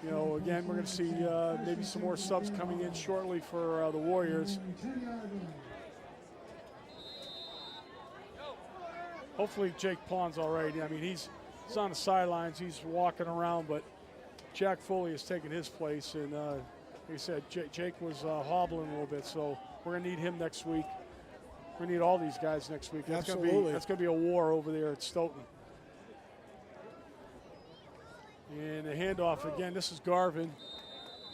you know, again, we're going to see maybe some more subs coming in shortly for the Warriors. Hopefully Jake Pond's all right. I mean, he's on the sidelines, he's walking around, but Jack Foley has taken his place, and like I said, Jake was hobbling a little bit, so we're going to need him next week. We're going to need all these guys next week. That's going to be a war over there at Stoughton. And a handoff again. This is Garvin.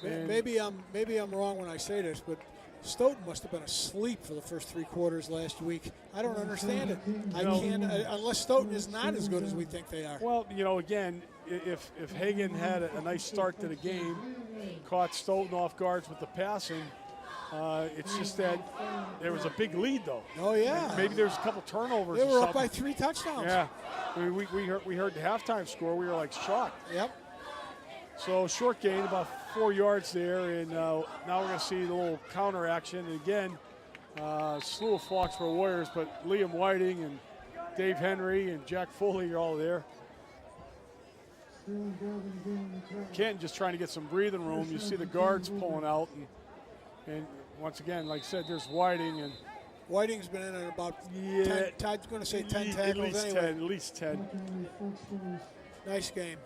Maybe I'm wrong when I say this, but Stoughton must have been asleep for the first 3 quarters last week. I don't understand it. I can't unless Stoughton is not as good as we think they are. Well, you know, again, if Hagan had a nice start to the game, caught Stoughton off guards with the passing, it's just that there was a big lead, though. Oh yeah. Maybe there's a couple turnovers. They or were up something. by 3 touchdowns. Yeah, I mean, we heard the halftime score. We were like shocked. Yep. So short gain, about 4 yards there, and now we're going to see the little counter action. And again, slew of Foxborough Warriors, but Liam Whiting and Dave Henry and Jack Foley are all there. Canton just trying to get some breathing room. You see the guards pulling out, and once again, like I said, there's Whiting and Whiting's been in at about 10, Todd's going to say 10 tackles anyway. At least 10. Nice game.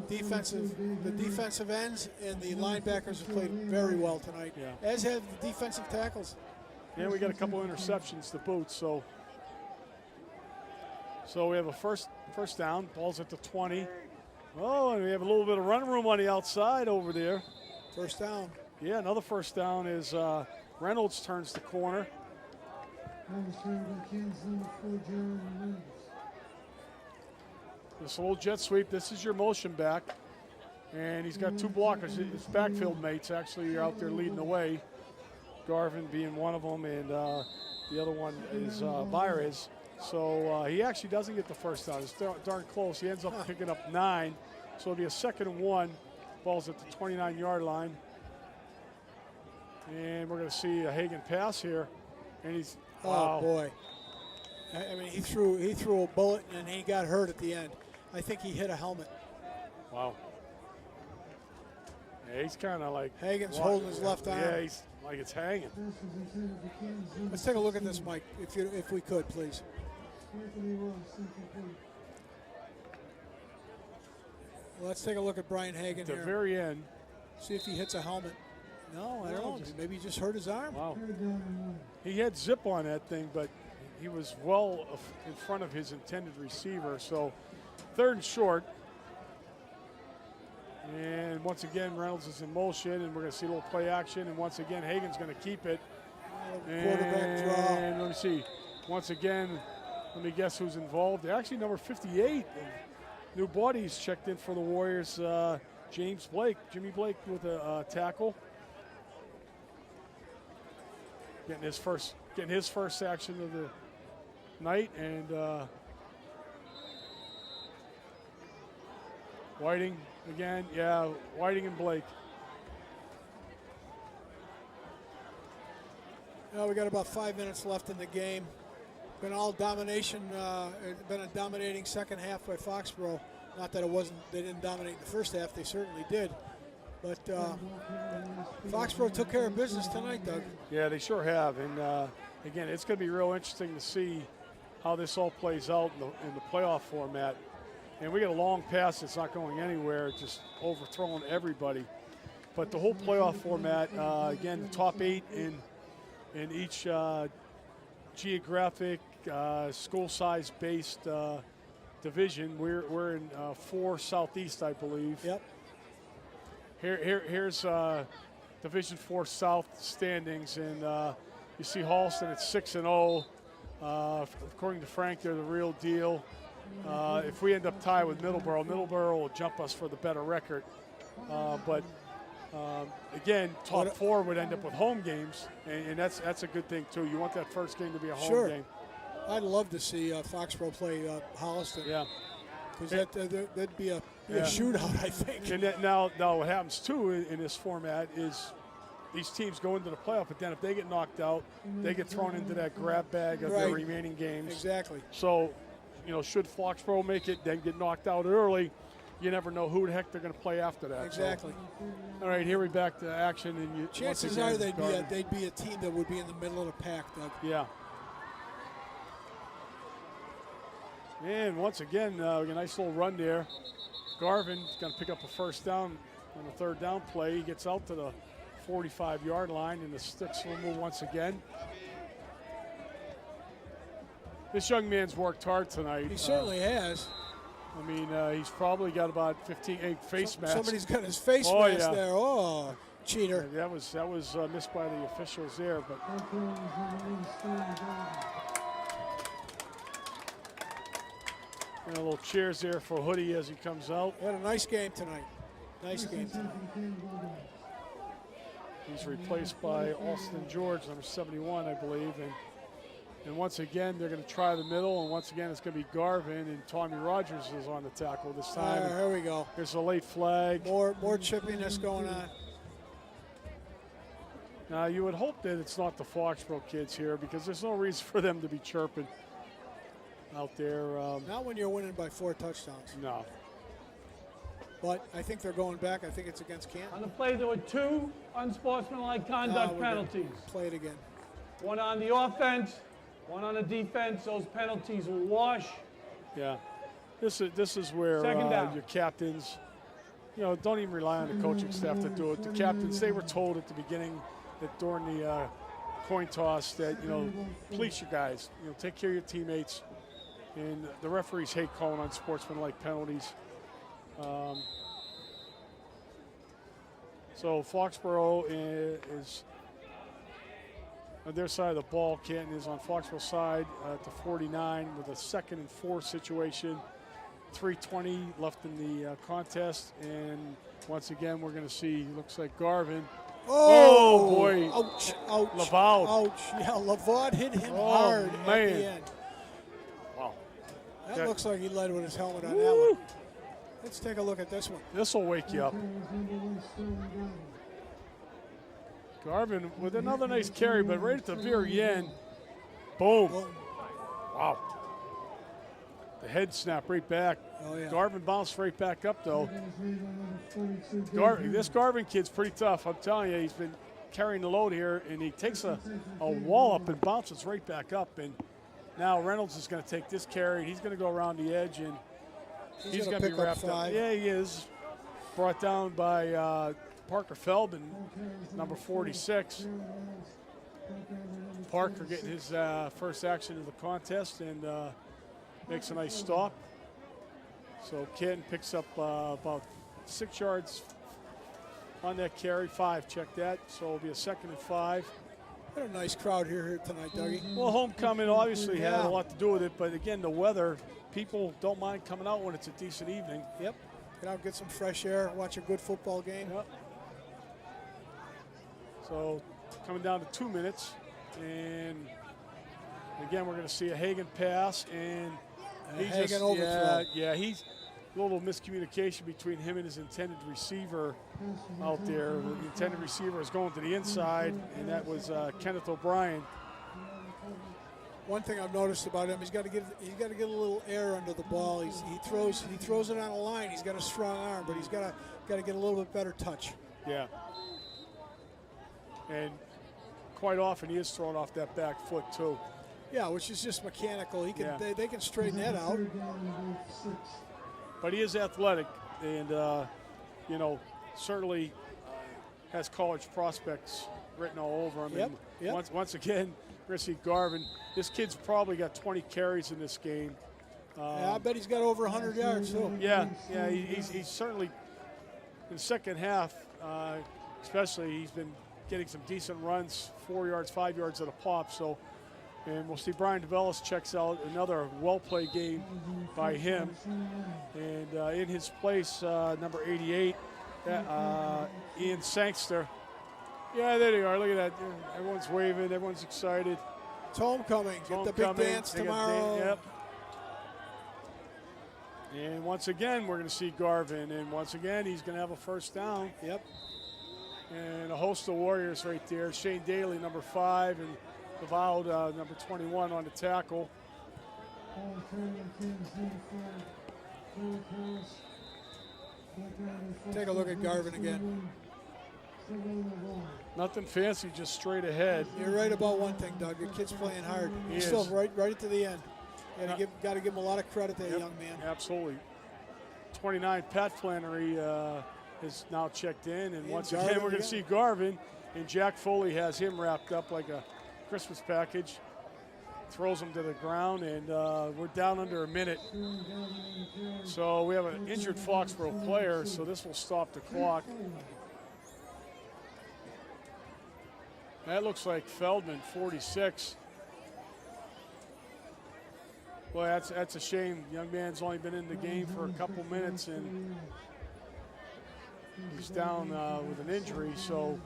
The defensive ends and the linebackers have played very well tonight, Yeah. as have the defensive tackles. And we got a couple interceptions to boot, so we have a first down. Ball's at the 20. Oh, and we have a little bit of run room on the outside over there. First down. Yeah, another first down is Reynolds turns the corner. This little jet sweep, this is your motion back. And he's got 2 blockers. His backfield mates actually are out there leading the way. Garvin being one of them, and the other one is Byres. So he actually doesn't get the first down. It's darn close. He ends up picking up 9. So it'll be a 2nd and 1. Ball's at the 29-yard line. And we're going to see a Hagan pass here. And he's, wow. Oh, boy. I mean, he threw a bullet, and he got hurt at the end. I think he hit a helmet. Wow. Yeah, he's kind of like Hagan's holding his left arm. Yeah, he's like it's hanging. Let's take a look at this, Mike, if we could, please. Let's take a look at Brian Hagan At the here. very end. See if he hits a helmet. No, I don't know. Maybe he just hurt his arm. Wow. He had zip on that thing, but he was well in front of his intended receiver. So 3rd and short. And once again, Reynolds is in motion, and we're going to see a little play action. And once again, Hagan's going to keep it. Quarterback draw. And let me see. Once again, let me guess who's involved. Actually, number 58. New bodies checked in for the Warriors. Jimmy Blake with a tackle. Getting his first action of the night, and Whiting again. Yeah, Whiting and Blake. Now we got about 5 minutes left in the game. Been all domination. Been a dominating second half by Foxborough. Not that they didn't dominate the first half. They certainly did. But Foxborough took care of business tonight, Doug. Yeah, they sure have. And again, it's going to be real interesting to see how this all plays out in the playoff format. And we got a long pass that's not going anywhere, just overthrowing everybody. But the whole playoff format, again, the top 8 in each geographic, school size based division. We're in 4 Southeast, I believe. Yep. Here's Division 4 South standings, and you see Halston at 6-0. According to Frank, they're the real deal. If we end up tied with Middleborough will jump us for the better record. But again, top 4 would end up with home games, and that's a good thing too. You want that first game to be a home game. I'd love to see Foxborough play Holliston. Yeah. because that'd be a shootout, I think. And now what happens too in this format is these teams go into the playoff, but then if they get knocked out, they get thrown into that grab bag of their remaining games. Exactly. So, should Foxborough make it, then get knocked out early, you never know who the heck they're going to play after that. Exactly. So, all right, here we're back to action. And chances are they'd be a team that would be in the middle of the pack, Doug. Yeah. And once again, a nice little run there. Garvin's going to pick up a first down on the third down play. He gets out to the 45-yard line, and the sticks will move once again. This young man's worked hard tonight. He certainly has. I mean, he's probably got about 15 face masks. Somebody's got his face mask there. Oh, cheater. Yeah, that was missed by the officials there, but. And a little cheers there for Hoodie as he comes out. Had a nice game tonight. Nice game tonight. He's replaced by Alston George, number 71, I believe. And once again, they're going to try the middle, and once again, it's going to be Garvin, and Tommy Rogers is on the tackle this time. Here we go. There's a late flag. More chippiness going on. Now, you would hope that it's not the Foxborough kids here, because there's no reason for them to be chirping out there. Not when you're winning by 4 touchdowns. No. But I think they're going back. I think it's against Canton. On the play, there were 2 unsportsmanlike conduct penalties. Play it again. One on the offense, one on the defense. Those penalties will wash. Yeah. This is where your captains, don't even rely on the coaching staff to do it. The captains, they were told at the beginning that during the coin toss that, police your guys. Take care of your teammates. And the referees hate calling unsportsmanlike penalties. So Foxborough is on their side of the ball. Canton is on Foxborough's side at the 49 with a 2nd and 4 situation. 3:20 left in the contest, and once again we're going to see. Looks like Garvin. Oh boy! Ouch! Ouch! Lavaud. Ouch! Yeah, Lavaud hit him hard at the end. Wow! That looks like he led with his helmet on that one. Let's take a look at this one. This will wake you up. Garvin with another nice carry, but right at the very end, boom. Wow. The head snap right back. Oh, yeah. Garvin bounced right back up, though. This Garvin kid's pretty tough. I'm telling you, he's been carrying the load here, and he takes a wall up and bounces right back up. And now Reynolds is going to take this carry. He's going to go around the edge, and he's going to be wrapped up. Yeah, he is. Brought down by Parker Feldman, number 46. Parker getting his first action of the contest and makes a nice stop. So Canton picks up about 6 yards on that carry. 5, check that. So it'll be a 2nd and 5. What a nice crowd here tonight, Dougie. Well, homecoming obviously had a lot to do with it, but again, the weather, people don't mind coming out when it's a decent evening. Yep. Get out, get some fresh air, watch a good football game. Yep. So coming down to 2 minutes, and again, we're going to see a Hagen pass, and Hagen overthrow. Yeah, he's a little miscommunication between him and his intended receiver out there. The intended receiver is going to the inside, and that was Kenneth O'Brien. One thing I've noticed about him, he's got to get a little air under the ball. He throws it on a line. He's got a strong arm, but he's got to get a little bit better touch. Yeah. And quite often he is thrown off that back foot too. Yeah, which is just mechanical. He can they can straighten that out. But he is athletic, and certainly has college prospects written all over him. Yep. Once again, we're going to see Garvin. This kid's probably got 20 carries in this game. I bet he's got over 100 yards too. Yeah, he's certainly in the second half, especially he's been getting some decent runs, 4 yards, 5 yards at a pop. So, and we'll see Brian DeVellis checks out another well-played game by him. And in his place, number 88, Ian Sangster. Yeah, there they are. Look at that. Everyone's waving. Everyone's excited. It's homecoming. Get the big dance tomorrow. Yep. And once again, we're going to see Garvin. And once again, he's going to have a first down. Yep. And a host of Warriors right there. Shane Daly, number 5, and Avowed, number 21 on the tackle. Take a look at Garvin again. Nothing fancy, just straight ahead. You're right about one thing, Doug. Your kid's playing hard. He's still right to the end. Got to give him a lot of credit, that young man. Absolutely. 29, Pat Flannery is now checked in. And once again, we're going to see Garvin. And Jack Foley has him wrapped up like a Christmas package. Throws him to the ground, and we're down under a minute. So we have an injured Foxborough player, so this will stop the clock. That looks like Feldman, 46. Boy, that's a shame. Young man's only been in the game for a couple minutes, and he's down with an injury. So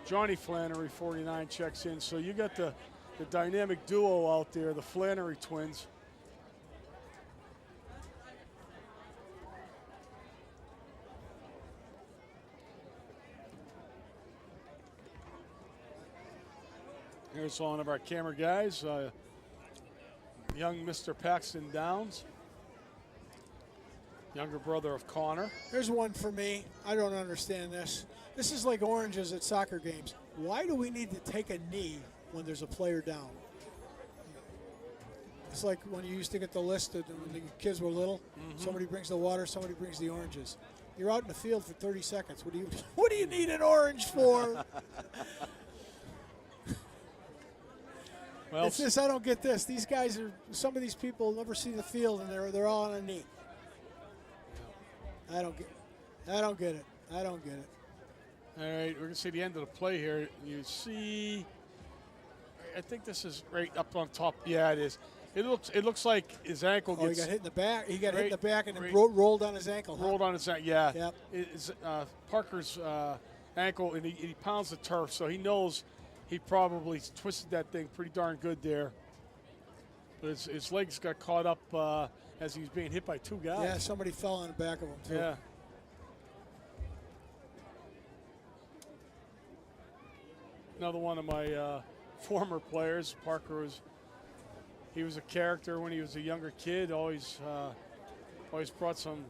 Johnny Flannery, 49, checks in. So you got the dynamic duo out there, the Flannery twins. Here's one of our camera guys, young Mr. Paxton Downs, younger brother of Connor. Here's one for me. I don't understand this. This is like oranges at soccer games. Why do we need to take a knee when there's a player down? It's like when you used to get the list when the kids were little. Somebody brings the water, somebody brings the oranges. You're out in the field for 30 seconds. What do you need an orange for? Well, it's this. I don't get this. These guys some of these people never see the field, and they're all on a knee. I don't get it. I don't get it. All right, we're going to see the end of the play here. You see, I think this is right up on top. Yeah, it is. It looks like his ankle gets. He got hit in the back. He got hit in the back and then rolled on his ankle. Rolled on his ankle. Yeah. Yep. It's Parker's ankle, and he pounds the turf, so he knows he probably twisted that thing pretty darn good there. But his legs got caught up as he was being hit by two guys. Yeah, somebody fell on the back of him too. Yeah. Another one of my former players. Parker was a character when he was a younger kid. Always brought some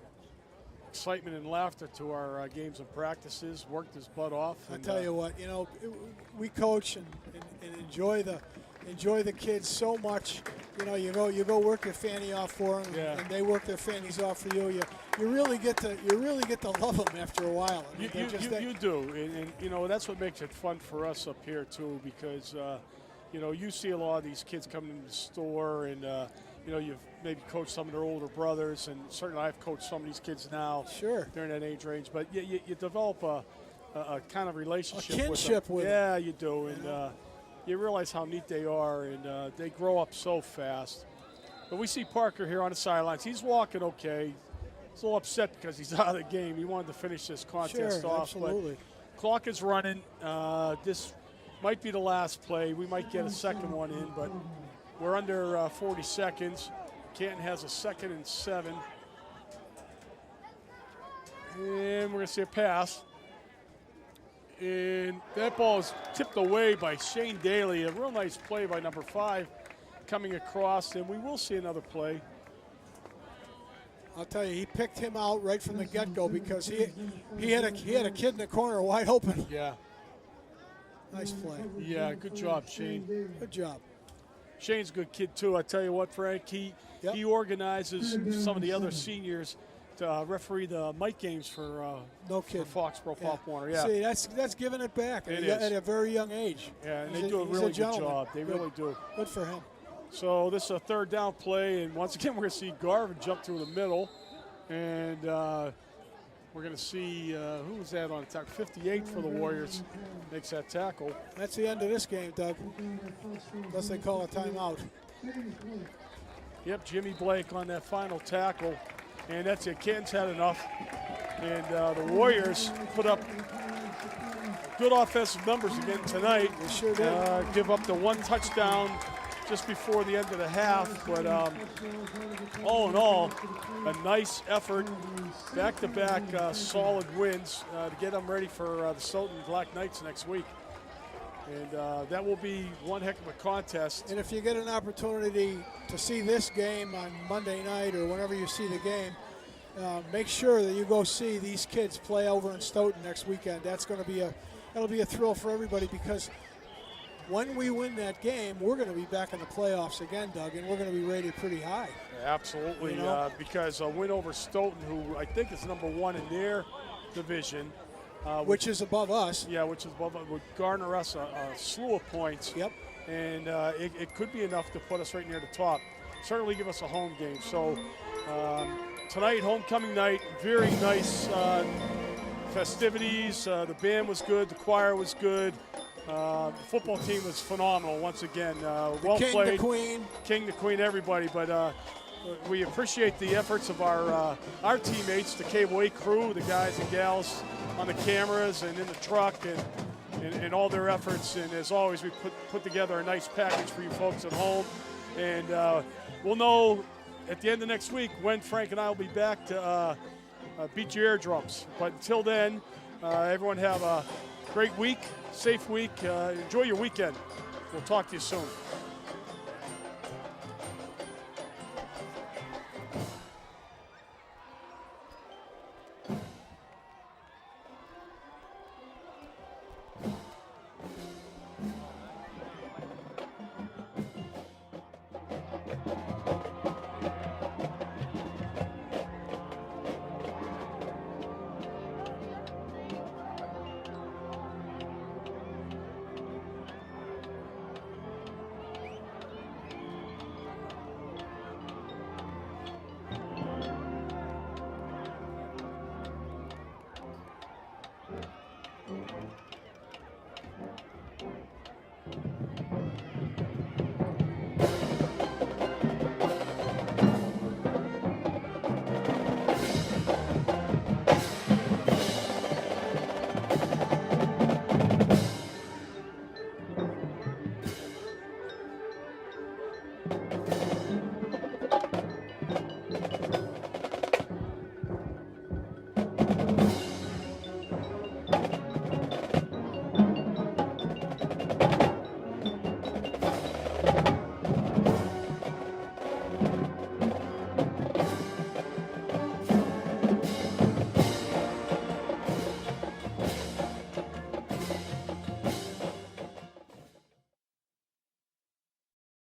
excitement and laughter to our games and practices. Worked his butt off. I tell you what, we coach and enjoy the kids so much. You go work your fanny off for them, and they work their fannies off for you. You really get to love them after a while. You do, and that's what makes it fun for us up here too, because you see a lot of these kids coming in the store, and you've maybe coached some of their older brothers, and certainly I've coached some of these kids now. Sure. During that age range, but you develop a kind of relationship, kinship with them. Yeah, you do, and you realize how neat they are, and they grow up so fast. But we see Parker here on the sidelines. He's walking okay. He's a little upset because he's out of the game. He wanted to finish this contest off. Absolutely. But clock is running. This might be the last play. We might get a second one in, but we're under 40 seconds. Canton has a 2nd and 7. And we're going to see a pass. And that ball is tipped away by Shane Daly. A real nice play by number 5 coming across, and we will see another play. I'll tell you, he picked him out right from the get-go because he had a kid in the corner wide open. Yeah. Nice play. Yeah, good job, Shane. Good job. Shane's a good kid, too. I tell you what, Frank, he organizes some of the other seniors to referee the Mike games for Foxborough Pop Warner. Yeah. See, that's giving it back at a very young age. Yeah, and they do a really good job. They really do. Good for him. So this is a 3rd down play, and once again we're going to see Garvin jump through the middle, and we're going to see who was that on attack? 58 for the Warriors makes that tackle. That's the end of this game, Doug, unless they call a timeout. Yep, Jimmy Blake on that final tackle, and that's it. Canton's had enough, and the Warriors put up good offensive numbers again tonight. They sure did. Give up the 1 touchdown just before the end of the half. But all in all, a nice effort, back-to-back solid wins to get them ready for the Stoughton Black Knights next week. And that will be one heck of a contest. And if you get an opportunity to see this game on Monday night or whenever you see the game, make sure that you go see these kids play over in Stoughton next weekend. That'll be a thrill for everybody, because when we win that game, we're going to be back in the playoffs again, Doug, and we're going to be rated pretty high. Absolutely, You know? because a win over Stoughton, who I think is number 1 in their division, which is above us. Yeah, which is above us, would garner us a slew of points. Yep. And it could be enough to put us right near the top. Certainly give us a home game. So tonight, homecoming night, very nice festivities. The band was good, the choir was good. The football team was phenomenal once again. Well King, played. the Queen. King, the Queen, everybody. But we appreciate the efforts of our teammates, the Cable 8 crew, the guys and gals on the cameras and in the truck, and all their efforts. And as always, we put together a nice package for you folks at home. And we'll know at the end of next week when Frank and I will be back to beat your eardrums. But until then, everyone have a great week, safe week. Enjoy your weekend. We'll talk to you soon.